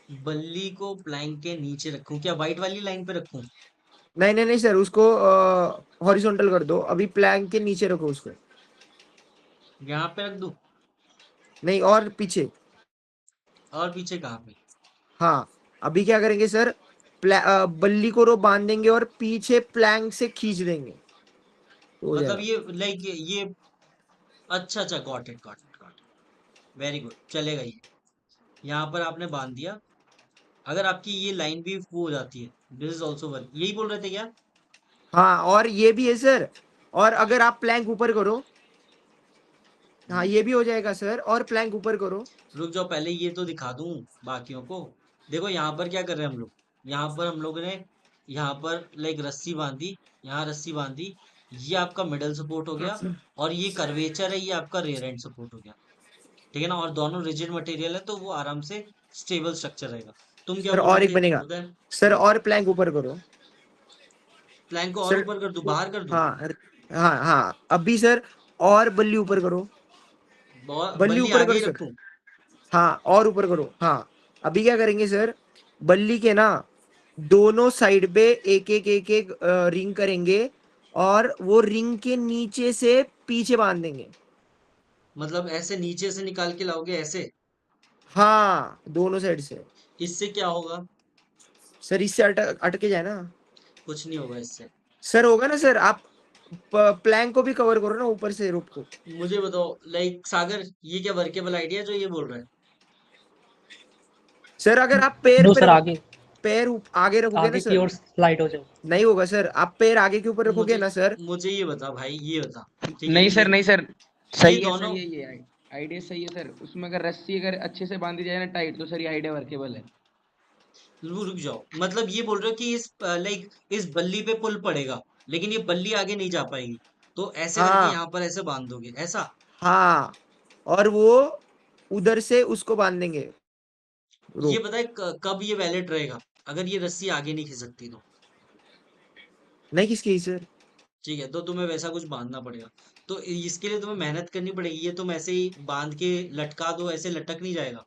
बल्ली को प्लैंक के नीचे रखूं? क्या व्हाइट वाली लाइन पे रखूं? नहीं नहीं नहीं सर, उसको हॉरिजॉन्टल कर दो। अभी प्लैंक के नीचे रखो उसको। यहाँ पे रख दूं? नहीं, और पीछे। और पीछे कहाँ पे? हाँ, अभी क्या करेंगे सर, बल्ली को रो बांध देंगे और पीछे प्लैंक से खींच देंगे, तो हो मतलब जाएगा। ये लाइक ये अच्छा अच्छा, got it got it got it, very good, चलेगा ये। यहाँ पर आपने बांध दिया। अगर आपकी ये लाइन भी वो हो जाती है, दिस इज ऑल्सो वर्क, यही बोल रहे थे क्या? हाँ, और ये भी है सर। और अगर आप प्लैंक ऊपर करो, हाँ ये भी हो जाएगा सर, और प्लैंक ऊपर करो। रुक जाओ, पहले ये तो दिखा दूं बाकियों को। देखो यहाँ पर क्या कर रहे हैं हम लोग। यहाँ पर हम लोग ने यहाँ पर लाइक रस्सी बांधी, यहाँ रस्सी बांधी। ये आपका मिडल सपोर्ट हो गया, और ये कर्वेचर है, ये आपका रेयर एंड सपोर्ट हो गया। ठीक है ना, और दोनों रिजिड मटेरियल है, तो वो आराम से स्टेबल स्ट्रक्चर रहेगा। तुम क्या सर बोल और रहे एक थे बनेगा उधर? सर, और प्लैंक ऊपर करो प्लैंक को और सर। ऊपर कर दूं, बाहर कर दूं? हाँ हाँ हाँ, अभी सर और बल्ली ऊपर करो। बल्ली बल्ली ऊपर आगे करो ही सर। रखूं? हाँ, और ऊपर करो। हाँ, अभी क्या करेंगे सर, बल्ली के ना दोनों साइड पे एक एक रिंग करेंगे, और वो रिंग के नीचे से पीछे बांध देंगे। मतलब ऐसे नीचे से निकाल के लाओगे ऐसे? हाँ, दोनों साइड से। इससे क्या होगा? सर इससे अटके जाए ना। कुछ नहीं होगा इससे। सर होगा ना सर, आप प्लैंक को भी कवर करो ना ऊपर से रोप को। मुझे बताओ लाइक सागर, ये क्या वर्केबल आइडिया जो ये बोल रहा है? सर अगर आप पैर नो पे सर, आगे आगे रखोगे ना आगे की सर, ओर स्लाइड हो जाए। नहीं होगा सर। आप पैर आगे के ऊपर रखोगे मुझे ना सर, मुझे ये बता भाई, ये बता, ठीक है, नहीं ये सर, देख, नहीं सर, ये सही है, दोनों, सही है, ये आइडिया सही है सर। उसमें अगर रस्सी अगर अच्छे से बांधी जाए ना टाइट, तो सर ये आइडिया वर्केबल है। रुक जाओ, मतलब ये बोल रहे हो कि इस लाइक इस बल्ली पे पुल पड़ेगा, लेकिन ये बल्ली आगे नहीं जा पाएगी, तो ऐसे करके हाँ यहाँ पर ऐसे बांध दोगे, ऐसा? हाँ, और वो उधर से उसको बांध देंगे ये रोप। बताए कब ये वैलिड रहेगा, अगर ये रस्सी आगे नहीं खिसकती तो? नहीं किसकी सर? ठीक है, तो तुम्हें वैसा कुछ बांधना पड़ेगा, तो इसके लिए तुम्हें मेहनत करनी पड़ेगी। ये तुम ऐसे ही बांध के लटका दो, ऐसे लटक नहीं जाएगा,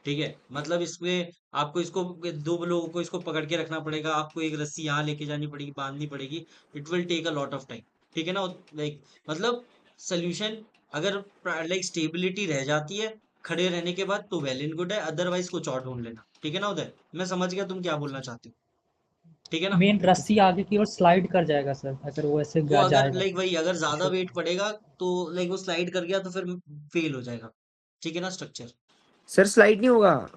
ठीक है? मतलब इसमें आपको इसको दो लोगों को इसको पकड़ के रखना पड़ेगा, आपको एक रस्सी यहाँ लेके जानी पड़ेगी, बांधनी पड़ेगी। It will take a lot of time, ठीक है ना? लाइक मतलब सोल्यूशन, अगर लाइक स्टेबिलिटी रह जाती है खड़े रहने के बाद तो वेल एंड गुड है, अदरवाइज कुछ और ढूंढ लेना, ठीक है ना उदय? मैं समझ गया तुम क्या बोलना चाहते हो, ठीक है ना? मेन रस्सी आगे की ओर स्लाइड कर जाएगा सर, अगर वो ऐसे वो अगर जाएगा लाइक तो। वही, अगर ज्यादा वेट पड़ेगा तो लाइक वो स्लाइड कर गया तो फिर फेल हो जाएगा, ठीक है ना स्ट्रक्चर? सर स्लाइड नहीं होगा।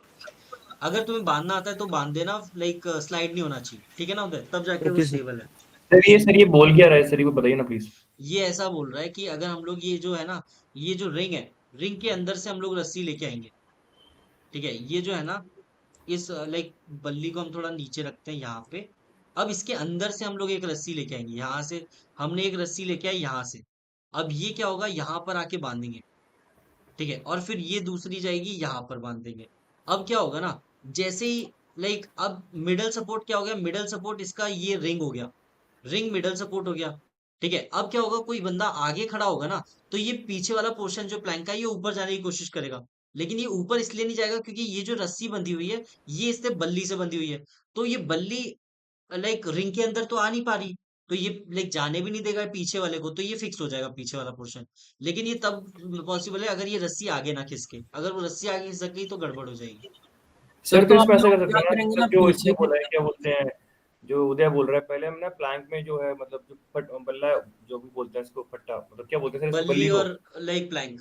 अगर तुम्हें बांधना आता है तो बांध देना, लाइक स्लाइड नहीं होना चाहिए, ठीक है ना उधर? तब जाके वो ओके सर। स्टेबल है। सर ये बोल क्या रहा है सर, ये बताइए ना प्लीज। ये ऐसा बोल रहा है कि अगर हम लोग ये जो है ना, ये जो रिंग है, रिंग के अंदर से हम लोग रस्सी लेके आएंगे, ठीक है? ये जो है ना, इस लाइक बल्ली को हम थोड़ा नीचे रखते हैं यहाँ पे। अब इसके अंदर से हम लोग एक रस्सी लेके आएंगे, यहाँ से हमने एक रस्सी लेके आई यहाँ से। अब ये क्या होगा, यहाँ पर आके बांधेंगे, ठीक है? और फिर ये दूसरी जाएगी यहाँ पर बांध देंगे। अब क्या होगा ना, जैसे ही लाइक अब मिडल सपोर्ट क्या हो गया, मिडल सपोर्ट इसका ये रिंग हो गया, रिंग मिडल सपोर्ट हो गया, ठीक है? अब क्या होगा, कोई बंदा आगे खड़ा होगा ना, तो ये पीछे वाला पोर्शन जो प्लैंक का है, ये ऊपर जाने की कोशिश करेगा, लेकिन ये ऊपर इसलिए नहीं जाएगा क्योंकि ये जो रस्सी बंधी हुई है, ये इससे बल्ली से बंधी हुई है, तो ये बल्ली लाइक रिंग के अंदर तो आ नहीं पा रही, तो ये लाइक जाने भी नहीं देगा पीछे वाले को, तो ये फिक्स हो जाएगा पीछे वाला पोर्शन। लेकिन ये तब पॉसिबल है अगर ये रस्सी आगे ना खिसके, अगर वो रस्सी आगे खिसक गई तो गड़बड़ हो जाएगी। सर तो हम इसमें ऐसा लोग कर क्या सकते हैं करेंगे ना, ना, जो पीछे इसने की बोला है, क्या बोलते हैं, जो उदय बोल रहा है, पहले हम ना प्लैंक में जो है मतलब जो बल्ला, जो भी बोलते हैं इसको फट्टा, मतलब क्या बोलते हैं सर इसको, बल्ली बल्ली को। और लाइक प्लैंक,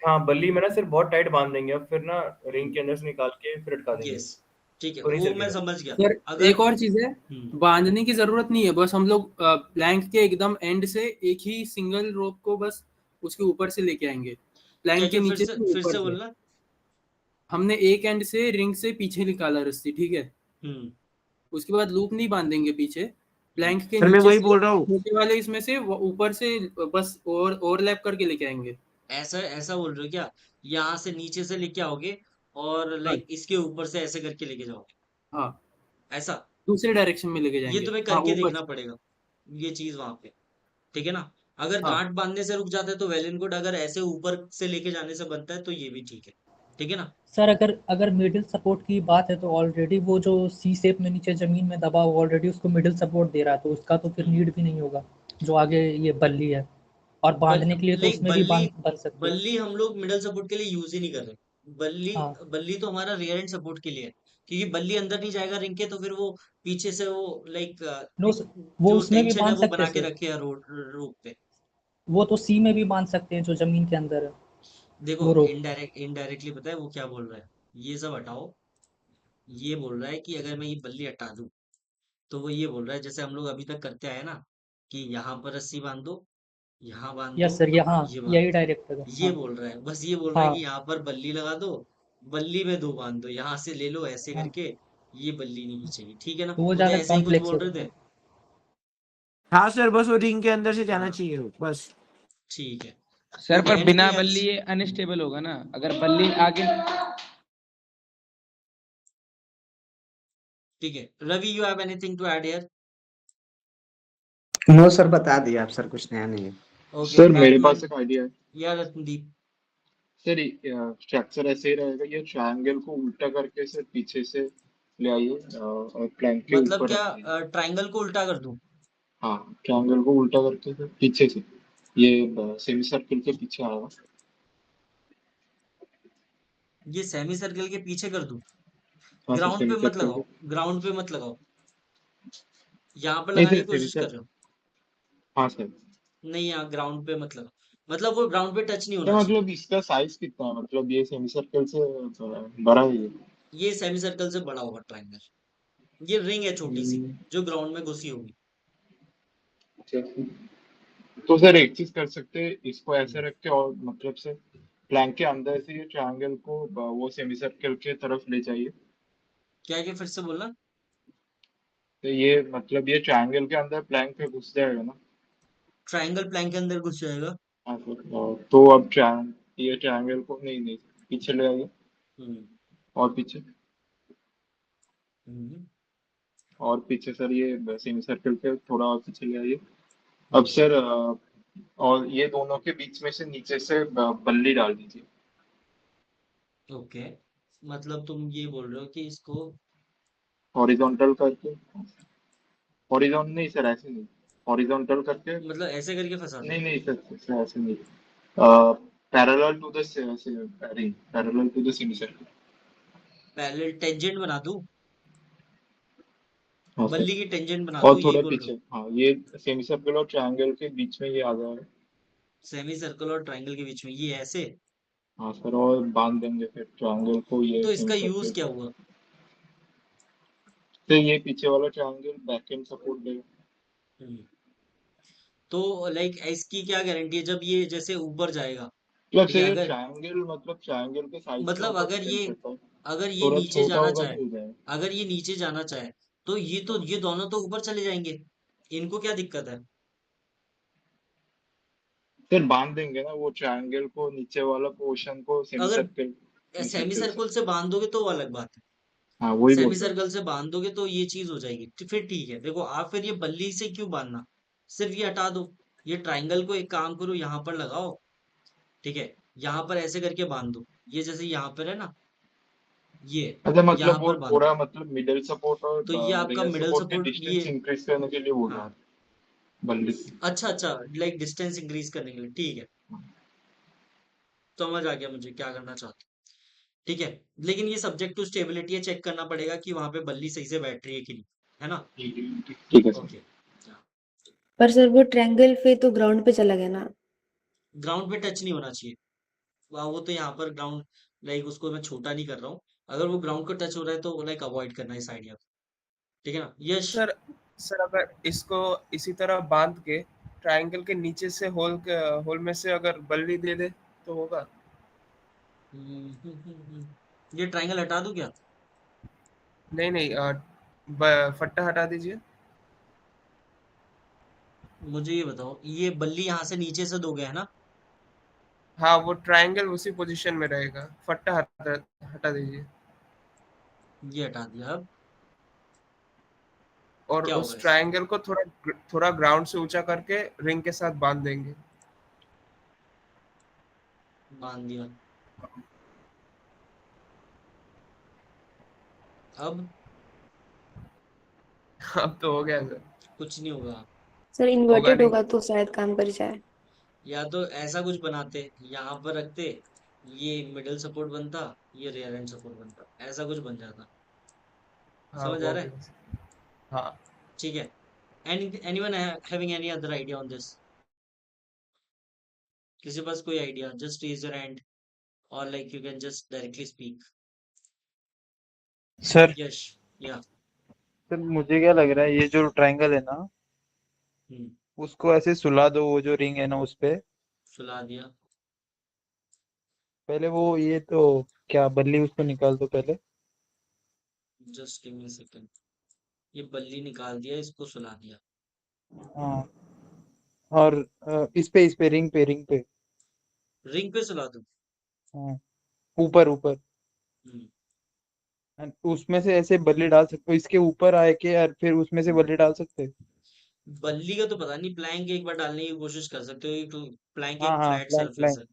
हाँ बल्ली में ना सिर्फ बहुत टाइट बांध देंगे, अब फिर ना रिंग के अंदर से निकाल के फिर अटका देंगे, यस, ठीक है, तो नहीं वो सर मैं समझ गया। सर अगर एक और चीज है, बांधने की जरूरत नहीं है, बस हम लोग प्लैंक के एकदम एंड से एक ही सिंगल रोप को बस उसके ऊपर से लेके आएंगे, क्या प्लैंक के क्या नीचे से फिर ऊपर से से। बोलना। हमने एक एंड से रिंग से पीछे निकाला रस्सी, ठीक है? उसके बाद लूप नहीं बांधेंगे पीछे, प्लैंक के सर मैं नीचे वही से बोल रहा हूँ। छोटे वाले इसमें से ऊपर से बस ओवरलैप करके लेके आएंगे। ऐसा ऐसा बोल रहे हो क्या? यहाँ से नीचे से लेके आओगे और हाँ लाइक इसके ऊपर से ऐसे करके लेके जाओगे, हाँ, ऐसा? दूसरे डायरेक्शन में लेके ये जाएंगे, तुम्हें हाँ करके ऊपर देखना से। पड़ेगा, ये चीज वहां पे, ठीक है ना? अगर हाँ गांठ बांधने से रुक जाता है तो वेल एंड गुड, अगर ऐसे ऊपर से लेके जाने से बनता है तो ये भी ठीक है, ठीक है ना? सर अगर अगर मिडिल सपोर्ट की बात है तो ऑलरेडी वो जो सी शेप में नीचे जमीन में दबा हुआ ऑलरेडी उसको मिडिल सपोर्ट दे रहा है, तो उसका तो फिर नीड भी नहीं होगा, जो आगे ये बल्ली है। और बांधने के लिए तो लाइक उसमें भी बन सकते हैं। बल्ली हम लोग मिडल सपोर्ट के लिए यूज ही नहीं कर रहे। बल्ली हाँ बल्ली तो हमारा रियर एंड सपोर्ट के लिए है, क्योंकि बल्ली अंदर नहीं जाएगा रिंग के, तो फिर वो पीछे से वो लाइक नो, वो जो उसमें भी टेंशन है बांध वो सकते बना हैं के सर, रखे है रोप पे। वो तो सी में भी बांध सकते हैं जो जमीन के अंदर है देखो वो रोप। इनडायरेक्टली पता है वो क्या बोल रहा है, ये सब हटाओ। ये बोल रहा है कि अगर मैं ये बल्ली हटा दूं, तो वो ये बोल रहा है जैसे हम लोग अभी तक करते आए ना, कि यहाँ पर रस्सी बांध दो, यहाँ बांध दो, यस सर, ये हाँ, ये बांध यही दो। डायरेक्ट है। ये हाँ बोल रहा है, बस ये बोल रहा है कि हाँ यहाँ पर बल्ली लगा दो, बल्ली में दो बांध दो, यहाँ से ले लो ऐसे हाँ, करके, ये बल्ली नहीं चाहिए, ठीक है ना? तो वो उदय ज्यादा ऐसे ही कुछ कॉम्प्लेक्स बोल हो रहे थे। जाएगा। हाँ सर, बस वो रिंग के अंदर से जाना हाँ चाहिए रोप, बस। ठीक है, सर ओके, पर बिना एनीथिंग बल्ली एल्स? ये अनस्टेबल होगा ना, अगर बल्ली आगे। ठीक है, Ravi you have anything to add here? No sir, बता दिया आप सर, कुछ नया नहीं है। ओके, सर मेरे पास बैटमैन एक आइडिया है या रत्नदीप? सर। स्ट्रक्चर ऐसे ही रहेगा, ये ट्रायंगल को उल्टा करके सर पीछे से ले आइए और प्लैंक के मतलब ऊपर क्या, रख दीजिए। ट्रायंगल को उल्टा कर दूं? हाँ, ट्रायंगल को उल्टा करके सर पीछे से, ये सेमी सर्किल के पीछे आएगा। ये सेमी सर्कल के पीछे कर दूं? हाँ सर, ग्राउंड सेमी पे मत सर्किल लगाओ, के, ग्राउंड पे मत लगाओ, यहाँ पर नहीं लगाने सर की सेमी कोशिश कर सर, रहे हो? हाँ सर नहीं, यहाँ ग्राउंड पे मतलब वो ग्राउंड पे टच नहीं तो होना चाहिए। मतलब इसका साइज कितना है, मतलब ये सेमी सर्कल से बड़ा है ये? ये सेमी सर्कल से बड़ा होगा ट्राइंगल। ये रिंग है छोटी सी, हम्म, जो ग्राउंड में घुसी होगी। अच्छा। तो सर एक चीज कर सकते हैं, इसको ऐसे रख के और मतलब से प्लैंक के अंदर से ये ट्रायंगल को वो सेमी सर्कल के तरफ ले जाइए। क्या फिर से बोलना। तो ये मतलब ये ट्रायंगल के अंदर प्लैंक पे घुस जाएगा ना? ट्राइंगल प्लैंक के अंदर घुस जाएगा। हाँ सर। तो अब ये ट्रायंगल को नहीं नहीं पीछे ले आइए, हम्म और पीछे, हम्म और पीछे सर, ये सेमी सर्कल के थोड़ा और पीछे ले आइए। अब हम्म, सर और ये दोनों के बीच में से नीचे से बल्ली डाल दीजिए। ओके, मतलब तुम ये बोल रहे हो कि इसको हॉरिजॉन्टल करके, हॉरिजॉन्टल नहीं सर, ऐसे नहीं, हॉरिजॉन्टल करके, मतलब ऐसे करके फंसा दूं? नहीं नहीं सर, सर ऐसे नहीं, parallel to the ring, parallel to the semi circle. Parallel tangent बना दूं? हाँ सर, बल्ली की टेंजेंट बना और दूं, यही थोड़ा बोल रहे पीछे, हो? हाँ ये सेमी सर्कल और ट्रायंगल के बीच में ये आ जाएगा। सेमी सर्कल और ट्राइंगल के बीच में ये ऐसे? हाँ सर, और बांध देंगे फिर ट्रायंगल को ये तो सेमी इसका यूज सर्कल क्या से। हुआ? तो ये पीछे वाला ट्रायंगल बैक एंड सपोर्ट देगा। हम्म, तो लाइक इसकी क्या गारंटी है जब ये जैसे ऊपर जाएगा? मतलब ठीक से है, ये अगर ट्रायंगल, मतलब ट्रायंगल के साइज के मतलब ऊपर डिपेंड करता है। अगर ये थोड़ा नीचे छोटा जाना होगा चाहे, तो हो जाएगा। अगर ये नीचे जाना चाहे, तो ये दोनों तो ऊपर चले जाएंगे। इनको क्या दिक्कत है? फिर बांध देंगे ना वो ट्रायंगल को, नीचे वाला पोर्शन को सेमी अगर सर्कल, सेमी सेमी सर्कल से। सर्कल से बांध दोगे तो वो अलग बात है। हाँ वही सेमी बोल रहा हूँ। सर्कल से बांध दोगे तो ये चीज हो जाएगी, तो फिर ठीक है। देखो आप फिर ये बल्ली से क्यों बांधना, सिर्फ ये हटा दो। ये ट्राइंगल को एक काम करो, यहाँ पर लगाओ। ठीक है, यहाँ पर ऐसे करके बांध दो। ये जैसे यहाँ पर है ना, ये अच्छा, यहाँ मतलब वो पर बांध दो। थोड़ा मतलब मिडिल सपोर्ट और तो ये आपका रेयर मिडल सपोर्ट के सपोर्ट, ये डिस्टेंस इंक्रीज करने के लिए बोल रहा हाँ, है बल्ली। अच्छा अच्छा, लाइक डिस्टेंस इंक्रीज करने के लिए, ठीक है। समझ आ गया मुझे क्या करना चाहते हो। ठीक है, लेकिन ये सब्जेक्ट टू स्टेबिलिटी है, चेक करना पड़ेगा कि वहां पे बल्ली सही से बैठ रही है कि नहीं, है ना? ठीक है सर। ओके। पर सर वो ट्रायंगल फिर तो ग्राउंड पे चला गया ना। ग्राउंड पे टच नहीं होना चाहिए। वो तो यहाँ पर ग्राउंड, लाइक उसको मैं छोटा नहीं कर रहा हूँ। अगर वो ग्राउंड को टच हो रहा है तो लाइक अवॉइड करना इस आइडिया को। ठीक है ना यश? सर सर अगर इसको इसी तरह बांध के ट्रायंगल के नीचे से होल में से अगर बल्ली दे दे तो होगा? ये ट्राइंगल हटा दूं क्या? नहीं नहीं, फट्टा हटा दीजिए। मुझे ये बताओ, ये बल्ली यहाँ से नीचे से दोगे है ना? हाँ, वो ट्रायंगल उसी पोजीशन में रहेगा, फट्टा हटा हटा दीजिए। ये हटा दिया, अब और क्या होगा उस इससे? ट्रायंगल को थोड़ा थोड़ा ग्राउंड से ऊंचा करके रिंग के साथ बांध देंगे। बांध दिया, अब अब तो हो गया सर। कुछ नहीं होगा। सर होगा इन्वर्टेड नहीं। होगा तो शायद काम कर जाए। या तो ऐसा कुछ बनाते, यहाँ पर रखते, ये मिडिल सपोर्ट बनता, ये रियर एंड सपोर्ट बनता, ऐसा कुछ बन जाता। हाँ समझ आ वो रहा भी है? हो सकता है। हाँ ठीक है। Anyone having any other idea on this? किसी के पास कोई idea? Just raise your hand, और like you can just directly speak. Sir Yash, या सर मुझे क्या लग रहा है, ये जो ट्रायंगल है ना, उसको ऐसे सुला दो, वो जो रिंग है ना उस पे। सुला दिया। पहले वो ये तो क्या बल्ली उसको निकाल दो पहले। Just give me second. ये बल्ली निकाल दिया, इसको सुला दिया। हाँ, और इस पे रिंग पे। रिंग पे सुला दूं? हाँ, ऊपर ऊपर। हम्म, And उसमें से ऐसे बल्ली डाल सकते हो, इसके ऊपर आए के और फिर उसमें से बल्ली डाल सकते हो। बल्ली का तो पता नहीं, प्लैंक एक बार डालने की कोशिश कर सकते हो। प्लैंक हाँ एक हाँ, फ्लैट प्लैंक सरफेस प्लैंक।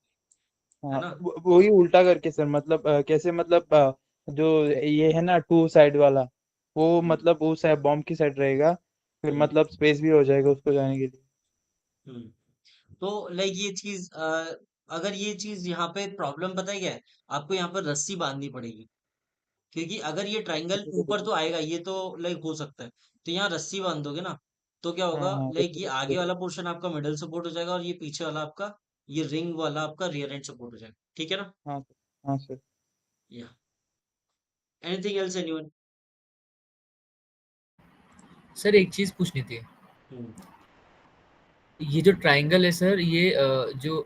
है हाँ, ना? वही उल्टा करके सर, मतलब कैसे, मतलब जो ये है ना टू साइड वाला, वो मतलब वो साइड बॉम्ब की साइड रहेगा, फिर हम्म मतलब स्पेस भी हो जाएगा उसको जाने के लिए। हम्म तो लाइक ये चीज, अगर ये चीज यहाँ पे प्रॉब्लम पता है क्या है? आपको यहाँ पर रस्सी बांधनी पड़ेगी, क्योंकि अगर ये ट्रायंगल ऊपर तो आएगा, ये तो लाइक हो सकता है, तो यहाँ रस्सी बांध दोगे ना, तो क्या हाँ होगा, हाँ लाइक ये बिल्कुल आगे वाला पोर्शन आपका मिडल सपोर्ट हो जाएगा और ये पीछे वाला आपका, ये रिंग वाला आपका रियर एंड सपोर्ट हो जाएगा, ठीक है ना? हाँ सर, हाँ सर। या एनीथिंग एल्स एनीवन? सर एक चीज पूछनी थी, ये जो ट्रायंगल है सर, ये जो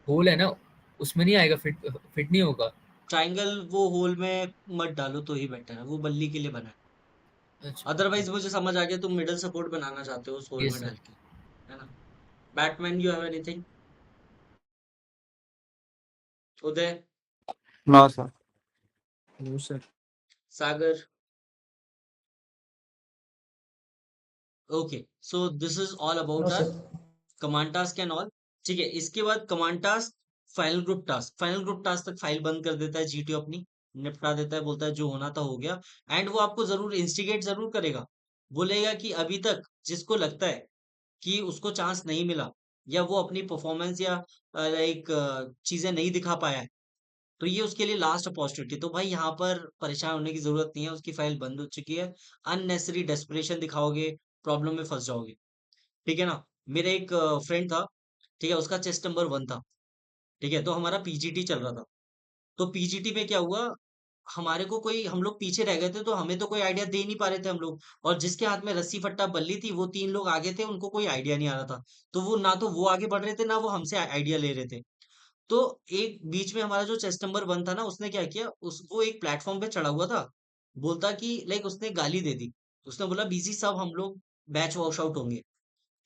होल है ना उसमें नहीं आएगा, फिट फिट नहीं होगा? ट्रायंगल वो होल में मत डालो तो ही बेटर है, वो बल्ली के लिए बना है। अच्छा अदरवाइज मुझे समझ आ गया तुम मिडल सपोर्ट बनाना चाहते हो उस होल यस में सर। डाल के, है ना? Batman, you have anything? Uday, no sir. No sir. Sagar? Okay, so this is all no about our sir. Command task and all. ठीक है, इसके बाद command task, final group task. Final group task तक फाइल बंद कर देता है जीटीओ, अपनी निपटा देता है, बोलता है जो होना था हो गया। एंड वो आपको जरूर इंस्टिगेट जरूर करेगा, बोलेगा कि अभी तक जिसको लगता है कि उसको चांस नहीं मिला, या वो अपनी परफॉर्मेंस या लाइक चीजें नहीं दिखा पाया है, तो ये उसके लिए लास्ट अपॉर्चुनिटी। तो भाई यहाँ पर परेशान होने की जरूरत नहीं है, उसकी फाइल बंद हो चुकी है। अननेसेसरी डेस्परेशन दिखाओगे, प्रॉब्लम में फंस जाओगे, ठीक है ना? मेरा एक फ्रेंड था, ठीक है, उसका चेस्ट नंबर 1 था, ठीक है, तो हमारा पीजीटी चल रहा था। तो पीजीटी में क्या हुआ, हमारे को कोई, हम लोग पीछे रह गए थे, तो हमें तो कोई आइडिया दे नहीं पा रहे थे हम लोग, और जिसके हाथ में रस्सी फट्टा बल्ली थी वो 3 लोग आगे थे, उनको कोई आइडिया नहीं आ रहा था। तो वो ना तो वो आगे बढ़ रहे थे, ना वो हमसे आइडिया ले रहे थे। तो एक बीच में हमारा जो चेस्ट नंबर 1 था ना, उसने क्या किया, उस वो एक प्लेटफॉर्म पे चढ़ा हुआ था, बोलता कि लाइक उसने गाली दे दी। उसने बोला बीसी सब हम लोग बैच वॉश आउट होंगे,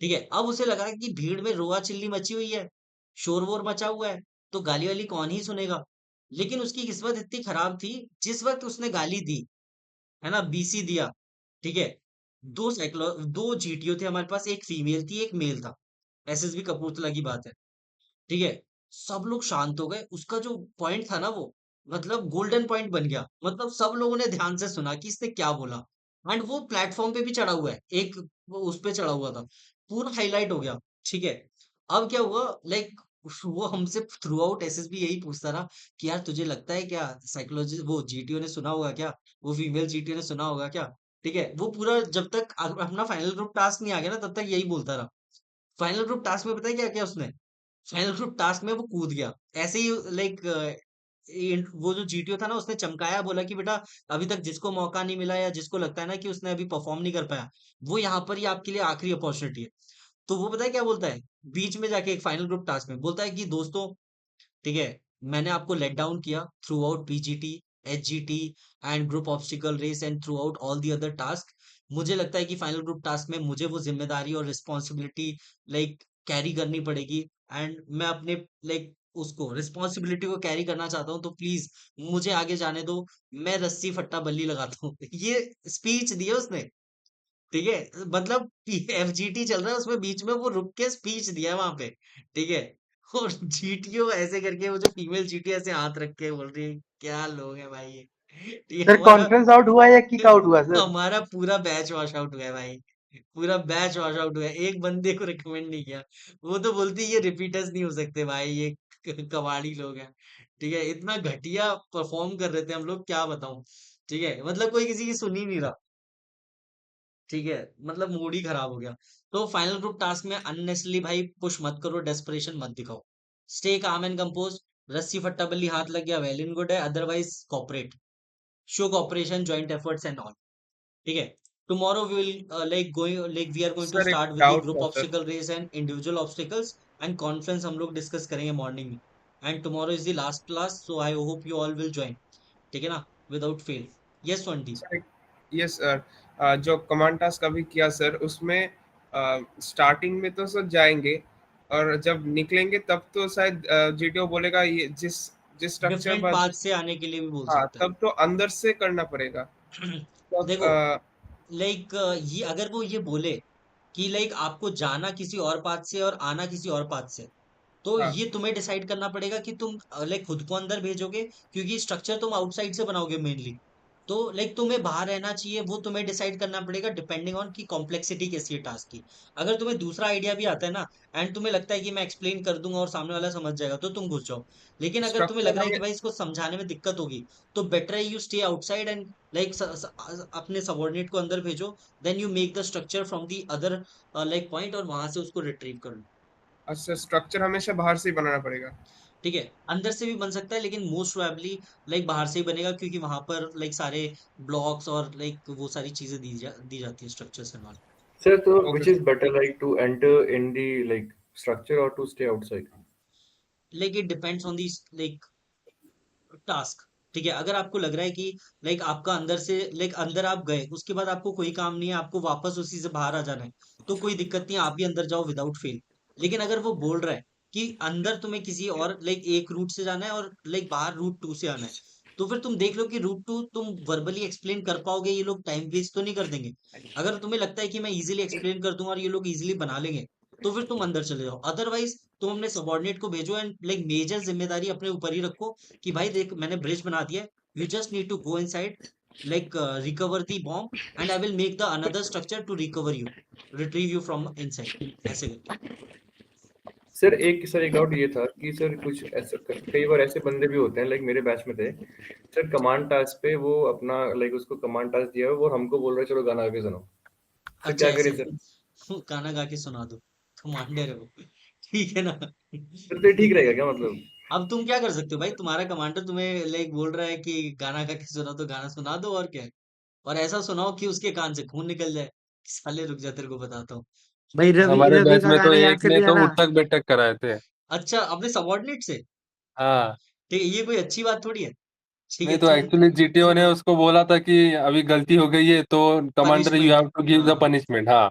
ठीक है। अब उसे लगा कि भीड़ में रोआ चिल्ली मची हुई है, शोर वोर मचा हुआ है, तो गाली वाली कौन ही सुनेगा। लेकिन उसकी किस्मत इतनी खराब थी, जिस वक्त उसने गाली दी, है ना, बीसी दिया, ठीक है, दो जीटीओ थे हमारे पास, एक फीमेल थी एक मेल था, एसएसबी कपूरथला की बात है, ठीक है। सब लोग शांत हो गए, उसका जो पॉइंट था ना वो, मतलब गोल्डन पॉइंट बन गया, मतलब सब लोगों ने ध्यान से सुना कि इसने क्या बोला। एंड वो प्लेटफॉर्म पे भी चढ़ा हुआ है एक, वो उस पे चढ़ा हुआ था, पूरा हाईलाइट हो गया, ठीक है। अब क्या हुआ, लाइक वो हमसे थ्रू आउट एसएसबी यही पूछता रहा कि यार तुझे लगता है क्या साइकोलॉजी, वो जीटीओ ने सुना होगा क्या, वो फीमेल जीटीओ ने सुना होगा क्या, ठीक है। वो पूरा जब तक अपना फाइनल ग्रुप टास्क नहीं आ गया ना, तब तक यही बोलता रहा। फाइनल ग्रुप टास्क में पता है क्या किया उसने, फाइनल ग्रुप टास्क में वो कूद गया ऐसे ही, लाइक वो जो जीटीओ था ना, उसने चमकाया, बोला कि बेटा अभी तक जिसको मौका नहीं मिला, या जिसको लगता है ना कि उसने अभी परफॉर्म नहीं कर पाया, वो यहाँ पर ही आपके लिए आखिरी अपॉर्चुनिटी है। तो वो पता है क्या बोलता है, बीच में जाके एक फाइनल ग्रुप टास्क में बोलता है कि दोस्तों, ठीक है, मैंने आपको लेट डाउन किया throughout PGT, HGT and group obstacle race and throughout all the other task. मुझे लगता है कि फाइनल ग्रुप टास्क में मुझे वो जिम्मेदारी और रिस्पॉन्सिबिलिटी लाइक कैरी करनी पड़ेगी, एंड मैं अपने लाइक उसको रिस्पॉन्सिबिलिटी को कैरी करना चाहता हूँ, तो प्लीज मुझे आगे जाने दो, मैं रस्सी फट्टा बल्ली लगाता हूँ। ये स्पीच दी है उसने, ठीक है, मतलब एफजीटी चल रहा है, उसमें बीच में वो रुक के स्पीच दिया है वहां पे, ठीक है। और जीटीओ ऐसे करके, वो जो फीमेल जीटीओ ऐसे हाथ रख के बोल रही है, क्या लोग हैं भाई ये, ठीक है। सर कॉन्फ्रेंस आउट हुआ या किक आउट हुआ सर? हमारा पूरा बैच वॉश आउट हुआ है भाई, पूरा बैच वॉश आउट हुआ है, एक बंदे को रिकमेंड नहीं किया। वो तो बोलती है, ये रिपीटर्स नहीं हो सकते भाई, ये कबाड़ी लोग हैं, ठीक है। इतना घटिया परफॉर्म कर रहे थे हम लोग, क्या बताऊं, ठीक है, मतलब कोई किसी की सुन ही नहीं रहा, ठीक है, मतलब मूड ही खराब हो गया। तो फाइनल ग्रुप टास्क में अननेसेसरली भाई पुश मत करो, डेस्परेशन मत दिखाओ, स्टे काम एंड कंपोज। रस्सी फट्टा बल्ली हाथ लग गया, वेल इन गुड है, otherwise cooperate, show cooperation, joint efforts and all, ठीक है। Tomorrow we will like we are going to sir एक start with the doubt group था sir. Obstacle race and individual obstacles, and conference हम लोग डिस्कस करेंगे मॉर्निंग में। And tomorrow is the last class, so I hope you all will join, ठीक है ना, विदाउट फेल। यस वंटी। सर यस सर, जो कमांड टास्क अभी किया सर, उसमें स्टार्टिंग में तो सर जाएंगे, और जब निकलेंगे तब तो शायद जीटीओ बोलेगा ये जिस जिस स्ट्रक्चर डिफरेंट पर, पाथ से आने के लिए भी बोल हाँ सकता तब तो अंदर से करना पड़ेगा है। तब। देखो, लाइक ये अगर वो ये बोले कि लाइक आपको जाना किसी और पाथ से और आना किसी और पाथ से, तो हाँ ये तुम्हें डिसाइड करना पड़ेगा कि तुम लाइक खुद को अंदर भेजोगे, क्योंकि स्ट्रक्चर तुम आउटसाइड से बनाओगे मेनली, तो लाइक तुम्हें बाहर रहना चाहिए, वो तुम्हें डिसाइड करना पड़ेगा डिपेंडिंग ऑन की कॉम्प्लेक्सिटी कैसी है टास्क की। अगर तुम्हें दूसरा आइडिया भी आता है ना एंड तुम्हें लगता है कि मैं एक्सप्लेन कर दूंगा और सामने वाला समझ जाएगा, तो तुम घुस जाओ। लेकिन अगर तुम्हें लग स्ट्रक्चर रहा है कि हमें भाई इसको समझाने में दिक्कत होगी, तो बेटर है you stay outside and like अपने सबॉर्डिनेट को अंदर भेजो, then you make the structure from the other like point और वहां से उसको रिट्रीव कर लो। अच्छा, स्ट्रक्चर हमेशा बाहर से ही बनाना पड़ेगा। ठीक है, अंदर से भी बन सकता है लेकिन मोस्ट प्रोबेबली लाइक बाहर से ही बनेगा, क्योंकि वहां पर लाइक सारे ब्लॉक्स और लाइक वो सारी चीजें दी जाती है structures and all. Sir, so okay which is better, like to enter in the like structure or to stay outside? Like it depends on the like task. ठीक है, अगर आपको लग रहा है कि लाइक आपका अंदर से लाइक अंदर आप गए, उसके बाद आपको कोई काम नहीं है, आपको वापस उसी से बाहर आ जाना है, तो कोई दिक्कत नहीं है, आप भी अंदर जाओ विदाउट फेल। लेकिन अगर वो बोल रहा है कि अंदर तुम्हें किसी और लाइक एक रूट से जाना है और लाइक बाहर रूट 2 से आना है, तो फिर तुम देख लो कि रूट 2 तुम वर्बली एक्सप्लेन कर पाओगे, ये लोग टाइम वेस्ट तो नहीं कर देंगे। अगर तुम्हें लगता है कि मैं इजीली एक्सप्लेन कर दूंगा और ये लोग इजीली बना लेंगे, तो फिर तुम अंदर चले जाओ। अदरवाइज तुम अपने सबॉर्डिनेट को भेजो एंड लाइक मेजर जिम्मेदारी अपने ऊपर ही रखो कि भाई देख मैंने ब्रिज बना दिया है, you just need to go inside like recover the bomb and I will make the another structure to recover you, retrieve you from inside, ऐसे करके। सर एक डाउट ये था कि सर कुछ ऐसे कई बार ऐसे बंदे भी होते हैं, लाइक मेरे बैच में थे सर, कमांड टास्क पे वो अपना लाइक उसको कमांड टास्क दिया है, वो हमको बोल रहे हैं चलो गाना गा के सुनाओ, तो अच्छा क्या करें ऐसे सर? गाना गा के सुना दो, कमांडर है वो। ठीक है ना। सर तो ये ठीक रहेगा क्या मतलब? अब तुम क्या कर सकते हो भाई, तुम्हारा कमांडर तुम्हें लाइक बोल रहा है कि गाना गा के सुना, तो गाना सुना दो और क्या है। और ऐसा सुनाओ कि उसके कान से खून निकल जाए। साले रुक जा, तेरे को बताता हूँ। भाई रवि हमारे रवि बैच का में तो गाना याद एक कर ने लिया तो ना। उठक बैठक कराए थे। अच्छा, अपने सबॉर्डिनेट से। हाँ, ठीक है, ये कोई अच्छी बात थोड़ी है। ठीक नहीं है तो तुम एक्चुअली जीटीओ ने उसको बोला था कि अभी गलती हो गई है तो commander you punishment. Have to give the हाँ पनिशमेंट। हाँ,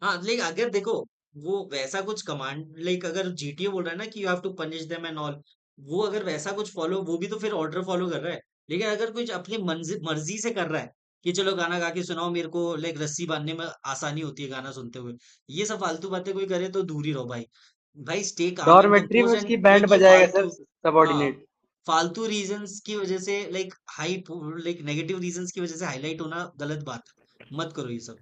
हाँ, लेकिन अगर देखो वो वैसा कुछ कमांड लाइक अगर जीटीए बोल रहा है ना कि you have to punish them and all, वो अगर वैसा कुछ फॉलो, वो भी तो फिर ऑर्डर फॉलो कर रहा है। लेकिन अगर कुछ अपनी मर्जी मर्जी से कर रहा है कि चलो गाना गा के सुनाओ मेरे को, लाइक रस्सी बांधने में आसानी होती है गाना सुनते हुए, ये सब फालतू बातें कोई करे तो दूर ही रहो भाई। भाई स्टे काम एंड डॉर्मेट्री में कंपोज उसकी एंड बैंड लाइक ये बजाएगा सर फालतू, हाँ सबॉर्डिनेट। फालतू रीजंस की वजह से लाइक लाइक नेगेटिव रीजंस की वजह से हाईलाइट होना गलत बात है, मत करो ये सब।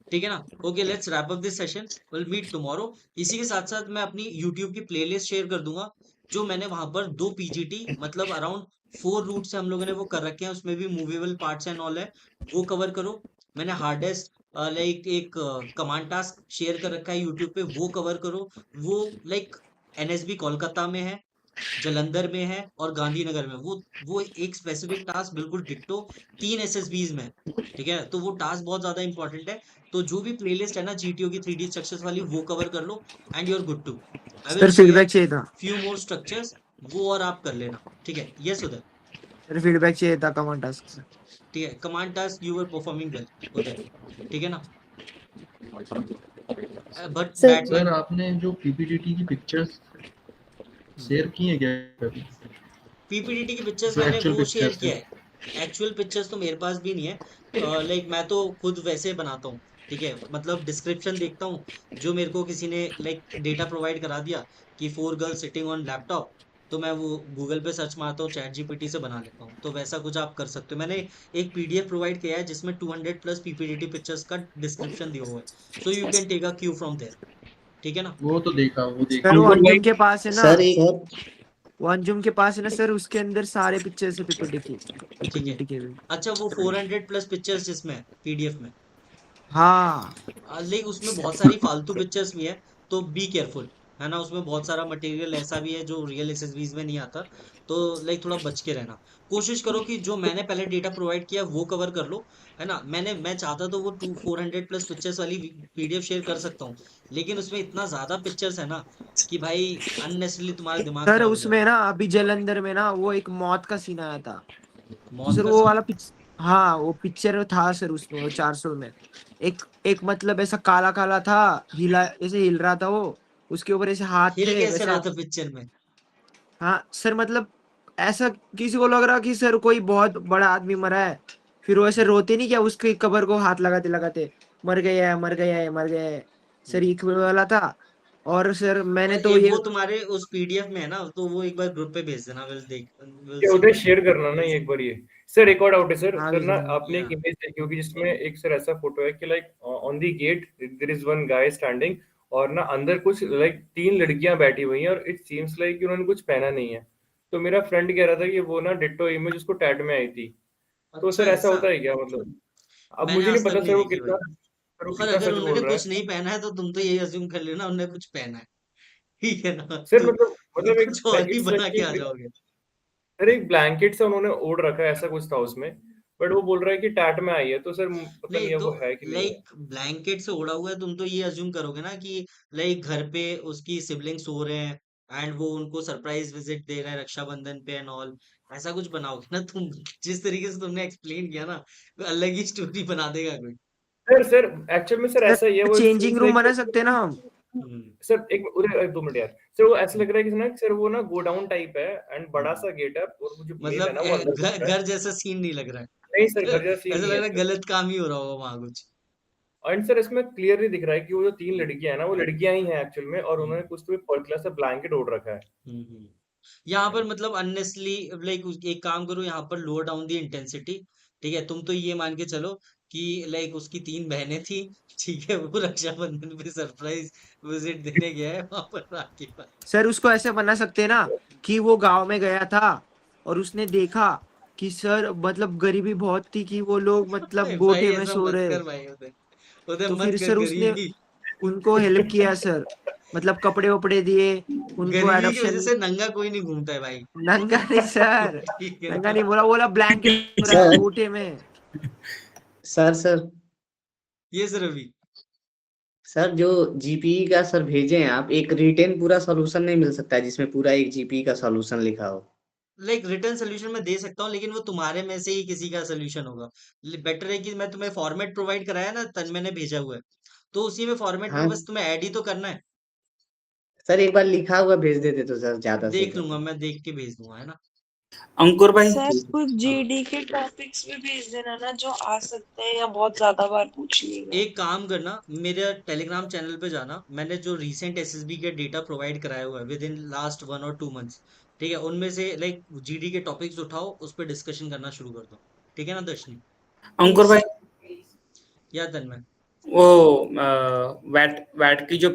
ठीक है ना। Okay, let's wrap up this session, will meet tomorrow. इसी के साथ साथ मैं अपनी यूट्यूब की प्लेलिस्ट शेयर कर दूंगा, जो मैंने वहां पर 2 पीजीटी मतलब अराउंड 4 रूट से हम लोगों ने वो कर रखे हैं, उसमें भी मूवेबल पार्ट्स एंड ऑल है, वो कवर करो। मैंने हार्डेस्ट लाइक एक कमांड टास्क शेयर कर रखा है यूट्यूब पे, वो कवर करो। वो लाइक एनएसबी कोलकाता में है, जलंधर में है और गांधीनगर में। वो एक स्पेसिफिक टास्क बिल्कुल डिट्टो 3 एसएसबीज में है। ठीक है, तो वो टास्क बहुत ज्यादा इंपॉर्टेंट है। तो जो भी प्लेलिस्ट है ना जीटीओ की 3D स्ट्रक्चर्स वाली, वो कवर कर लो and you are good to. I will sir feedback share चाहिए था। फ्यू मोर स्ट्रक्चर्स, वो और आप कर लेना। ठीक है, यस उदय। सर फीडबैक चाहिए था कमांड टास्क से। ठीक है, command task you were performing well Uday, ठीक है ना। बट सर बैटमैन सर आपने जो पीपीटीटी की पिक्चर्स शेयर की है क्या कभी? पीपीटीटी की पिक्चर्स जो मैंने एक्चुअल वो शेयर पिक्चर्स किया है। है। एक्चुअल पिक्चर्स तो मेरे पास भी नहीं है, लाइक मैं तो खुद वैसे बनाता हूँ। ठीक है, मतलब डिस्क्रिप्शन देखता हूँ, जो मेरे को किसी ने लाइक डेटा प्रोवाइड करा दिया कि 4 गर्ल्स सिटिंग ऑन लैपटॉप, तो मैं वो गूगल पे सर्च मारता हूँ, चैट जीपीटी से बना लेता हूँ। तो वैसा कुछ आप कर सकते हो। मैंने एक पीडीएफ प्रोवाइड किया है जिसमें 200 प्लस पीपीटीटी पिक्चर्स का डिस्क्रिप्शन दिया हुआ है, so you can take a cue from there. ठीक है ना। वो तो देखा वो देखा। सर वो अंकुर भाई, अंजुम के पास है ना, सर एक वो अंजुम के पास है ना सर, उसके अंदर सारे पिक्चर्स है ठीक है, पीपीटी के भी। अच्छा वो 400 प्लस पिक्चर्स जिसमें पीडीएफ में, हाँ लेकिन उसमें बहुत सारी फालतू पिक्चर्स भी है, तो बी केयरफुल, है ना। उसमें बहुत सारा मटेरियल ऐसा भी है जो रियल एसएसबीज में नहीं आता, तो लाइक थोड़ा बच के रहना। कोशिश करो कि जो मैंने पहले डेटा प्रोवाइड किया वो कवर कर लो, है ना। मैं चाहता तो वो 400 प्लस पिक्चर्स वाली पीडीएफ शेयर कर सकता हूँ, लेकिन उसमें इतना ज्यादा पिक्चर्स है ना कि भाई अननेसेसरली तुम्हारा दिमाग सर, खराब हो उसमें जाएगा। ना अभी जलंधर में ना वो एक मौत का सीन आया था, तो मौत सर का वो सीन। वाला हाँ वो पिक्चर था सर, उसमें वो 400 में एक मतलब ऐसा काला काला था, हिला ऐसे हिल रहा था वो, उसके ऊपर ऐसे हाथ हिल थे कैसे वैसे। रहा था पिक्चर में। हाँ सर, मतलब ऐसा किसी को लग रहा कि सर कोई बहुत बड़ा आदमी मरा है, फिर वो ऐसे रोते नहीं क्या, उसके कबर को हाथ लगाते लगाते मर गया है मर गया है मर गया है, सर एक वाला था। और सर मैंने और तो ये ये वो तुम्हारे उस पीडीएफ में है ना, तो वो एक बार ग्रुप पे भेज देना, विल देख विल क्या सी। उधर शेयर करना ना एक बार ये। सर एक और डाउट है सर। हाँ सर ना भेजूंगा। आपने एक इमेज देखी होगी जिसमें एक सर ऐसा फोटो है कि like on the gate there is one guy standing, और ना अंदर कुछ लाइक 3 लड़कियां बैठी हुई हैं और इट सीम्स लाइक उन्होंने कुछ पहना नहीं है। तो मेरा फ्रेंड कह रहा था कि वो ना डिट्टो इमेज उसको टैट में आई थी। तो अच्छा सर ऐसा ऐसा, होता है क्या मतलब? अब मैंने मुझे नहीं आज तक पता नहीं सर वो देखी भाई। कितना, सर वो और कितना अगर सच उन्होंने बोल रहा है। कुछ नहीं पहना है तो तुम तो यही अज्यूम कर लेना उन्होंने कुछ पहना है, ठीक है ना? सर तो मतलब एक कुछ और ही इट्स बना के आ लाइक जाओगे। सर एक ब्लैंकेट से उन्होंने ओढ़ रखा है ऐसा कुछ था उसमें, बट वो बोल रहा है कि टैट में आई है। तो सर पता नहीं नहीं है तो वो है कि नहीं है। लाइक ब्लैंकेट से ओढ़ा हुआ है, तुम तो ये अज्यूम करोगे ना कि लाइक घर पे उसकी सिबलिंग्स सो रहे हैं एंड वो उनको सरप्राइज विजिट दे रहा है रक्षाबंधन पे एंड ऑल, ऐसा कुछ बनाओगे ना तुम। जिस तरीके से तुमने एक्सप्लेन किया ना, तो अलग ही स्टोरी बना देगा कोई। सर एक्चुअल में सर ऐसा ही है वो चेंजिंग रूम बना लाइक सकते हैं ना हम। सर एक उधर 2 मिनट यार। सर वो ऐसा लग रहा है कि ना सर वो ना गोडाउन टाइप है एंड बड़ा सा गेट है और वो जो मेल है मतलब ना वो अंदर घुस रहा है। घर जैसा सीन नहीं लग रहा है। नहीं सर घर जैसा सीन ऐसा नहीं लग है रहा है सर। गलत काम ही हो रहा होगा वहां कुछ। एंड सर इसमें क्लियरली दिख रहा है कि वो जो 3 लड़कियां हैं ना वो लड़कियां ही हैं एक्चुअल में, और उन्होंने कुछ तो पर्टिकुलर सा ब्लैंकेट ओढ़ रखा है। यहाँ पर मतलब अननेसली लाइक एक काम करो, यहाँ पर लोअर डाउन दी इंटेंसिटी। ठीक है, तुम तो ये मान के चलो कि लाइक उसकी 3 बहनें थी, ठीक है, वो रक्षाबंधन पे सरप्राइज विजिट देने गया है वहां पर राखी पर। सर उसको ऐसे बना सकते हैं ना कि वो गांव में गया था और उसने देखा कि सर मतलब गरीबी बहुत थी कि वो लोग मतलब भाई गोठे में ऐसा सो मत रहे। कर भाई, उधर उधर तो मत फिर कर सर उसने गरीबी। उनको हेल्प किया सर, मतलब कपड़े वपड़े दिए उनको, गरीबी की वजह एडॉप्शन। से नंगा कोई नहीं घूमता है भाई। नंगा नहीं सर, ठीक है नंगा ना? नहीं बोला, बोला ब्लैंकेट पूरा सर गोठे में। सर ये सर अभी सर जो जीपीई का सर भेजे हैं आप, एक रिटेन पूरा सॉल्यूशन नहीं मिल सकता है जिसमें पूरा एक जीपीई का सॉल्यूशन लिखा हो? लाइक रिटर्न सोल्यूशन मैं दे सकता हूँ, लेकिन वो तुम्हारे में से ही किसी का सोल्यूशन होगा। बेटर है कि मैं तुम्हें फॉर्मेट प्रोवाइड कराया ना, तन्मय ने भेजा हुआ है, तो उसी में फॉर्मेट में हाँ बस तुम्हें ऐड ही तो करना है। सर, एक बार लिखा हुआ भेज देते तो सर ज्यादा सही देख लूंगा, रहता। मैं देख के भेज दूंगा, है ना? अंकुर भाई सर ठीक है। कुछ जीडी के टॉपिक्स भी भेज देना ना जो आ सकते हैं या बहुत ज्यादा बार पूछ लिए गए। एक काम करना, मेरे टेलीग्राम चैनल पे जाना, मैंने जो रीसेंट एसएसबी के डेटा प्रोवाइड कराया हुआ है विद इन लास्ट 1 और 2 मंथ्स, ठीक है, उनमें से लाइक जीडी के टॉपिक्स उठाओ, उस पर डिस्कशन करना शुरू कर दो। ठीक है ना दर्शनी अंकुर भाई या तन्मय? वो वैट वैट की जो